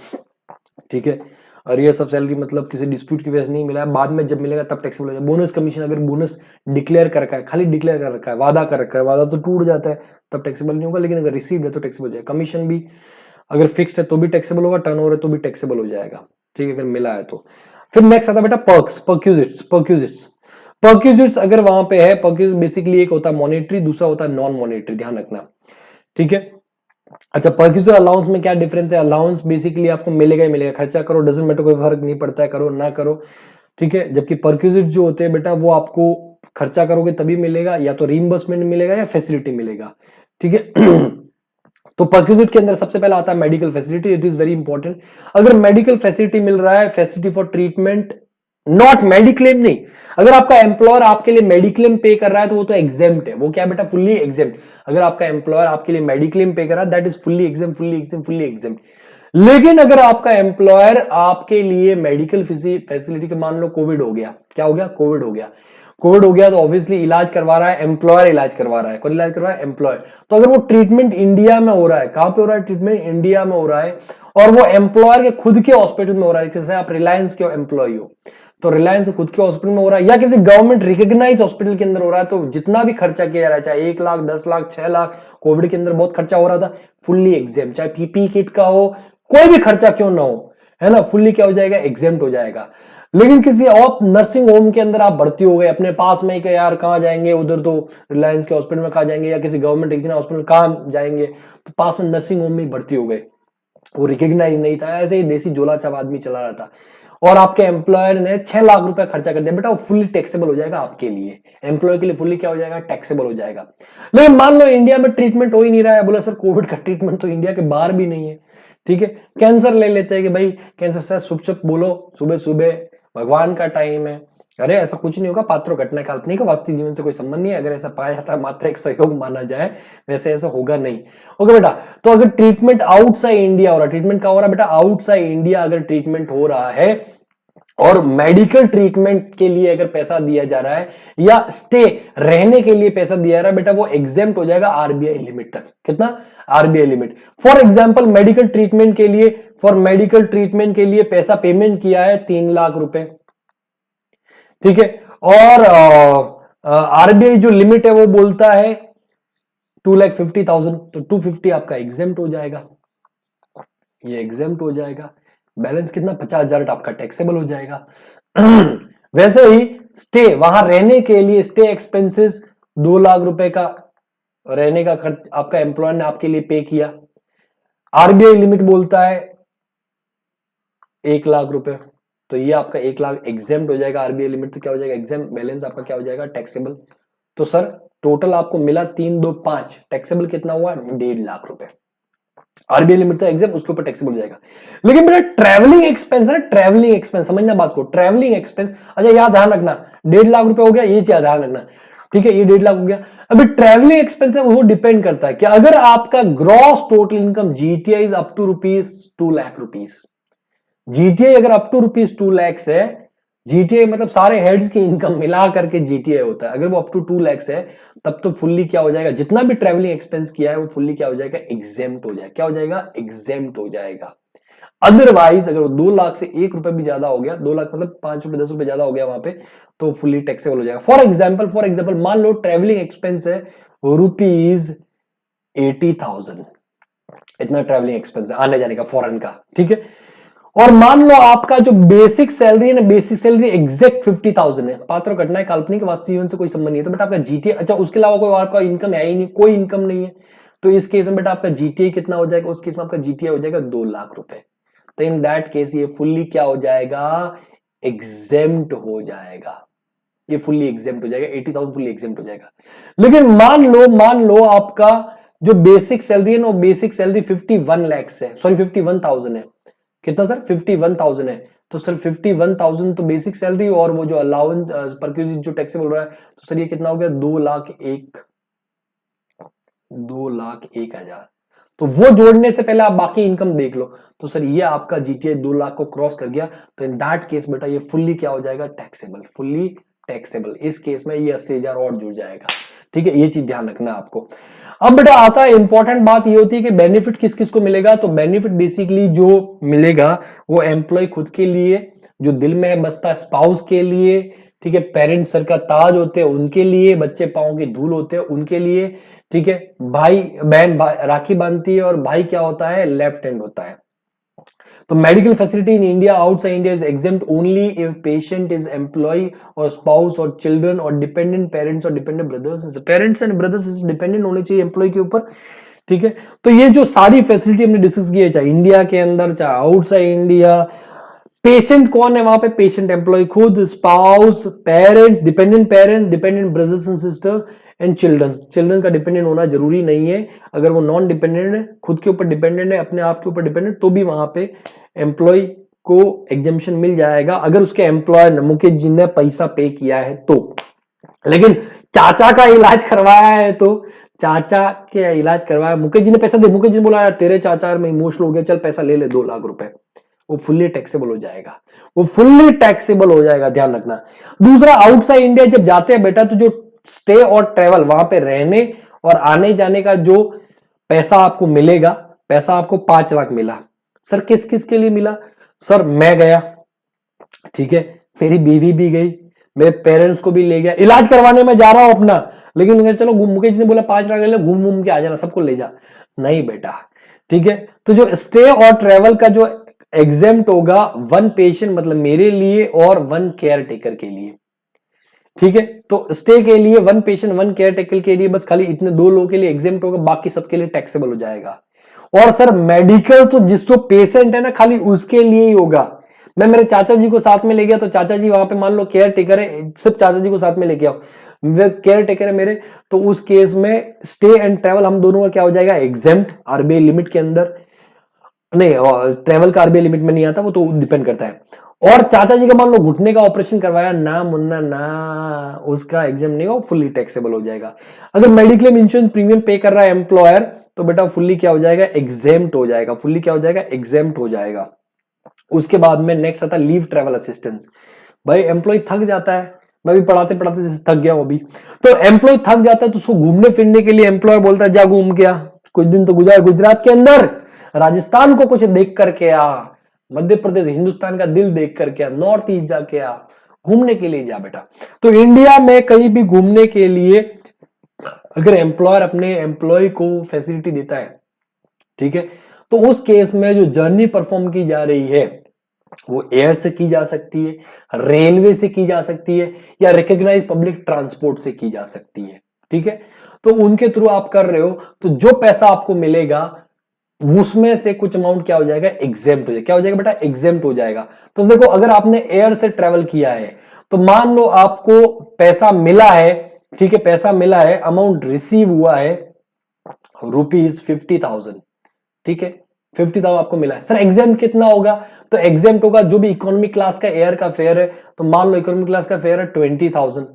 ठीक है। अरियर्स ऑफ सैलरी मतलब किसी डिस्प्यूट की वजह से नहीं मिला है, बाद में जब मिलेगा तब टैक्सेबल हो जाएगा। बोनस कमीशन, अगर बोनस डिक्लेयर कर रखा है, खाली डिक्लेयर कर रखा है, वादा कर रखा है, वादा तो टूट जाता है तब टैक्सेबल नहीं होगा, लेकिन अगर रिसीव्ड है तो टैक्सेबल हो जाएगा। कमीशन भी अगर फिक्स्ड है तो भी टैक्सेबल होगा, टर्नओवर है तो भी टैक्सेबल हो जाएगा, ठीक है, अगर मिला है तो। फिर नेक्स्ट आता है बेटा पर्क्स, परक्यूजिट्स, परक्यूजिट्स, परक्यूजिट्स अगर वहां पे है, परक्यूजिट्स बेसिकली एक होता है मॉनेटरी, दूसरा होता है नॉन मॉनेटरी, ध्यान रखना, ठीक है। अच्छा परक्यूजिट अलाउंस में क्या डिफरेंस है, अलाउंस बेसिकली आपको मिलेगा ही मिलेगा, खर्चा करो डजंट मैटर, कोई फर्क नहीं पड़ता है करो ना करो, ठीक है। जबकि परक्यूजिट जो होते हैं बेटा वो आपको खर्चा करोगे तभी मिलेगा, या तो रीइंबर्समेंट मिलेगा या फैसिलिटी मिलेगा, ठीक है। तो परक्यूजिट के अंदर सबसे पहला आता है medical facility. It is very important. अगर मेडिकल फैसिलिटी मिल रहा है, facility for treatment, not mediclaim नहीं, अगर आपका एम्प्लॉयर आपके लिए मेडिक्लेम पे कर रहा है तो वो तो एग्जेम्प्ट है। वो क्या बेटा, फुल्ली एग्जेम्प्ट। अगर आपका एम्प्लॉयर आपके लिए मेडिक्लेम पे कर रहा है, that is fully exempt, fully exempt, fully exempt. लेकिन अगर आपका एम्प्लॉयर आपके लिए मेडिकल फैसिलिटी के, मान लो कोविड हो गया, क्या हो गया, कोविड हो गया, कोविड हो गया तो ऑब्वियसली इलाज करवा रहा है एम्प्लॉयर, इलाज करवा रहा है, कौन इलाज करवा रहा है, एम्प्लॉयर। तो अगर वो ट्रीटमेंट इंडिया में हो रहा है, कहां पे हो रहा है ट्रीटमेंट, इंडिया में हो रहा है, और वो एम्प्लॉयर के खुद के हॉस्पिटल में हो रहा है, जैसे आप रिलायंस के एम्प्लॉय हो तो रिलायंस खुद के हॉस्पिटल में हो रहा है, या किसी गवर्नमेंट रिकॉग्नाइज हॉस्पिटल के अंदर हो रहा है, तो जितना भी खर्चा किया जा रहा है, चाहे 1 लाख, 10 लाख, 6 लाख, कोविड के अंदर बहुत खर्चा हो रहा था, फुल्ली एग्जेम, चाहे पीपी किट का हो, कोई भी खर्चा क्यों ना हो, है ना, फुल्ली क्या हो जाएगा, एग्जेम्प्ट हो जाएगा। लेकिन किसी और नर्सिंग होम के अंदर आप भर्ती हो गए, अपने पास में कि यार कहाँ जाएंगे, उधर तो रिलायंस के हॉस्पिटल में कहाँ जाएंगे, या किसी गवर्नमेंट रिकॉग्नाइज हॉस्पिटल कहाँ जाएंगे, तो पास में नर्सिंग होम में भर्ती हो गए, वो रिकॉग्नाइज नहीं था, ऐसे ही देसी झोला छाप आदमी चला रहा था, और आपके एम्प्लॉयर ने 6 लाख रुपए खर्चा कर दिया, बेटा वो फुल्ली टैक्सेबल हो जाएगा आपके लिए, एम्प्लॉय के लिए फुल्ली क्या हो जाएगा, टैक्सेबल हो जाएगा। लेकिन मान लो इंडिया में ट्रीटमेंट हो ही नहीं रहा है, बोला सर कोविड का ट्रीटमेंट तो इंडिया के बाहर भी नहीं है, ठीक है, कैंसर ले लेते हैं कि भाई कैंसर से सुप सुप बोलो, सुबह सुबह भगवान का टाइम है, अरे ऐसा कुछ नहीं होगा, पात्रों घटना काल्पनिक है, वास्तविक जीवन से कोई संबंध नहीं है, अगर ऐसा पाया जाता है मात्र एक सहयोग माना जाए, वैसे ऐसा होगा नहीं। ओके बेटा, तो अगर ट्रीटमेंट आउटसाइड इंडिया हो रहा है, ट्रीटमेंट क्या हो रहा है बेटा, आउटसाइड इंडिया अगर ट्रीटमेंट हो रहा है, और मेडिकल ट्रीटमेंट के लिए अगर पैसा दिया जा रहा है, या स्टे रहने के लिए पैसा दिया जा रहा है, बेटा वो एग्जेम्प्ट हो जाएगा आरबीआई लिमिट तक। कितना, RBI limit. For example medical treatment के लिए, फॉर मेडिकल ट्रीटमेंट के लिए पैसा पेमेंट किया है 3 लाख रुपए, ठीक है, और आरबीआई जो लिमिट है वो बोलता है 2,50,000, तो 250 आपका एग्जेम्प्ट हो जाएगा, ये एग्जेम्प्ट हो जाएगा। बैलेंस कितना, 50,000 आपका टैक्सेबल हो जाएगा। वैसे ही स्टे, वहां रहने के लिए स्टे एक्सपेंसेस 2 लाख रुपए का रहने का खर्च आपका एम्प्लॉयर ने आपके लिए पे किया, आरबीआई लिमिट बोलता है 1 लाख रुपए, तो ये आपका 1 लाख एग्जेम्प्ट हो जाएगा, आरबीआई लिमिट तो क्या हो जाएगा, एग्जेम्प्ट, बैलेंस आपका क्या हो जाएगा, टैक्सेबल। तो सर टोटल आपको मिला 3, 2, 5, टैक्सेबल कितना हुआ, 1.5 लाख रुपए। आरबीआई लिमिट था एग्जाम, उसके ऊपर टैक्सेबल हो जाएगा। लेकिन बेटा ट्रैवलिंग एक्सपेंस है, ट्रैवलिंग एक्सपेंस, समझना बात को, ट्रैवलिंग एक्सपेंस, अच्छा याद ध्यान रखना, 1.5 लाख रुपए हो गया, ये चीज ध्यान रखना, ठीक है, ये 1.5 लाख हो गया। अभी ट्रैवलिंग एक्सपेंस है वो डिपेंड करता है कि अगर आपका gross total income GTI is up to ₹2 lakh, GTI अगर अप टू ₹2 लाख है, जीटीआई मतलब सारे हेड्स की इनकम मिला करके जीटीआई होता है, अगर वो अप टू 2 लाख है तब तो फुल्ली क्या हो जाएगा, जितना भी ट्रैवलिंग एक्सपेंस किया है वो फुल्ली क्या हो जाएगा, एग्जेम्प्ट हो जाएगा, क्या हो जाएगा, एग्जेम्प्ट हो जाएगा। अदरवाइज अगर 2 लाख से 1 रुपए भी ज्यादा हो गया, 2 लाख मतलब 5 रुपए 10 रुपए ज्यादा हो गया वहां पे, तो फुल्ली टैक्सेबल हो जाएगा। फॉर एग्जाम्पल मान लो ट्रैवलिंग एक्सपेंस है ₹80,000, इतना ट्रैवलिंग एक्सपेंस है आने जाने का फॉरेन का, ठीक है, और मान लो आपका जो बेसिक सैलरी है ना, बेसिक सैलरी एग्जैक्ट 50,000 है, पात्र घटना है काल्पनिक, वास्तविक जीवन से कोई संबंध नहीं है, तो बेटा आपका जीटीए, अच्छा उसके अलावा कोई आपका इनकम है ही नहीं, कोई इनकम नहीं है, तो इस केस में बेटा आपका जीटीए कितना हो जाएगा, उस केस में आपका जीटीए हो जाएगा 2 लाख रुपए। तो इन दैट केस ये फुल्ली क्या हो जाएगा, एग्जेम्प्ट हो जाएगा, ये फुल्ली एग्जेम्प्ट हो जाएगा, 80,000 फुल्ली एग्जेम्प्ट हो जाएगा। लेकिन मान लो आपका जो बेसिक सैलरी है ना, बेसिक सैलरी 51 लाख है, सॉरी 51,000 है, कितना सर, 51,000 है, तो सर 51,000 तो बेसिक सैलरी, और वो जो अलाउंस परक्यूजिट जो टैक्सेबल हो रहा है, तो सर ये कितना हो गया, 2,01,000, तो वो जोड़ने से पहले आप बाकी इनकम देख लो, तो सर ये आपका जीटीए 2 लाख को क्रॉस कर गया, तो इन दैट केस बेटा ये फुल्ली क्या हो जाएगा, टैक्सेबल, फुल्ली टैक्सेबल। इस केस में ये 80,000 और जुड़ जाएगा, ठीक है, ये चीज ध्यान रखना आपको। अब बेटा आता है इंपॉर्टेंट बात ये होती है कि बेनिफिट किस किस को मिलेगा, तो बेनिफिट बेसिकली जो मिलेगा वो एम्प्लॉय खुद के लिए, जो दिल में बसता है स्पाउस के लिए, ठीक है, पेरेंट्स सर का ताज होते हैं उनके लिए, बच्चे पांव की धूल होते हैं उनके लिए, ठीक है, भाई बहन राखी बांधती है और भाई क्या होता है, लेफ्ट हैंड होता है। तो medical facility in India outside India is exempt only if patient is employee और स्पाउस और चिल्ड्रन और डिपेंडेंट पेरेंट्स और dependent brothers, parents and brothers dependent होने चाहिए एम्प्लॉय के ऊपर, ठीक है। तो ये जो सारी फैसिलिटी हमने डिस्कस की है, चाहे इंडिया के अंदर चाहे आउटसाइड इंडिया, पेशेंट कौन है वहां पे, पेशेंट एम्प्लॉय खुद, spouse, parents, dependent brothers and sister, and children का डिपेंडेंट होना जरूरी नहीं है। अगर वो नॉन डिपेंडेंट है, खुद के ऊपर डिपेंडेंट है, अपने आप के ऊपर डिपेंडेंट, तो भी वहां पे एम्प्लॉय को एग्जेम्पशन मिल जाएगा अगर उसके एम्प्लॉयर मुकेश जी ने पैसा पे किया है तो। लेकिन चाचा का इलाज करवाया है तो चाचा के इलाज करवाया, मुकेश जी ने पैसा दे, मुकेश जी ने बोला यार तेरे चाचा में इमोशनल हो गया, चल पैसा ले ले 2 लाख रुपए, वो फुल्ली टैक्सेबल हो जाएगा, वो फुल्ली टैक्सेबल हो जाएगा, ध्यान रखना। दूसरा, आउटसाइड इंडिया जब जाते हैं बेटा तो जो स्टे और ट्रेवल, वहां पे रहने और आने जाने का जो पैसा आपको मिलेगा, पैसा आपको 5 लाख मिला। सर किस किस के लिए मिला? सर मैं गया, ठीक है, मेरी बीवी भी गई, मेरे पेरेंट्स को भी ले गया, इलाज करवाने में जा रहा हूं अपना, लेकिन चलो मुकेश ने बोला 5 लाख ले, घूम घूम के आ जाना, सबको ले जा। नहीं बेटा, ठीक है। तो जो स्टे और ट्रेवल का जो एग्जेम्प्ट होगा 1 पेशेंट मतलब मेरे लिए और 1 केयर टेकर के लिए, ठीक है। तो स्टे के लिए 1 पेशेंट 1 केयर टेकर के लिए बस खाली इतने 2 लोगों के लिए एग्जेम्प्ट होगा, बाकी सबके लिए टैक्सेबल हो जाएगा। और सर मेडिकल तो जिस जो पेशेंट है ना खाली उसके लिए ही होगा। मैं मेरे चाचा जी को साथ में ले गया तो चाचा जी वहां पे मान लो केयर टेकर है, सिर्फ चाचा जी को साथ में लेके आओ, वे केयर टेकर है मेरे, तो उस केस में स्टे एंड ट्रेवल हम दोनों का क्या हो जाएगा? एग्जेम्प्ट, आरबीआई लिमिट के अंदर नहीं, ट्रेवल का आरबीआई लिमिट में नहीं आता, वो तो डिपेंड करता है। और चाचा जी का मान लो घुटने का ऑपरेशन करवाया ना मुन्ना ना, उसका एग्जाम नहीं हो, फुल्ली टैक्सेबल हो जाएगा। अगर मेडिक्लेम इंश्योरेंस प्रीमियम पे कर रहा है एम्प्लॉयर तो बेटा फुल्ली क्या हो जाएगा? एग्जेम्प्ट हो जाएगा, फुल्ली क्या हो जाएगा? एग्जेम्प्ट हो जाएगा। उसके बाद में नेक्स्ट आता है लीव ट्रेवल असिस्टेंस। भाई एम्प्लॉय थक जाता है, मैं भी पढ़ाते पढ़ाते जैसे थक गया हूं अभी, तो एम्प्लॉय थक जाता है तो उसको घूमने फिरने के लिए एम्प्लॉयर बोलता है जा घूम के आ, कुछ दिन तो गुजार गुजरात के अंदर, राजस्थान को कुछ देख करके आ, मध्य प्रदेश हिंदुस्तान का दिल देख करके आ, नॉर्थ ईस्ट जाके आ, घूमने के लिए जा बेटा। तो इंडिया में कहीं भी घूमने के लिए अगर एम्प्लॉयर अपने एम्प्लॉय को फैसिलिटी देता है, ठीक है, तो उस केस में जो जर्नी परफॉर्म की जा रही है वो एयर से की जा सकती है, रेलवे से की जा सकती है, या रिकॉग्नाइज पब्लिक ट्रांसपोर्ट से की जा सकती है, ठीक है। तो उनके थ्रू आप कर रहे हो तो जो पैसा आपको मिलेगा उसमें से कुछ अमाउंट क्या हो जाएगा? एग्जेम्प्ट हो जाएगा। क्या हो जाएगा बेटा? एग्जेम्प्ट हो जाएगा। तो देखो अगर आपने एयर से ट्रेवल किया है तो मान लो आपको पैसा मिला है, ठीक है, पैसा मिला है, अमाउंट रिसीव हुआ है ₹50,000, ठीक है, 50,000 आपको मिला है। सर एग्जाम्प्ट कितना होगा? तो एग्जाम्प्ट होगा जो भी इकोनॉमिक क्लास का एयर का फेयर है, तो मान लो इकोनॉमिक क्लास का फेयर है 20,000,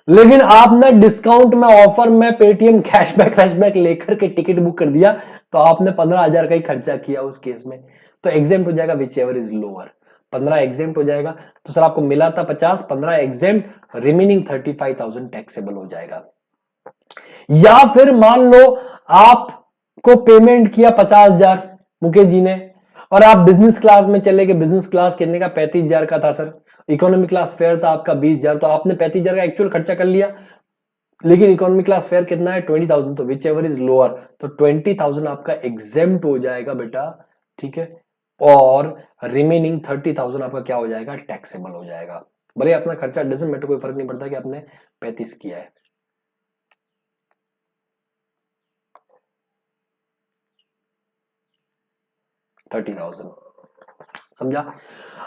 लेकिन आपने डिस्काउंट में, ऑफर में, पेटीएम कैशबैक लेकर के टिकट बुक कर दिया तो आपने 15,000 का ही खर्चा किया उस केस में, तो एग्जाम्प्ट हो जाएगा which ever is lower. 15 exempt हो जाएगा। तो सर आपको मिला था 50, 15 एग्जाम्प्ट, रिमेनिंग 35,000 टैक्सेबल हो जाएगा। या फिर मान लो आपको पेमेंट किया 50,000 मुकेश जी ने, और आप बिजनेस क्लास में चले गए, बिजनेस क्लास कितने का? 35,000 का था सर, इकोनॉमी क्लास फेयर था आपका 20,000, तो आपने 35,000 का एक्चुअल खर्चा कर लिया, लेकिन इकोनॉमी क्लास फेयर कितना है? 20,000, तो विच एवर इज लोअर, तो 20,000 आपका एग्जेम्प्ट हो जाएगा बेटा, ठीक है, और रिमेनिंग 30,000 आपका क्या हो जाएगा? टैक्सेबल हो जाएगा। भले अपना खर्चा डजंट मैटर, कोई फर्क नहीं पड़ता कि आपने 35 किया है। $30,000 समझा?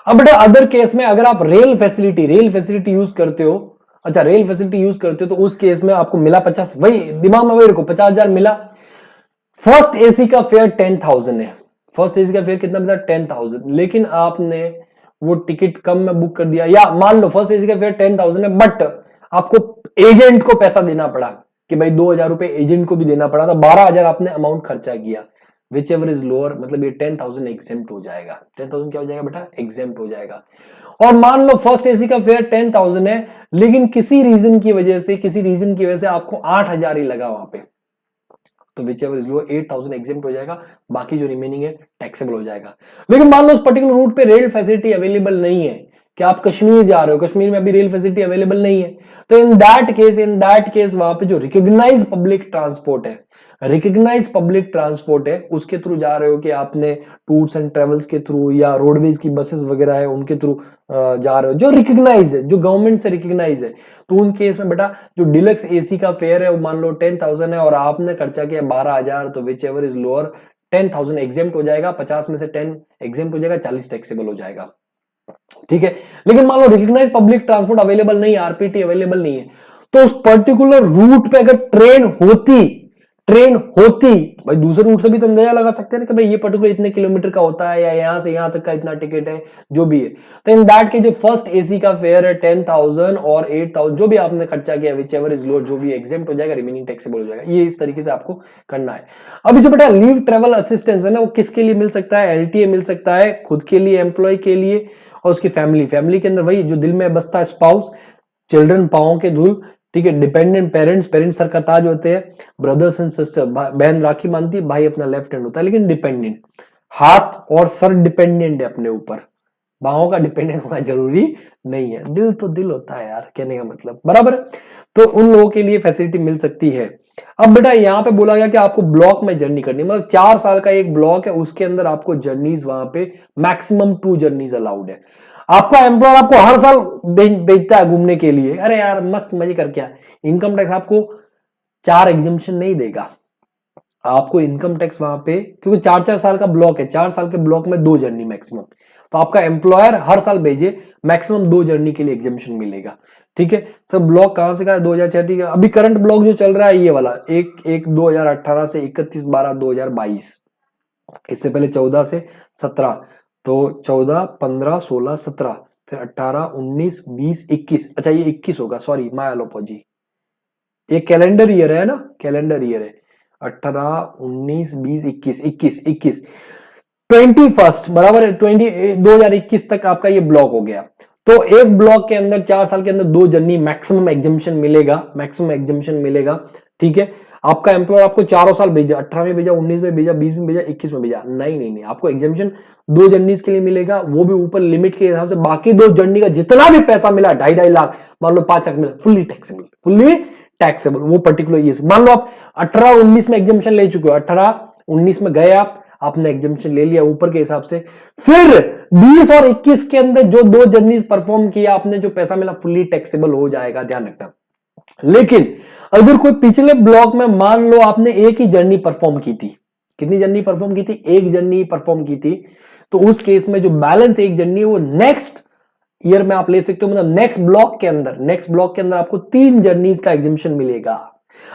अब बेटा अदर केस में अगर आप रेल फैसिलिटी यूज करते हो, अच्छा रेल फैसिलिटी यूज करते हो तो उस केस में आपको मिला 50, वही दिमाग में वही रखो, 50,000 मिला। फर्स्ट एसी का फेयर 10,000 है, फर्स्ट एसी का फेयर कितना मिला? 10,000, लेकिन आपने वो टिकट कम में बुक कर दिया, या मान लो फर्स्ट एसी का फेयर 10,000 है बट आपको एजेंट को पैसा देना पड़ा कि भाई 2,000 रुपए एजेंट को भी देना पड़ा, तो 12,000 आपने अमाउंट खर्चा किया, विच एवर इज लोअर, मतलब ये 10,000 एग्जेम्प्ट हो जाएगा। 10,000 क्या हो जाएगा बेटा? एग्जेम्प्ट हो जाएगा। और मान लो फर्स्ट एसी का फेयर 10,000 है, लेकिन किसी रीजन की वजह से आपको 8,000 ही लगा वहां पे, तो which ever is low 8,000 exempt हो जाएगा, बाकी जो रिमेनिंग है टैक्सेबल हो जाएगा। लेकिन मान लो उस पर्टिकुलर रूट पे रेल फैसिलिटी अवेलेबल नहीं है, कि आप कश्मीर जा रहे हो, कश्मीर में अभी रेल फैसिलिटी अवेलेबल नहीं है, तो इन दैट केस वहां पे जो रिकॉग्नाइज पब्लिक ट्रांसपोर्ट है उसके थ्रू जा रहे हो, कि आपने टूर्स एंड ट्रेवल्स के थ्रू या रोडवेज की बसेस वगैरह है उनके थ्रू जा रहे हो, जो रिकॉग्नाइज है, जो गवर्नमेंट से रिकॉग्नाइज है, तो उन केस में बेटा जो डिलक्स एसी का फेयर है वो मान लो 10,000 है और आपने खर्चा किया 12,000, तो which ever is lower 10,000 exempt हो जाएगा, 50 में से 10 एग्जेम्प्ट हो जाएगा, 40 टैक्सेबल हो जाएगा, ठीक है। लेकिन मान लो रिकॉग्नाइज पब्लिक ट्रांसपोर्ट अवेलेबल नहीं है, आरपीटी अवेलेबल नहीं है, तो उस पर्टिकुलर रूट पे अगर ट्रेन होती भाई, दूसरे रूट से भी तो अंदाजा लगा सकते हैं ना कि भाई ये पर्टिकुलर इतने किलोमीटर का होता है या यहां से यहां तक का इतना टिकट है, जो भी है। तो इन दैट के जो फर्स्ट एसी का फेयर है 10,000 और 8,000, जो भी आपने खर्चा किया विच एवर इज लोअर, जो भी एग्जेम्प्ट हो जाएगा, रिमेनिंग टैक्सेबल हो जाएगा। ये इस तरीके से आपको करना है। अभी जो बेटा लीव ट्रेवल असिस्टेंस है ना, वो किसके लिए मिल सकता है? एलटीए मिल सकता है खुद के लिए, एम्प्लॉय के लिए और उसकी फैमिली के अंदर वही जो दिल में बसता है, स्पाउस, चिल्ड्रन पाओ के धूल, ठीक है, डिपेंडेंट पेरेंट्स सर का ताज होते हैं, ब्रदर्स एंड सिस्टर, बहन राखी बांधती है, भाई अपना लेफ्ट हैंड होता है, लेकिन डिपेंडेंट, हाथ और सर डिपेंडेंट है अपने ऊपर, बाहों का डिपेंडेंट होना जरूरी नहीं है। दिल तो दिल होता है यार, कहने का मतलब, बराबर। तो उन लोगों के लिए फैसिलिटी मिल सकती है। अब बेटा यहाँ पे बोला गया कि आपको ब्लॉक में जर्नी करनी, मतलब 4 साल का एक ब्लॉक है, उसके अंदर आपको जर्नीज वहां पे मैक्सिमम 2 जर्नीज अलाउड है। आपका एम्प्लॉयर आपको हर साल भेजता है घूमने के लिए, अरे यार मस्त मजे कर, क्या इनकम टैक्स आपको 4 एग्जम्पशन नहीं देगा, आपको इनकम टैक्स वहां पे, क्योंकि 4-4 साल का ब्लॉक है, 4 साल के ब्लॉक में 2 जर्नी मैक्सिमम, तो आपका एम्प्लॉयर हर साल भेजे, मैक्सिमम 2 जर्नी के लिए एग्जम्पशन मिलेगा। ठीक है सर, ब्लॉक कहां से कहा? 2006। ठीक है, अभी करंट ब्लॉक जो चल रहा है ये वाला 1/1/2018 से 31/12/2022, इससे पहले 14 से 17, तो 14, 15, 16, 17, फिर 18, 19, 20, 21, अच्छा ये 21 होगा, सॉरी माय अलोपॉजी, ये कैलेंडर ईयर है ना, कैलेंडर ईयर है, 18, 19, 20, 21, 21, 21, 21 बराबर है, 2021 तक आपका ये ब्लॉक हो गया। तो एक ब्लॉक के अंदर 4 साल के अंदर 2 जर्नी मैक्सिमम एग्जम्पशन मिलेगा, ठीक है। आपका एम्प्लॉयर आपको 4 साल भेजा, 18 में भेजा, 19 में भेजा, 20 में भेजा, 21 में भेजा, नहीं, आपको एग्जम्पशन 2 जर्नीज के लिए मिलेगा, वो भी ऊपर लिमिट के हिसाब से, बाकी 2 जर्नी का जितना भी पैसा मिला, 2.5 लाख, मान लो 5 लाख मिला, फुल्ली टैक्सेबल वो पर्टिकुलर ईयर। मान लो आप 18-19 में एग्जम्पशन ले चुके हो, 18-19 में गए आपने एग्जम्पशन ले लिया ऊपर के हिसाब से, फिर 20 और 21 के अंदर जो 2 जर्नीज परफॉर्म किया आपने, जो पैसा मिला फुल्ली टैक्सेबल हो जाएगा, ध्यान रखना। लेकिन अगर कोई पिछले ब्लॉक में मान लो आपने एक ही जर्नी परफॉर्म की थी, कितनी जर्नी परफॉर्म की थी? एक जर्नी परफॉर्म की थी, तो उस केस में जो बैलेंस एक जर्नी है वो नेक्स्ट ईयर में आप ले सकते हो, मतलब नेक्स्ट ब्लॉक के अंदर आपको 3 जर्नीज का एग्जम्पशन मिलेगा।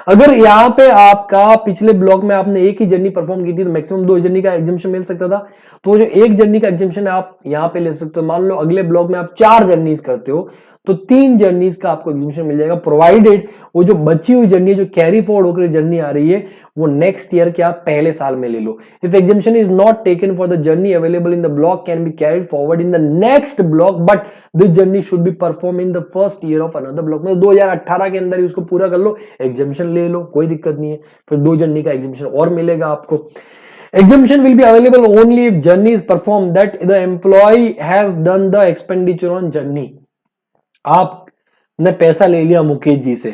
अगर यहां पे आपका पिछले ब्लॉक में आपने एक ही जर्नी परफॉर्म की थी, तो मैक्सिमम 2 जर्नी का एग्जम्पशन मिल सकता था, तो जो एक जर्नी का एग्जम्पशन है आप यहां पे ले सकते हो। मान लो अगले ब्लॉक में आप 4 जर्नीज करते हो, तो 3 जर्नीज का आपको एग्जम्पशन मिल जाएगा, प्रोवाइडेड वो जो बची हुई जर्नी जो कैरी फॉरवर्ड होकर जर्नी आ रही है, वो नेक्स्ट ईयर के आप पहले साल में ले लो। If exemption is not taken for the journey available in the block can be carried forward in the next block, but this journey should be perform in the first year of another block. मतलब 2018 के अंदर ही उसको पूरा कर लो, exemption ले लो, कोई दिक्कत नहीं है, फिर 2 जर्नी का एग्जम्पशन और मिलेगा आपको। Exemption will be available only if journey is performed that the employee has done the expenditure on journey। आपने पैसा ले लिया मुकेश जी से,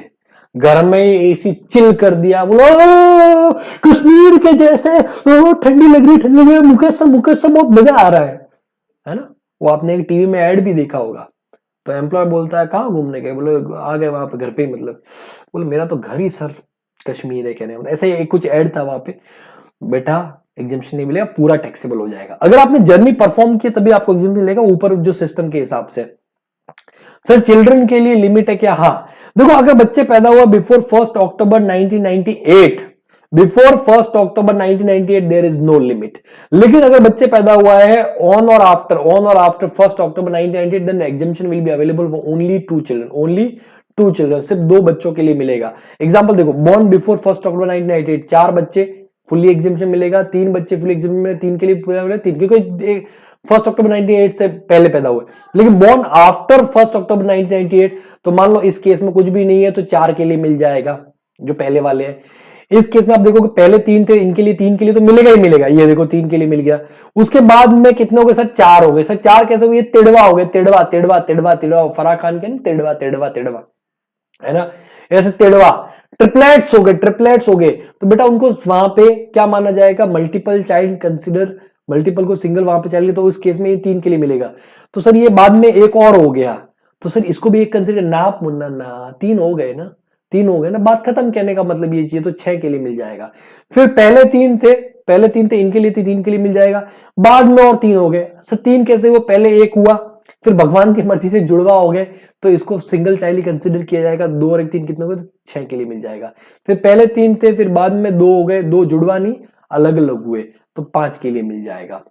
घर में एसी चिल कर दिया, बोलो कश्मीर के जैसे ठंडी लग रही है, मुकेश से बहुत मजा आ रहा है ना। वो आपने एक टीवी में ऐड भी देखा होगा। तो एम्प्लॉयर बोलता है कहाँ घूमने गए? बोले आ गए वहां पे घर पे ही, मतलब बोले मेरा तो घर ही सर कश्मीर है, कहने ऐसे ही कुछ ऐड था वहां पे। बेटा एग्जम्पशन नहीं मिलेगा, पूरा टैक्सेबल हो जाएगा। अगर आपने जर्नी परफॉर्म की तभी आपको एग्जम्पशन मिलेगा, ऊपर जो सिस्टम के हिसाब से। सर चिल्ड्रन के लिए लिमिट है क्या? हाँ देखो, अगर बच्चे पैदा हुआ before 1 October 1998, before 1 October 1998 there is no limit. लेकिन अगर बच्चे पैदा हुआ है ऑन और after 1 October 1998, then exemption will be available for only 2 children, सिर्फ 2 बच्चों के लिए मिलेगा। एग्जाम्पल देखो, बॉर्न बिफोर 1 अक्टूबर 1998, 4 बच्चे फुल्ली एग्जम्पशन मिलेगा, 3 बच्चे फुल्ली एग्जम्पशन मिलेगा, 3 के लिए पूरा मिलेगा, 3 क्योंकि 1 अक्टूबर 1998 से पहले पैदा हुए। लेकिन बॉर्न आफ्टर 1 अक्टूबर 1998, तो मान लो इस केस में कुछ भी नहीं है, तो 4 के लिए मिल जाएगा जो पहले वाले हैं। इस केस में आप देखो कि पहले 3 थे, इनके लिए 3 के लिए तो मिलेगा ही मिलेगा, ये देखो 3 के लिए मिल गया। उसके बाद में कितने हो गए सर? 4 हो गए। सर 4 कैसे हुए? तिड़वा हो गए, तिड़वा, फराह खान के तिड़वा है ना, ऐसे तिड़वा। ट्रिपलेट्स हो गए, तो बेटा उनको वहां पे क्या माना जाएगा? मल्टीपल चाइल्ड कंसिडर, मल्टीपल को सिंगल वहां पे चलेगा, तो उस केस में ये 3 के लिए मिलेगा। तो सर ये बाद में एक और हो गया, तो सर इसको भी एक कंसिडर ना मुन्ना ना, 3 हो गए ना, बात खत्म। कहने का मतलब ये चीज तो 6 के लिए मिल जाएगा। फिर पहले 3 थे, इनके लिए 3 के लिए मिल जाएगा, बाद में और 3 हो गए। सर 3 कैसे हुआ? पहले 1 हुआ, फिर भगवान की मर्जी से जुड़वा हो गए तो इसको सिंगल चाइल्ड ही कंसिडर किया जाएगा। 2 और 1 3 कितने हो गए, तो 6 के लिए मिल जाएगा। फिर पहले 3 थे, फिर बाद में 2 हो गए, 2 जुड़वा नहीं अलग अलग हुए, तो 5 के लिए मिल जाएगा।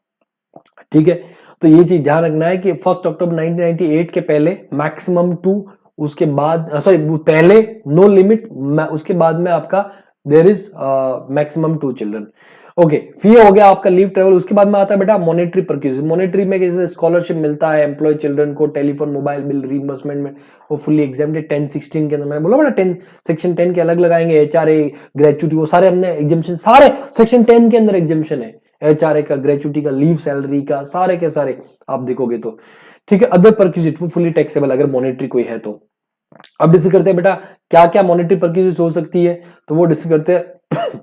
ठीक है, तो ये चीज ध्यान रखना है कि 1 अक्टूबर 1998 के पहले मैक्सिमम 2, उसके बाद सॉरी पहले नो लिमिट, उसके बाद में आपका there is maximum 2 children. Okay, फिर हो गया आपका लीव ट्रेवल। उसके बाद में आता है बेटा मॉनेटरी परक्यूजिट। मॉनेटरी में जैसे स्कॉलरशिप मिलता है एम्प्लॉय चिल्ड्रन को, टेलीफोन मोबाइल बिल रीइंबर्समेंट में वो फुल्ली एग्जाम्प्टेड 10-16 के अंदर। मैंने बोला बेटा 10 सेक्शन 10 के अलग लगाएंगे, एचआरए ग्रेचुटी वो सारे हमने एग्जाम्पशन, सारे सेक्शन 10 के अंदर एग्जाम्पशन है, एचआरए का, ग्रेचुटी का, लीव सैलरी का, सारे के सारे आप देखोगे तो। ठीक है, अदर परक्यूजिट वो फुली टैक्सेबल अगर मॉनेटरी कोई है तो। अब डिस्कस करते हैं बेटा क्या क्या मॉनेटरी परक्यूजिट हो सकती है, तो वो डिस्कस करते हैं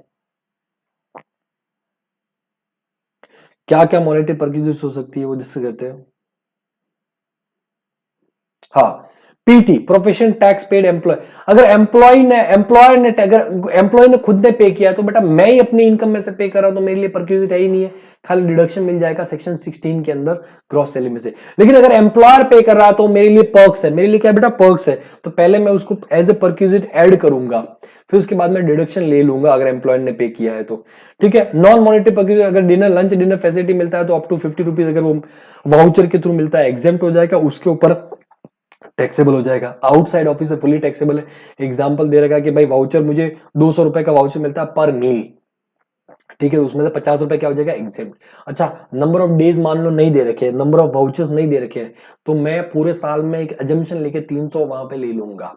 क्या क्या मॉनेटरी परक्यूजिट हो सकती है, वो डिस्कस करते हैं। हाँ, PT profession tax paid employee. अगर एम्प्लॉय ने खुद ने पे किया तो बेटा मैं ही अपनी इनकम में से पे कर रहा हूं तो मेरे लिए परक्यूजिट है ही नहीं है, खाली डिडक्शन मिल जाएगा सेक्शन 16 के अंदर ग्रॉस सैलरी में से। लेकिन अगर एम्प्लॉयर पे कर रहा है तो मेरे लिए पर्क्स है, मेरे लिए क्या बेटा पर्क्स है, तो पहले मैं उसको एज ए परक्यूजिट ऐड करूंगा, फिर उसके बाद में डिडक्शन ले लूंगा अगर एम्प्लॉयर ने पे किया है तो। ठीक है, नॉन मॉनेटरी परक्यूजिट अगर डिनर लंच डिनर फैसिलिटी मिलता है तो अप टू 50 रुपीज अगर वो वाउचर के थ्रू मिलता है एग्जेम्प्ट हो जाएगा, उसके ऊपर टैक्सेबल हो जाएगा। आउटसाइड ऑफिस है फुली टैक्सेबल है। एग्जांपल दे रखा है कि भाई वाउचर मुझे 200 रुपए का वाउचर मिलता है पर मील, ठीक है, उसमें से 50 रुपए क्या हो जाएगा एग्जेम्प्ट। अच्छा, नंबर ऑफ डेज मान लो नहीं दे रखे, नंबर ऑफ वाउचर्स नहीं दे रखे हैं, तो मैं पूरे साल में एक एजम्पशन लेके 300 वहां पे ले लूंगा,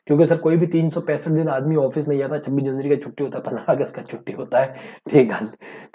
क्योंकि सर कोई भी 365 दिन आदमी ऑफिस नहीं जाता। 26 जनवरी का छुट्टी होता है, 15 अगस्त का छुट्टी होता है, ठीक,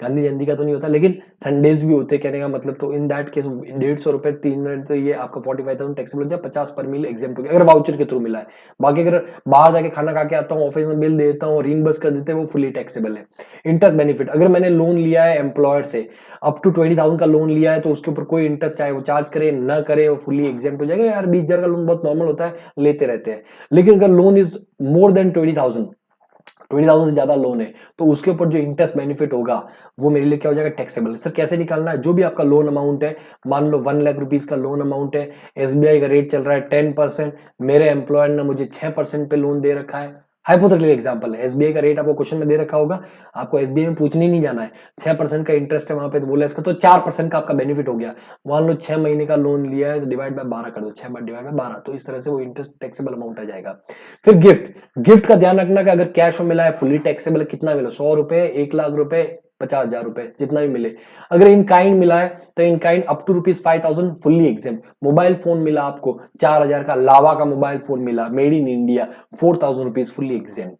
गांधी जयंती का तो नहीं होता, लेकिन संडेज भी होते हैं, कहने का मतलब। तो इन दैट केस 150 रुपए 3 मिनट, तो ये आपका 45,000 टैक्सेबल हो जाए, 50 पर मील एग्जेम्प्ट हो गया अगर वाउचर के थ्रू मिला है। बाकी अगर बाहर जाके खाना खा के आता हूँ, ऑफिस में बिल देता हूँ, रिंबर्स कर देते हैं, वो फुली टैक्सेबल है। इंटरेस्ट बेनिफिट, अगर मैंने लोन लिया है एम्प्लॉयर से अप टू 20,000 का लोन लिया है तो उसके ऊपर कोई इंटरेस्ट चाहे वो चार्ज करे ना करे वो फुली एग्जेम्प्ट हो जाएगा। यार 20,000 का लोन बहुत नॉर्मल होता है, लेते रहते हैं। लेकिन अगर लोन इज मोर देन 20,000 से ज्यादा लोन है तो उसके ऊपर जो इंटरेस्ट बेनिफिट होगा वो मेरे लिए क्या हो जाएगा टैक्सेबल। सर कैसे निकालना है, जो भी आपका लोन अमाउंट है, मान लो 1 लाख रुपीज का लोन अमाउंट है, एसबीआई का रेट चल रहा है 10%, मेरे एम्प्लॉयर ने मुझे 6% पे लोन दे रखा है, हाइपोथेटिकल एग्जांपल है, एसबीआई का रेट आपको क्वेश्चन में दे रखा होगा, आपको एसबीआई में पूछने नहीं जाना है, 6% का इंटरेस्ट है वहां पे, तो बोला इसका तो 4% का आपका बेनिफिट हो गया। मान लो 6 महीने का लोन लिया है तो डिवाइड बाय 12 कर दो, 6 डिवाइड बाय 12, तो इस तरह से वो इंटरेस्ट टैक्सेबल अमाउंट आ जाएगा। फिर गिफ्ट का ध्यान रखना कि अगर कैश में मिला है फुली टैक्सेबल है, कितना मिला, 100 रुपए, 1 लाख रुपए, 50,000 रुपए, जितना भी मिले। अगर इन काइंड मिला है तो in kind up to ₹5,000 fully exempt. Mobile phone मिला आपको 4,000 का, लावा का मोबाइल फोन मिला made in India, 4,000 rupees fully exempt.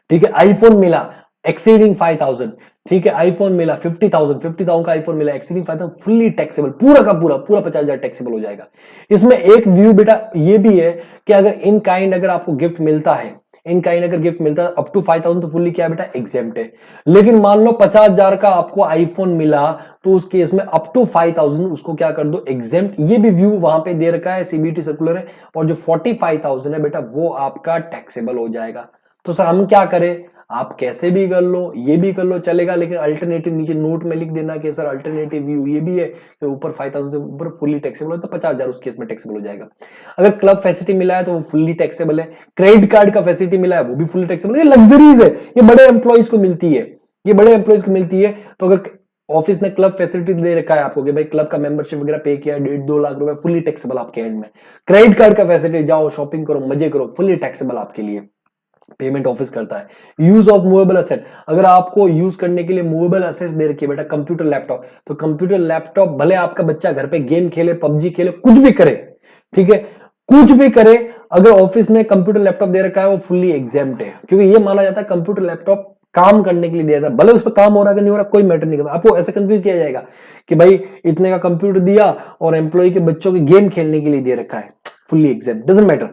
ठीक है, आईफोन मिला एक्सीडिंग 5,000, ठीक है, आईफोन मिला 50,000 का आईफोन मिला एक्सीडिंग 5,000, फुल्ली टैक्सेबल, पूरा का पूरा 50,000 टैक्सेबल हो जाएगा। इसमें एक व्यू बेटा ये भी है कि अगर इन काइंड अगर आपको गिफ्ट मिलता है, इन काइंड अगर गिफ्ट मिलता है अप टू 5,000 तो फुल्ली क्या है बेटा एग्जेम्प्ट है। लेकिन मान लो 50,000 का आपको आईफोन मिला तो उस केस में अप टू 5,000 उसको क्या कर दो एग्जेम्प्ट। ये भी व्यू वहां पे दे रखा है, सीबीटी सर्कुलर है। और जो 45,000 है बेटा वो आपका टैक्सेबल हो जाएगा। तो सर हम क्या करें, आप कैसे भी कर लो, ये भी कर लो चलेगा, लेकिन अल्टरनेटिव नीचे नोट में लिख देना कि सर अल्टरनेटिव व्यू ये भी है कि ऊपर 5,000 से ऊपर फुल्ली टैक्सेबल हो तो 50,000 उस केस में टैक्सेबल हो जाएगा। अगर क्लब फैसिलिटी मिला है तो वो फुल्ली टैक्सेबल है। क्रेडिट कार्ड का फैसिलिटी मिला है वो भी फुल्ली टैक्सेबल है। ये लग्जरीज है, ये बड़े एम्प्लॉइज को मिलती है, ये बड़े एम्प्लॉइज को मिलती है। तो अगर ऑफिस ने क्लब फैसिलिटी दे रखा है आपको कि भाई क्लब का मेंबरशिप वगैरह पे किया 1.5-2 लाख रुपए, फुल्ली टैक्सेबल आपके एंड में। क्रेडिट कार्ड का फैसिलिटी, जाओ शॉपिंग करो मजे करो, फुल्ली टैक्सेबल आपके लिए, पेमेंट ऑफिस करता है। यूज ऑफ मूवेबल एसेट, अगर आपको यूज करने के लिए मूवेबल एसेट्स दे रखी है बेटा, कंप्यूटर लैपटॉप, तो कंप्यूटर लैपटॉप भले आपका बच्चा घर पे गेम खेले, पबजी खेले, कुछ भी करे, ठीक है, कुछ भी करे, अगर ऑफिस ने कंप्यूटर लैपटॉप दे रखा है वो फुल्ली एग्जेम्प्ट है, क्योंकि ये माना जाता है कंप्यूटर लैपटॉप काम करने के लिए दिया था, भले उस पर काम हो रहा है कि नहीं हो रहा कोई मैटर नहीं करता। आपको ऐसे कंफ्यूज किया जाएगा कि भाई इतने का कंप्यूटर दिया और एम्प्लॉय के बच्चों के गेम खेलने के लिए दे रखा है, फुल्ली एग्जेम्प्ट, डजंट मैटर।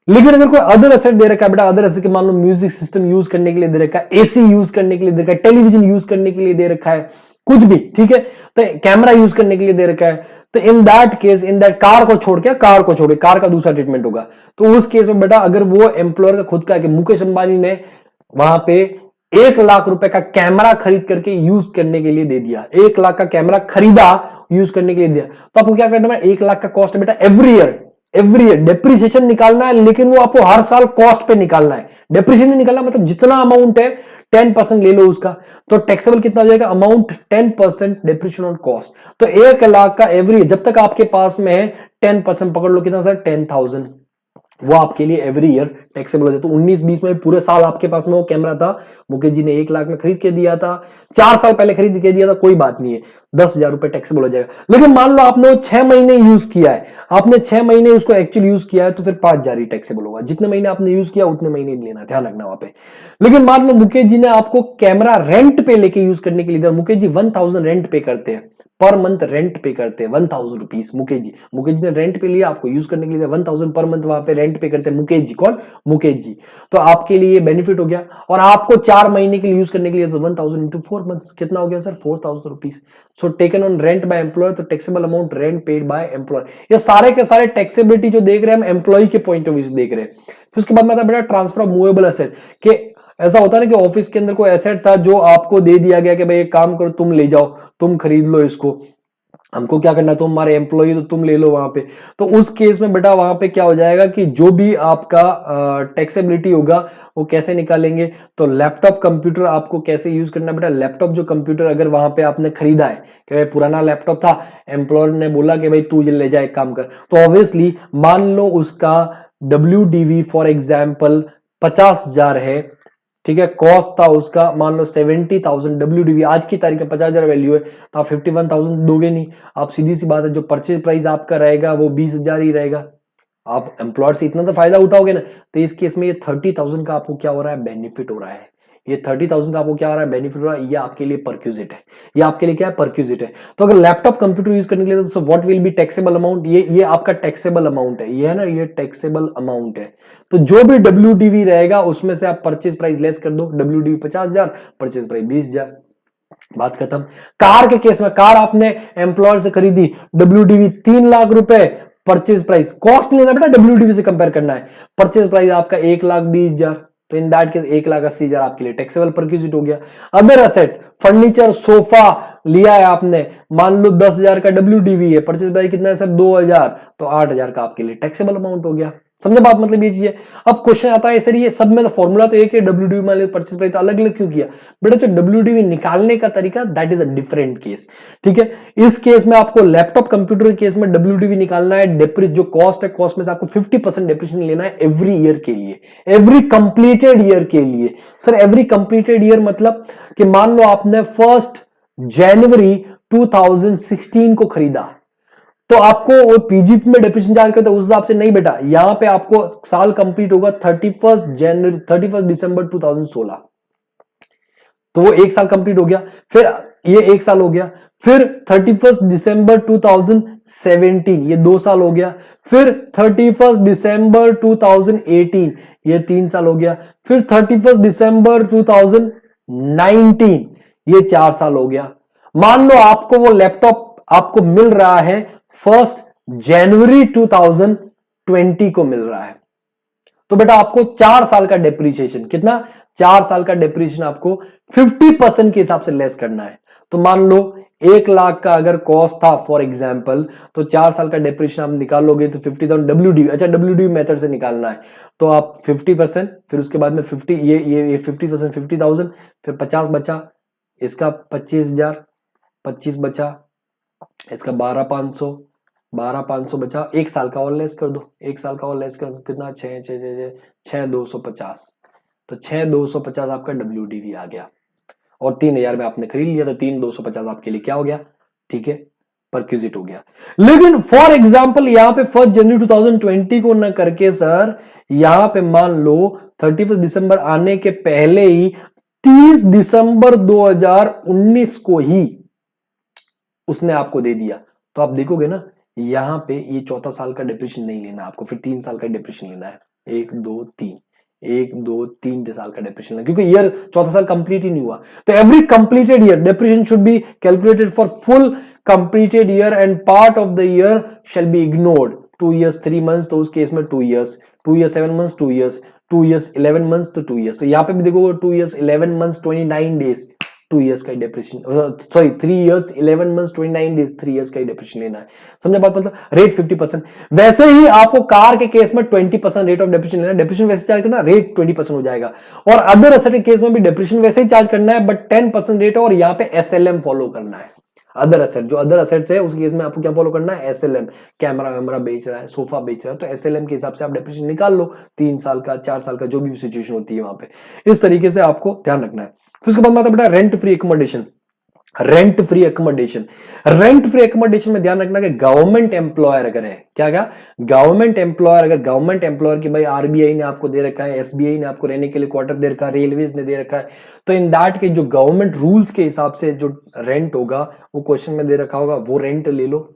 लेकिन अगर कोई अदर एसेट दे रखा है बेटा, अदर एसेट के मान लो म्यूजिक सिस्टम यूज करने के लिए दे रखा है, एसी यूज करने के लिए दे रखा है, टेलीविजन यूज करने के लिए दे रखा है, कुछ भी, ठीक है, तो कैमरा यूज करने के लिए दे रखा है, तो in that case, in that car को छोड़ के, कार का दूसरा ट्रीटमेंट होगा। तो उस केस में बेटा अगर वो एम्प्लॉयर का खुद का है कि मुकेश अंबानी ने वहां पे 1 लाख रुपए का कैमरा खरीद करके यूज करने के लिए दे दिया, 1 लाख का कैमरा खरीदा यूज करने के लिए दिया, तो आपको क्या करना है, 1 लाख का कॉस्ट है बेटा, एवरी ईयर डेप्रिसिएशन निकालना है, लेकिन वो आपको हर साल कॉस्ट पे निकालना है, डेप्रिसिएशन नहीं निकालना, मतलब जितना अमाउंट है 10% ले लो उसका, तो टैक्सेबल कितना हो जाएगा, अमाउंट 10% डेप्रिसिएशन ऑन कॉस्ट। तो 1 लाख का एवरी, जब तक आपके पास में है 10% पकड़ लो, कितना सर, 10,000, वो आपके लिए एवरी ईयर टैक्सेबल हो जाए। तो 19-20 में पूरे साल आपके पास में वो कैमरा था, मुकेश जी ने 1 लाख में खरीद के दिया था, 4 साल पहले खरीद के दिया था, कोई बात नहीं है, 10,000 रुपए टैक्सेबल हो जाएगा। लेकिन मान लो आपने वो 6 महीने यूज किया है, आपने 6 महीने उसको एक्चुअली यूज किया है, तो फिर 5,000 ही टैक्सेबल होगा, जितने महीने आपने यूज किया उतने महीने लेना, ध्यान रखना वहां पे। लेकिन मान लो मुकेश जी ने आपको कैमरा रेंट पे लेके यूज करने के लिए दिया, मुकेश जी 1,000 रेंट पे करते हैं, पर मंथ रेंट पे करते हैं 1,000 रुपीज, मुकेश जी ने रेंट पे लिया, आपको यूज करने के लिए 1,000 पर मंथ वहां पे रेंट पे करते हैं मुकेश जी। कौन, मुकेश जी। तो आपके लिए बेनिफिट हो गया, और आपको 4 महीने के लिए यूज करने के लिए तो 1,000 इंटू 4 मंथ्स कितना हो गया sir, 4,000 rupees. So taken on rent by employer, तो taxable amount rent paid by employer. ये सारे के सारे टैक्सेबिलिटी जो देख रहे हैं हम एम्प्लॉय के पॉइंट ऑफ व्यू से देख रहे हैं। फिर उसके बाद में आता है बेटा ट्रांसफर ऑफ मूवेबल एसेट, के ऐसा होता है ना कि ऑफिस के अंदर कोई एसेट था जो आपको दे दिया गया कि भाई एक काम करो, तुम ले जाओ, तुम खरीद लो इसको, हमको क्या करना है, तुम हमारे एम्प्लॉय तो तुम ले लो वहां पे। तो उस केस में बेटा वहां पे क्या हो जाएगा कि जो भी आपका टैक्सेबिलिटी होगा वो कैसे निकालेंगे, तो लैपटॉप कंप्यूटर आपको कैसे यूज करना है बेटा, लैपटॉप जो कंप्यूटर अगर वहां पे आपने खरीदा है कि भाई पुराना लैपटॉप था, एम्प्लॉयर ने बोला कि भाई तू ले जा, एक काम कर, तो ऑब्वियसली मान लो उसका WDV फॉर एग्जाम्पल 50,000 है, ठीक है, कॉस्ट था उसका मान लो 70,000 WDV, आज की तारीख में 50,000 वैल्यू है, तो आप 51,000 दोगे नहीं, आप सीधी सी बात है, जो परचेज प्राइस आपका रहेगा वो 20,000 ही रहेगा, आप एम्प्लॉयर से इतना तो फायदा उठाओगे ना। तो इस केस में ये 30,000 का आपको क्या हो रहा है, बेनिफिट हो रहा है, ये 30,000 का आपको क्या हो रहा है, बेनिफिट हो रहा है, ये आपके लिए परक्यूजिट है, ये आपके लिए क्या है, परक्यूजिट है। तो अगर लैपटॉप कंप्यूटर यूज करने के लिए, तो what will be taxable amount, ये आपका टैक्सेबल अमाउंट है, ये है ना, ये टैक्सेबल अमाउंट है। तो जो भी WDV रहेगा उसमें से आप परचेज प्राइस लेस कर दो, WDV 50,000, परचेज प्राइस 20,000, बात खत्म। कार के केस में, कार आपने एम्प्लॉयर से खरीदी, WDV 3 लाख रुपए, परचेज प्राइस, कॉस्ट लेना बेटा WDV से कंपेयर करना है, परचेज प्राइस आपका 1,20,000, तो इन दैट केस 1,80,000 आपके लिए टैक्सेबल परक्यूजिट हो गया। अदर असेट, फर्नीचर, सोफा लिया है आपने, मान लो 10,000 का WDV है, परचेज प्राइस कितना है सर, 2,000, तो 8,000 का आपके लिए टैक्सेबल अमाउंट हो गया। समझे बात, मतलब ये चीज है। अब क्वेश्चन आता है सर ये सब में तो फॉर्मूला तो एक है, WDV मान लो परचेज प्राइस अलग अलग क्यों किया, बेटा जो WDV निकालने का तरीका that is a different case, ठीक है। इस केस में आपको लैपटॉप कंप्यूटर के केस में WDV निकालना है, डेप्रिस जो कॉस्ट है, कॉस्ट में से आपको 50% डेप्रिसिएशन लेना है एवरी ईयर के लिए, एवरी कंप्लीटेड ईयर के लिए। सर एवरी कंप्लीटेड ईयर मतलब कि मान लो आपने 1 जनवरी 2016 को खरीदा, तो आपको वो पीजीपी में डेप्रिसिएशन चार्ज करते हैं उस हिसाब से नहीं बेटा, यहां पे आपको साल कंप्लीट होगा 31 दिसंबर 2016, तो वो एक साल कंप्लीट हो गया, फिर ये एक साल हो गया, फिर 31 दिसंबर 2017 ये 2 साल हो गया, फिर 31 दिसंबर 2018 ये 3 साल हो गया, फिर 31 दिसंबर 2019 ये 4 साल हो गया। मान लो आपको वो लैपटॉप आपको मिल रहा है 1 जनवरी 2020 को मिल रहा है, तो बेटा आपको 4 साल का डेप्रीशिएशन, कितना, 4 साल का डेप्रीशिएशन आपको 50% के हिसाब से लेस करना है। तो मान लो 1 लाख का अगर कॉस्ट था फॉर एग्जांपल, तो 4 साल का डेप्रीशिएशन आप निकालोगे तो 50,000 WDV, अच्छा WDV मेथड से निकालना है, तो आप 50%, फिर उसके बाद में 50 ये 50% 50,000, फिर 50 बचा, इसका 25,000, 25 बचा, इसका 12,500 बचा, एक साल का और लेस कर दो, एक साल का और लेस कर दो, कितना, 6,250, तो 6,250 आपका WDV आ गया, और 3,000 में आपने खरीद लिया, तो 3,250 आपके लिए क्या हो गया, ठीक है, परक्यूजिट हो गया। लेकिन फॉर एग्जांपल यहां पे 1 जनवरी 2020 को ना करके सर, यहां पे मान लो 31 दिसंबर आने के पहले ही 30 दिसंबर 2019 को ही उसने आपको दे दिया, तो आप देखोगे ना यहां पे ये चौथा साल का डिप्रेशन नहीं लेना आपको, फिर 3 साल का डिप्रेशन लेना है, 1 2 3, 1 2 3 साल का डिप्रेशन लेना, क्योंकि ईयर चौथा साल कंप्लीट ही नहीं हुआ। तो every completed year depression should be calculated for full completed year and part of the year shell be ignored, 2 years 3 months, तो उस केस में 2 years 7 months 2 years 2 years 11 months तो 2 years, तो यहाँ पे भी देखो 2 years 11 months 29 days 2 years का ही depreciation, sorry 3 years 11 months 29 days 3 years का ही डेप्रिशिएशन लेना है। समझा बात? मतलब रेट 50%। वैसे ही आपको कार के केस में 20% रेट ऑफ डेप्रिशिएशन लेना है, डेप्रिशिएशन वैसे चार्ज करना, रेट 20% हो जाएगा। और अदर एसेट के केस में भी डेप्रिशिएशन वैसे ही चार्ज करना है, बट 10% रेट है, और यहाँ पे SLM फॉलो करना है। अदर एसेट, जो अदर एसेट्स है उसके केस में आपको क्या फॉलो करना है? SLM। कैमरा वैमरा बेच रहा है, सोफा बेच रहा है, तो SLM के हिसाब से आप डेप्रिशिएशन निकाल लो, 3 साल का 4 साल का, जो भी सिचुएशन होती है वहां पे। इस तरीके से आपको ध्यान रखना है। फिर उसके बाद में आता है बेटा rent free accommodation. Rent free accommodation, rent free accommodation में ध्यान रखना कि गवर्नमेंट एम्प्लॉयर अगर है, क्या गवर्नमेंट एम्प्लॉयर, अगर गवर्नमेंट एम्प्लॉयर की भाई RBI ने आपको दे रखा है, SBI ने आपको रहने के लिए क्वार्टर दे रखा है, रेलवेज ने दे रखा है, तो इन दैट के जो गवर्नमेंट रूल्स के हिसाब से जो रेंट होगा वो क्वेश्चन में दे रखा होगा, वो रेंट ले लो,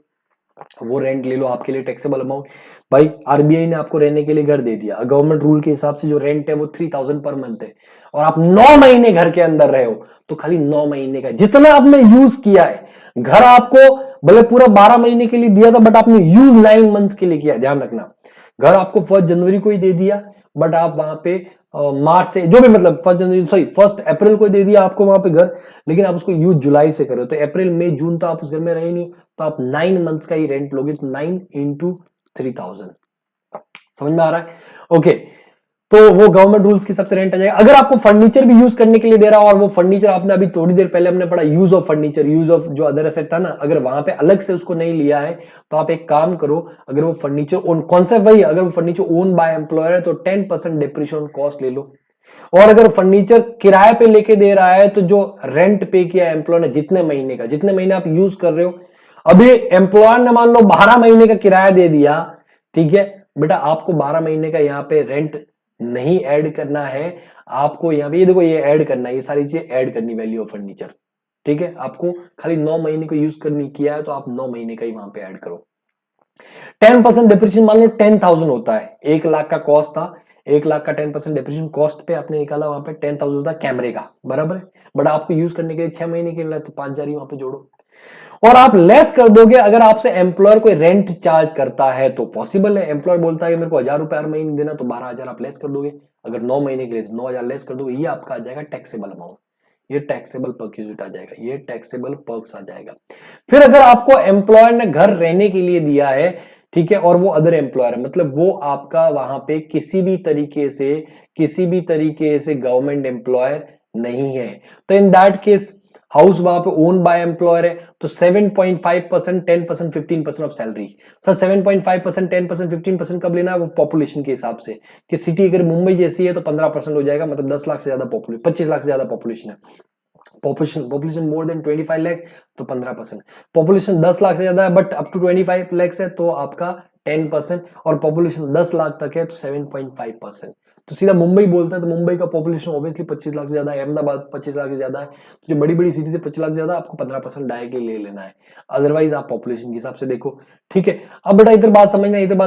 वो रेंट ले लो, आपके लिए टैक्सेबल अमाउंट। भाई RBI ने आपको रहने के लिए घर दे दिया, गवर्नमेंट रूल के हिसाब से जो रेंट है वो 3000 पर मंथ है, और आप 9 महीने घर के अंदर रहे हो, तो खाली 9 महीने का जितना आपने यूज किया है, घर आपको भले पूरा 12 महीने के लिए दिया था, बट आपने यूज 9 मंथ्स के लिए किया। ध्यान रखना, घर आपको 1 जनवरी को ही दे दिया, बट आप वहां पे मार्च से, जो भी मतलब 1 जनवरी, सॉरी 1 अप्रैल को दे दिया आपको वहां पे घर, लेकिन आप उसको यूज जुलाई से करो, तो अप्रैल मई जून तो आप उस घर में रहे नहीं, तो आप 9 मंथ्स का ही रेंट लोगे, तो 9 into 3000। समझ में आ रहा है? ओके, तो वो गवर्नमेंट रूल्स के हिसाब से रेंट आ जाएगा। अगर आपको फर्नीचर भी यूज करने के लिए दे रहा हो, और वो फर्नीचर आपने अभी थोड़ी देर पहले हमने पढ़ा use of furniture, use of जो अदर एसेट था ना, अगर वहां पे अलग से उसको नहीं लिया है, तो आप एक काम करो, अगर वो फर्नीचर ओन, कॉन्सेप्ट वही, अगर वो फर्नीचर ओन बाय एम्प्लॉयर है तो 10% डिप्रिशिएशन कॉस्ट ले लो, और अगर फर्नीचर किराए पे लेके दे रहा है, तो जो रेंट पे किया एम्प्लॉयर ने, जितने महीने का, जितने महीने आप यूज कर रहे हो, अभी एम्प्लॉयर ने मान लो 12 महीने का किराया दे दिया, ठीक है बेटा, आपको 12 महीने का यहाँ पे रेंट नहीं ऐड करना है, आपको यहाँ पे ये देखो, ये ऐड करना है, ये सारी चीजें ऐड करनी, वैल्यू ऑफ फर्नीचर, ठीक है। आपको खाली 9 महीने को यूज करनी किया है, तो आप 9 महीने का ही वहां पे ऐड करो। 10% डिप्रिशिएशन मान लो 10,000 होता है, 1 लाख का कॉस्ट था, 1 लाख का 10% डिप्रिशिएशन कॉस्ट पे आपने निकाला, वहां पे 10,000 होता है कैमरे का, बराबर है, बट आपको यूज करने के लिए 6 महीने के लिए, तो 5,000 ही वहां पे जोड़ो, और आप लेस कर दोगे अगर आपसे एम्प्लॉयर कोई रेंट चार्ज करता है, तो पॉसिबल है, एम्प्लॉयर बोलता है कि मेरे को 1,000 रुपए हर महीने देना, तो 12,000 आप लेस कर दोगे, अगर 9 महीने के लिए तो 9,000 लेस कर दोगे, ये आपका आ जाएगा टैक्सेबल अमाउंट, ये टैक्सेबल पर्क्यूजिट आ जाएगा, ये टैक्सेबल पर्क्स आ जाएगा। फिर अगर आपको एम्प्लॉयर ने घर रहने के लिए दिया है, ठीक है, और वो अदर एम्प्लॉयर है, मतलब वो आपका वहां पे किसी भी तरीके से गवर्नमेंट एम्प्लॉयर नहीं है, तो इन दैट केस हाउस वहां पे ओन बाय एम्प्लॉयर है, तो 7.5%, 10%, 15% ऑफ सैलरी। सर 7.5%, 10%, 15% कब लेना है? वो पॉपुलेशन के हिसाब से, कि सिटी अगर मुंबई जैसी है तो 15% हो जाएगा, मतलब 10 लाख से ज्यादा पॉपुलेशन, 25 लाख से ज्यादा पॉपुलेशन है, पॉपुलेशन मोर देन 25 लाख तो 15%, पॉपुलेशन 10 लाख से ज्यादा है बट अप टू 25 लाख है तो आपका 10%, और पॉपुलेशन 10 लाख तक है तो 7.5%। तो सीधा मुंबई बोलता है, तो मुंबई का पॉपुलेशन ऑब्वियसली 25 लाख से ज्यादा है, अहमदाबाद 25 लाख से ज्यादा है, तो जो बड़ी बड़ी सिटी से 25 लाख से ज्यादा, आपको 15% डायरेक्टली ले लेना है, अदरवाइज आप पॉपुलेशन के हिसाब से देखो, ठीक है। अब बेटा इधर बात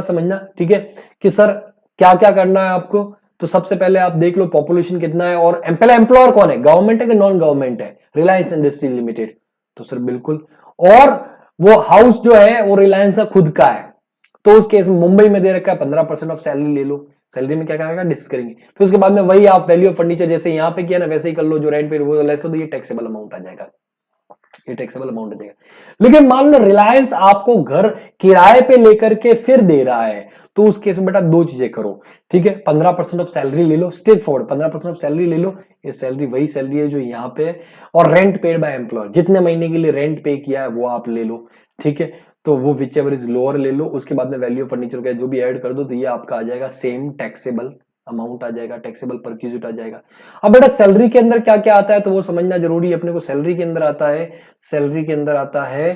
समझना, ठीक है, कि सर क्या क्या करना है आपको, तो सबसे पहले आप देख लो पॉपुलेशन कितना है, और पहले एम्प्लॉयर कौन है, गवर्नमेंट है कि नॉन गवर्नमेंट है, रिलायंस इंडस्ट्री लिमिटेड, तो सर बिल्कुल, और वो हाउस जो है वो रिलायंस का खुद का है, तो उस केस में मुंबई में दे रखा है 15% ऑफ सैलरी ले लो, सैलरी में क्या करेगा डिस्कस करेंगे, फिर उसके बाद में वही आप वैल्यू ऑफ फर्नीचर जैसे यहाँ पे किया ना वैसे ही कर लो, जो रेंट पे वो लेस कर दो, ये टैक्सेबल अमाउंट आ जाएगा, ये टैक्सेबल अमाउंट आ जाएगा। लेकिन मान लो रिलायंस आपको घर किराए पे लेकर के फिर दे रहा है, तो उस केस में बेटा 2 चीजें करो, ठीक है, 15% ऑफ सैलरी ले लो, स्ट्रेट फॉरवर्ड 15% ऑफ सैलरी ले लो, ये सैलरी वही सैलरी है जो यहाँ पे है, और रेंट पेड बाय एम्प्लॉयर, जितने महीने के लिए रेंट पे किया है वो आप ले लो, ठीक है, तो वो विच एवर इज लोअर ले लो, उसके बाद में वैल्यू ऑफ फर्नीचर का जो भी ऐड कर दो, तो ये आपका आ जाएगा सेम टैक्सेबल अमाउंट आ जाएगा, टैक्सेबल परक्यूजिट आ जाएगा। अब बेटा सैलरी के अंदर क्या क्या आता है, तो वो समझना जरूरी है अपने को। सैलरी के अंदर आता है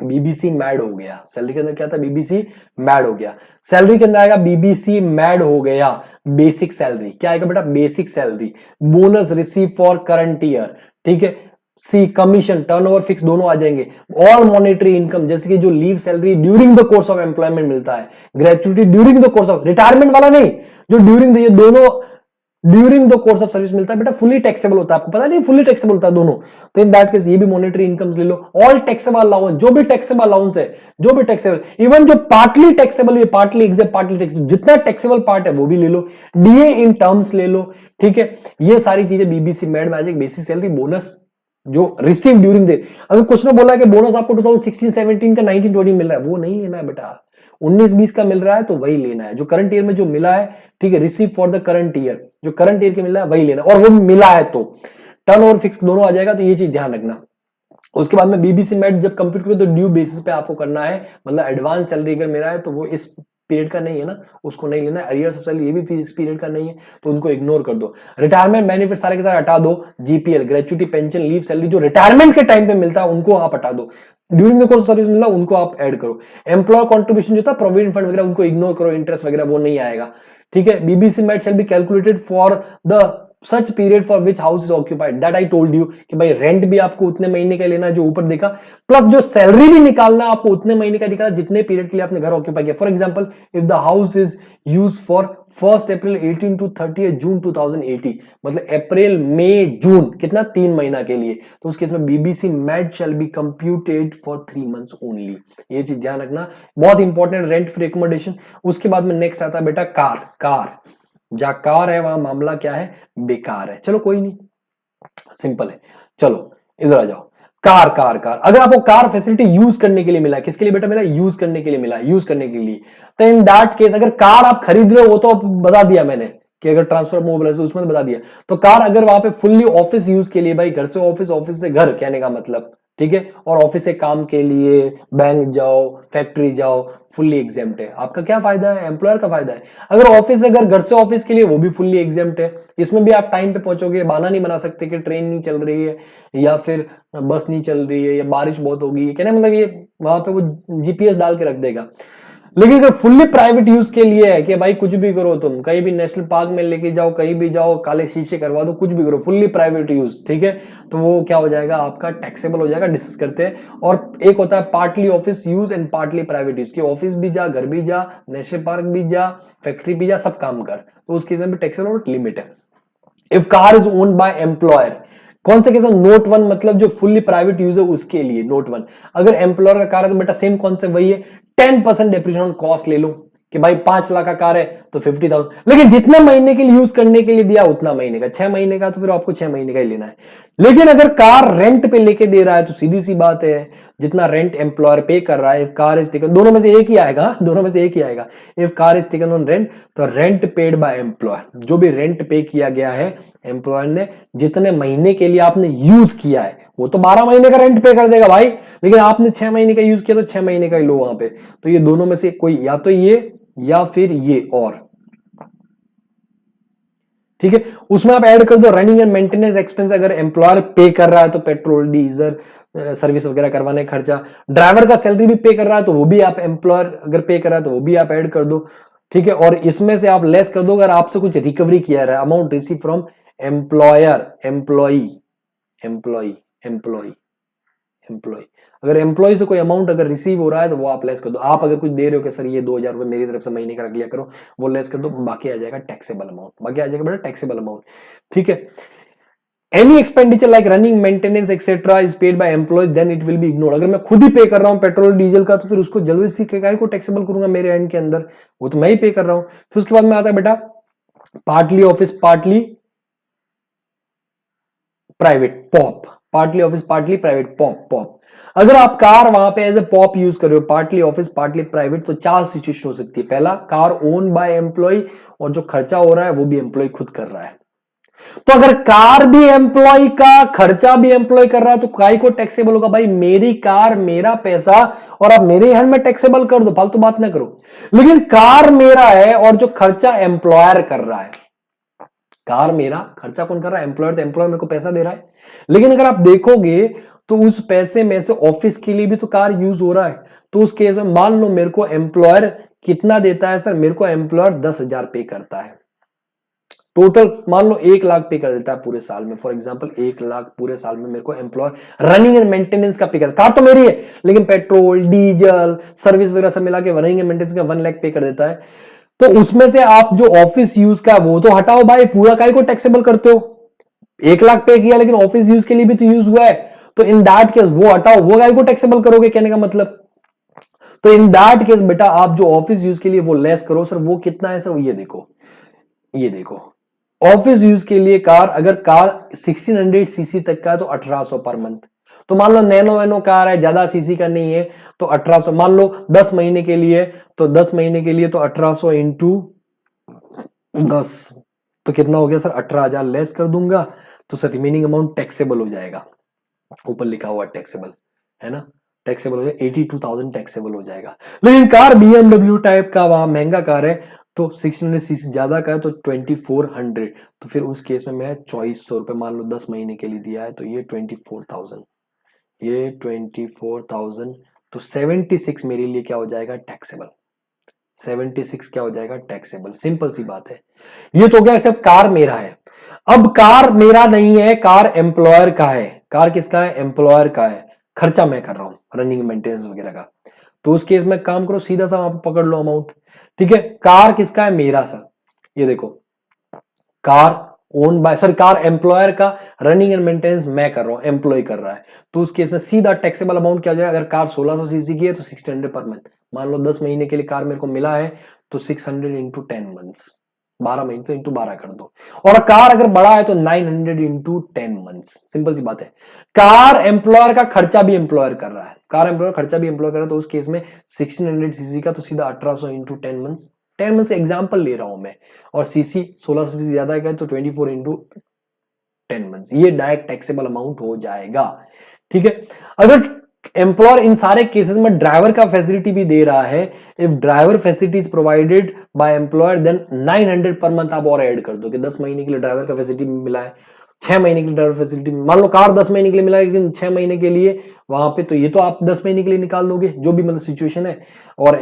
बीबीसी मैड हो गया, सैलरी के अंदर क्या था, बीबीसी मैड हो गया, सैलरी के अंदर आएगा बीबीसी मैड हो गया, बेसिक सैलरी क्या आएगा बेटा, basic salary, bonus receive for current year, ठीक है, सी कमीशन, टर्नओवर फिक्स दोनों आ जाएंगे, ऑल मॉनेटरी इनकम जैसे कि जो leave salary during the course of employment मिलता है, gratuity during the course of, retirement वाला नहीं, जो ड्यूरिंग द, ये दोनों during the course of service मिलता है बेटा, फुली टैक्सेबल होता है, आपको पता नहीं फुली टैक्सेबल होता है दोनों। तो इन दैट केस ये भी मॉनेटरी इनकम्स ले लो। ऑल टैक्सेबल अलाउंस, जो भी टैक्सेबल अलाउंस है, जो भी टैक्सेबल, इवन जो पार्टली टैक्सेबल है, पार्टली एग्जेप्ट, पार्टली टैक्सेबल, जितना टैक्सेबल पार्ट है वो भी ले लो। डीए इन टर्म्स ले लो, ठीक है। ये सारी चीजें BBC mad magic basic salary bonus जो रिसीव ड्यूरिंग दे। अगर कुछ ने बोला है कि बोनस आपको 2016-17 का 19-20 मिल रहा है, वो नहीं लेना है बेटा। 19-20 का मिल रहा है तो वही लेना है, जो करंट ईयर में जो मिला है, ठीक है, receive for the current year, जो करंट ईयर के मिल रहा है वही लेना, और वो मिला है तो टर्न और फिक्स दोनों आ जाएगा, तो ये चीज ध्यान रखना। उसके बाद में बीबीसी मैट जब कंप्यूट करो तो ड्यू बेसिस पे आपको करना है, मतलब एडवांस सैलरी अगर मेरा है तो वो इस पीरियड का नहीं है ना, उसको नहीं लेना है। अरियर्स ऑफ सैलरी ये भी इस पीरियड का नहीं है, तो उनको इग्नोर कर दो। रिटायरमेंट बेनिफिट सारे के सारे हटा दो। GPL, gratuity, pension, leave, salary जो रिटायरमेंट के टाइम पे मिलता है उनको आप हटा दो। During the course of service मिला उनको आप ऐड करो। एम्प्लॉयर कंट्रीब्यूशन जो था, प्रोविडेंट फंड वगैरह, उनको इग्नोर करो, इंटरेस्ट वगैरह वो नहीं आएगा, ठीक है। BBC mat shall be calculated for the such period for which house is occupied, that I told you कि भाई रेंट भी आपको उतने महीने का लेना है जो ऊपर देखा, प्लस जो सैलरी भी निकालना आपको उतने महीने का निकालना जितने पीरियड के लिए आपने घर ऑक्यूपाई किया। For example, if the house is use for 1 April 18 to 30 जून 2080, मतलब अप्रैल मई जून, कितना, 3 महीना के लिए, तो उस केस में BBC mat shall be computed for 3 months only. ये चीज ध्यान रखना, बहुत इंपॉर्टेंट, रेंट फ्री एकोमोडेशन। उसके बाद में नेक्स्ट आता है बेटा कार। जहां कार है वहां मामला क्या है, बेकार है। चलो कोई नहीं, सिंपल है। चलो इधर आ जाओ। कार अगर आपको कार फैसिलिटी यूज करने के लिए मिला है, किसके लिए बेटा मिला, यूज करने के लिए मिला है, यूज करने के लिए, तो इन दैट केस अगर कार आप खरीद रहे हो, वो तो बता दिया मैंने कि अगर ट्रांसफर मोबाइल है उसमें बता दिया। तो कार अगर वहां पे फुल्ली ऑफिस यूज के लिए, भाई घर से ऑफिस, ऑफिस से घर, कहने का मतलब, ठीक है, और ऑफिस से काम के लिए बैंक जाओ, फैक्ट्री जाओ, फुल्ली एग्जेम्प्ट है। आपका क्या फायदा है, एम्प्लॉयर का फायदा है। अगर ऑफिस से घर, घर से ऑफिस के लिए, वो भी फुल्ली एग्जेम्प्ट है। इसमें भी आप टाइम पे पहुंचोगे, बहाना नहीं बना सकते कि ट्रेन नहीं चल रही है या फिर बस नहीं चल रही है या बारिश बहुत होगी, कहने मतलब ये वहां पे वो जीपीएस डाल के रख देगा। लेकिन अगर फुल्ली प्राइवेट यूज के लिए है कि भाई कुछ भी करो, तुम कहीं भी नेशनल पार्क में लेके जाओ, कहीं भी जाओ, काले शीशे करवा दो, कुछ भी करो, फुल्ली प्राइवेट यूज, ठीक है, तो वो क्या हो जाएगा, आपका टैक्सेबल हो जाएगा। डिस्कस करते हैं। और एक होता है partly office use and partly private use, कि ऑफिस भी जा, घर भी जा, नेशनल पार्क भी जा, फैक्ट्री भी जा, सब काम कर, तो उस केस में भी टैक्सेबल और लिमिट है। If car is owned by employer, कौन से केस में, नोट 1, मतलब जो फुल्ली प्राइवेट यूज है उसके लिए नोट 1। अगर एम्प्लॉयर का कार है तो बेटा सेम कॉन्सेप्ट वही है, 10% डेप्रिसिएशन कॉस्ट ले लो, कि भाई 5 लाख का कार है तो 50,000, लेकिन जितने महीने के लिए यूज करने के लिए दिया उतना महीने का, 6 महीने का तो फिर आपको 6 महीने का ही लेना है। लेकिन अगर कार रेंट पे लेके दे रहा है तो सीधी सी बात है, जितना रेंट एम्प्लॉयर पे कर रहा है, कार इज टेकन, दोनों में से एक ही आएगा, दोनों में से एक ही आएगा। If car is taken on rent, तो रेंट पेड बाय एम्प्लॉयर, जो भी रेंट पे किया गया है एम्प्लॉयर ने, जितने महीने के लिए आपने यूज किया है, वो तो 12 महीने का रेंट पे कर देगा भाई, लेकिन आपने 6 महीने का यूज किया तो 6 महीने का ही लो वहां पे। तो ये दोनों में से कोई, या तो ये या फिर ये, और ठीक है। उसमें आप ऐड कर दो रनिंग एंड मेंटेनेंस एक्सपेंस, अगर एम्प्लॉयर पे कर रहा है तो पेट्रोल, डीजल, सर्विस वगैरह करवाने खर्चा। ड्राइवर का सैलरी भी पे कर रहा है तो वो भी आप, एम्प्लॉयर अगर पे कर रहा है तो वो भी आप ऐड कर दो, ठीक है। और इसमें से आप लेस कर दो अगर आपसे कुछ रिकवरी किया रहा है, amount receive from employer, employee, employee, employee, employee, अगर एम्प्लॉय से कोई अमाउंट अगर रिसीव हो रहा है तो वो आप लेस कर दो। आप अगर कुछ दे रहे हो कि सर ये 2,000 रुपए मेरी तरफ से महीने का रख लिया करो, वो लेस कर दो, बाकी आ जाएगा टैक्सेबल अमाउंट, बाकी आ जाएगा बेटा टैक्सेबल अमाउंट, ठीक है। Any expenditure like running, maintenance etcetera is paid by employee, then it will be ignored. अगर मैं खुद ही पे कर रहा हूं पेट्रोल डीजल का, तो फिर उसको जल्दी से काय को टैक्सेबल करूंगा मेरे एंड के अंदर, वो तो मैं ही पे कर रहा हूं। फिर उसके बाद में आता है बेटा partly office, partly private, pop, partly office, partly private, pop. अगर आप कार वहां पे एज ए पॉप यूज कर रहे हो, पार्टली ऑफिस, पार्टली प्राइवेट, तो 4 सिचुएशन हो सकती है। पहला, कार ओन बाय एम्प्लॉय और जो खर्चा हो रहा है वो भी एम्प्लॉय खुद कर रहा है। तो अगर कार भी एम्प्लॉय का, खर्चा भी एम्प्लॉय कर रहा है, तो काय को टैक्सेबल होगा, भाई मेरी कार, मेरा पैसा, और आप मेरे हैंड में टैक्सेबल कर दो, फालतू बात ना करो। लेकिन कार मेरा है और जो खर्चा एम्प्लॉयर कर रहा है, कार मेरा, खर्चा कौन कर रहा है, एम्प्लॉयर, तो एम्प्लॉयर मेरे को पैसा दे रहा है। लेकिन अगर आप देखोगे तो उस पैसे में से ऑफिस के लिए भी तो कार यूज हो रहा है, तो उस केस में मान लो मेरे को एम्प्लॉयर कितना देता है, सर मेरे को एम्प्लॉयर 10,000 पे करता है टोटल, मान लो 1 लाख पे कर देता है पूरे साल में, फॉर एग्जांपल 1 लाख पूरे साल में मेरे को एम्प्लॉयर रनिंग एंड मेंटेनेंस का पे करता है। कार तो मेरी है लेकिन पेट्रोल, डीजल, सर्विस वगैरह सब मिला के रनिंग एंड मेंटेनेंस का 1 लाख पे कर देता है। तो उसमें से आप जो ऑफिस यूज का वो तो हटाओ भाई, पूरा काय को टैक्सेबल करते हो? 1 लाख पे किया लेकिन ऑफिस यूज के लिए भी तो यूज हुआ है, तो इन दैट केस वो हटाओ, वो काय को टैक्सेबल करोगे, कहने का मतलब। तो इन दैट केस बेटा आप जो ऑफिस यूज के लिए वो लेस करो। सर वो कितना है सर? ये देखो, ये देखो, ऑफिस यूज के लिए कार, अगर कार 1600 सीसी तक का है तो 1800 पर मंथ। तो मान लो नैनो वैनो कार है, ज्यादा सीसी का नहीं है, तो 1800 मान लो 10 महीने के लिए, तो 10 महीने के लिए तो 1800 इंटू 10, तो कितना हो गया सर? 18,000 लेस कर दूंगा, तो सर रिमेनिंग अमाउंट टैक्सेबल हो जाएगा, ऊपर लिखा हुआ टैक्सेबल है ना, टैक्सेबल हो जाएगा, 82,000 टैक्सेबल हो जाएगा। लेकिन कार BMW टाइप का वहां महंगा कार है, तो 600 सीसी ज्यादा का है तो 2400, तो फिर उस केस में मैं 2400 रुपए मान लो 10 महीने के लिए दिया है, तो ये 24,000, ये 24,000, तो 76 मेरे लिए क्या हो जाएगा? टैक्सेबल। 76 क्या हो जाएगा? टैक्सेबल। सिंपल सी बात है। ये तो क्या, सिर्फ कार मेरा है। अब कार मेरा नहीं है, कार एम्प्लॉयर का है। कार किसका है? एम्प्लॉयर का है। खर्चा मैं कर रहा हूं रनिंग मेंटेनेंस वगैरह का, तो उस केस में काम करो, सीधा सा वहां पर पकड़ लो अमाउंट। ठीक है, कार किसका है? मेरा सर। ये देखो, car own by, sorry car employer का, रनिंग एंड मेंटेनेंस मैं कर रहा हूं, एम्प्लॉय कर रहा है, तो उस केस में सीधा टैक्सेबल अमाउंट क्या हो जाएगा? अगर कार 1600 सीसी की है तो 600 पर मंथ, मान लो 10 महीने के लिए कार मेरे को मिला है, तो 600 इंटू 10 मंथ्स, 12 महीने तो इंटू 12 कर दो। और कार अगर बड़ा है तो 900 इंटू 10 मंथ्स। सिंपल सी बात है। कार एम्प्लॉयर का खर्चा भी एम्प्लॉयर कर रहा है, कार एम्प्लॉयर खर्चा भी एम्प्लॉयर कर रहा है, तो उस केस में 1600 सीसी का तो सीधा 1800 इंटू 10 मंथ्स, 10 मंथ से एग्जाम्पल ले रहा हूं मैं, और सीसी 1600 से ज्यादा है तो 24 इंटू 10 मंथ्स, ये डायरेक्ट टैक्सेबल अमाउंट हो जाएगा। ठीक है, अगर एम्प्लॉयर इन सारे केसेस में ड्राइवर का फैसिलिटी भी दे रहा है, if driver facility is provided by employer, then 900 per month आप और ऐड कर दो कि 10 महीने के लिए ड्राइवर का फैसिलिटी मिला है, 6 महीने के लिए ड्राइवर फैसिलिटी, मान लो कार 10 महीने के लिए मिला है लेकिन 6 महीने के लिए वहां पे, तो ये तो आप 10 महीने के लिए निकाल दोगे, जो भी मतलब सिचुएशन है, और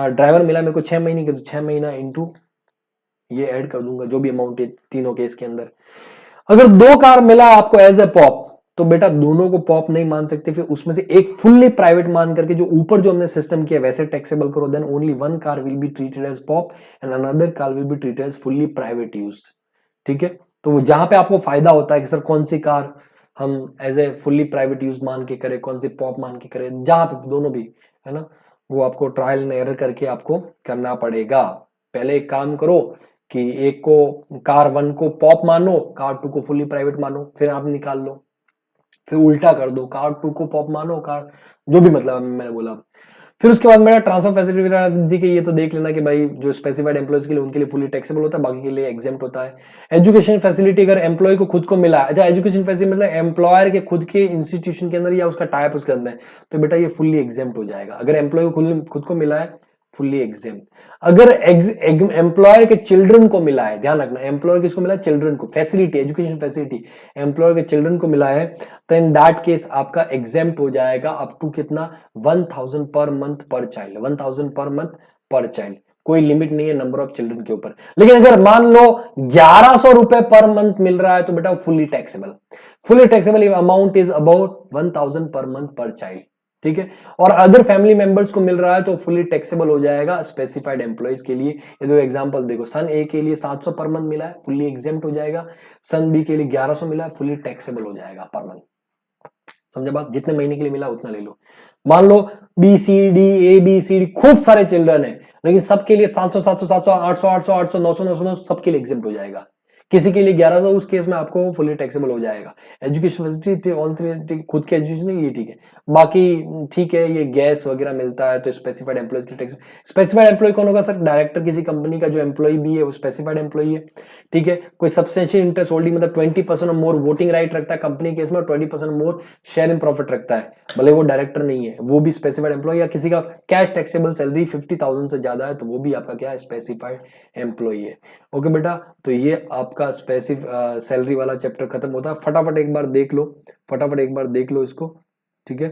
ड्राइवर मिला मेरे को 6 महीने के, तो 6 महीना इंटू ये ऐड कर दूंगा, जो भी अमाउंट है तीनों केस के अंदर। अगर 2 कार मिला आपको एज ए पॉप, तो बेटा दोनों को पॉप नहीं मान सकते, फिर उसमें से एक फुल्ली प्राइवेट मान करके जो ऊपर जो हमने सिस्टम किया वैसे टैक्सेबल करो, then only 1 car will be treated as pop and another car will be treated as fully private use. ठीक है, तो वो जहां पे आपको फायदा होता है कि सर कौन सी कार हम as a fully private use मान के करें, कौन सी पॉप मान के करें, जहां पे दोनों भी है ना, वो आपको ट्रायल एंड एरर करके आपको करना पड़ेगा। पहले एक काम करो कि एक को कार 1 को पॉप मानो, कार 2 को फुल्ली प्राइवेट मानो, फिर आप निकाल लो, फिर उल्टा कर दो, कार 2 को पॉप मानो, कार जो भी मतलब मैंने बोला। फिर उसके बाद मेरा ट्रांसफर फैसिलिटी दी कि ये तो देख लेना कि भाई जो स्पेसिफाइड एम्प्लॉयज के लिए उनके लिए फुली टैक्सेबल होता है, बाकी के लिए एग्जेम्प्ट होता है। एजुकेशन फैसिलिटी अगर एम्प्लॉय को खुद को मिला है, अच्छा एजुकेशन फैसिलिटी मतलब एम्प्लॉयर के खुद के इंस्टीट्यूशन के अंदर या उसका टाइप उसके अंदर है, तो बेटा ये फुल्ली एग्जेम्प्ट हो जाएगा। अगर एम्प्लॉय को खुद को मिला है, फुल्ली एग्जेम्प्ट। अगर एम्प्लॉयर के चिल्ड्रन को मिला है, ध्यान रखना एम्प्लॉयर किसको मिला है? चिल्ड्रन को, फैसिलिटी एजुकेशन फैसिलिटी एम्प्लॉयर के चिल्ड्रन को मिला है, तो इन दैट केस आपका एग्जेम्प्ट हो जाएगा अप टू कितना? 1000 पर मंथ पर चाइल्ड, 1000 पर मंथ पर चाइल्ड, कोई लिमिट नहीं है नंबर ऑफ चिल्ड्रन के ऊपर। लेकिन अगर मान लो 1100 रुपए पर मंथ मिल रहा है तो बेटा fully taxable, fully taxable amount is about 1000 per month पर चाइल्ड। ठीक है, और अदर फैमिली मेंबर्स को मिल रहा है तो फुल्ली टैक्सेबल हो जाएगा स्पेसिफाइड एम्प्लॉइज के लिए। ये दो एग्जांपल देखो, सन ए के लिए 700 पर मंथ मिला है, फुल्ली एग्जेम्प्ट हो जाएगा। सन बी के लिए 1100 मिला है, फुल्ली टैक्सेबल हो जाएगा पर मंथ। समझे बात? जितने महीने के लिए मिला उतना ले लो। मान लो B C D A B C D खूब सारे चिल्ड्रन है, लेकिन सबके लिए 700 700 700 800 800 800 900 900 सबके लिए एग्जेम्प्ट हो जाएगा। किसी के लिए 1100, उस केस में आपको फुली टैक्सेबल हो जाएगा। एजुकेशन फैसिलिटी ऑल थ्री, खुद के एजुकेशन ये ठीक है, बाकी ठीक है। ये गैस वगैरह मिलता है तो स्पेसिफाइड एम्प्लॉय के टैक्स। स्पेसिफाइड एम्प्लॉय कौन होगा सर? डायरेक्टर किसी कंपनी का जो एम्प्लॉय भी है वो स्पेसिफाइड एम्प्लॉय है। ठीक है, कोई सब्सटेंशियल इंटरेस्ट होल्डिंग मतलब 20% और मोर वोटिंग राइट रखता है कंपनी केस में, 20% मोर शेयर इन प्रॉफिट रखता है, भले वो डायरेक्टर नहीं है, वो भी स्पेसिफाइड एम्प्लॉय। या किसी का कैश टैक्सेबल सैलरी 50,000 से ज्यादा है तो वो भी आपका क्या है? स्पेसिफाइड एम्प्लॉय है। ओके बेटा, तो ये आपका सैलरी वाला चैप्टर खत्म होता है। फटाफट एक बार देख लो, फटाफट एक बार देख लो इसको। ठीक है,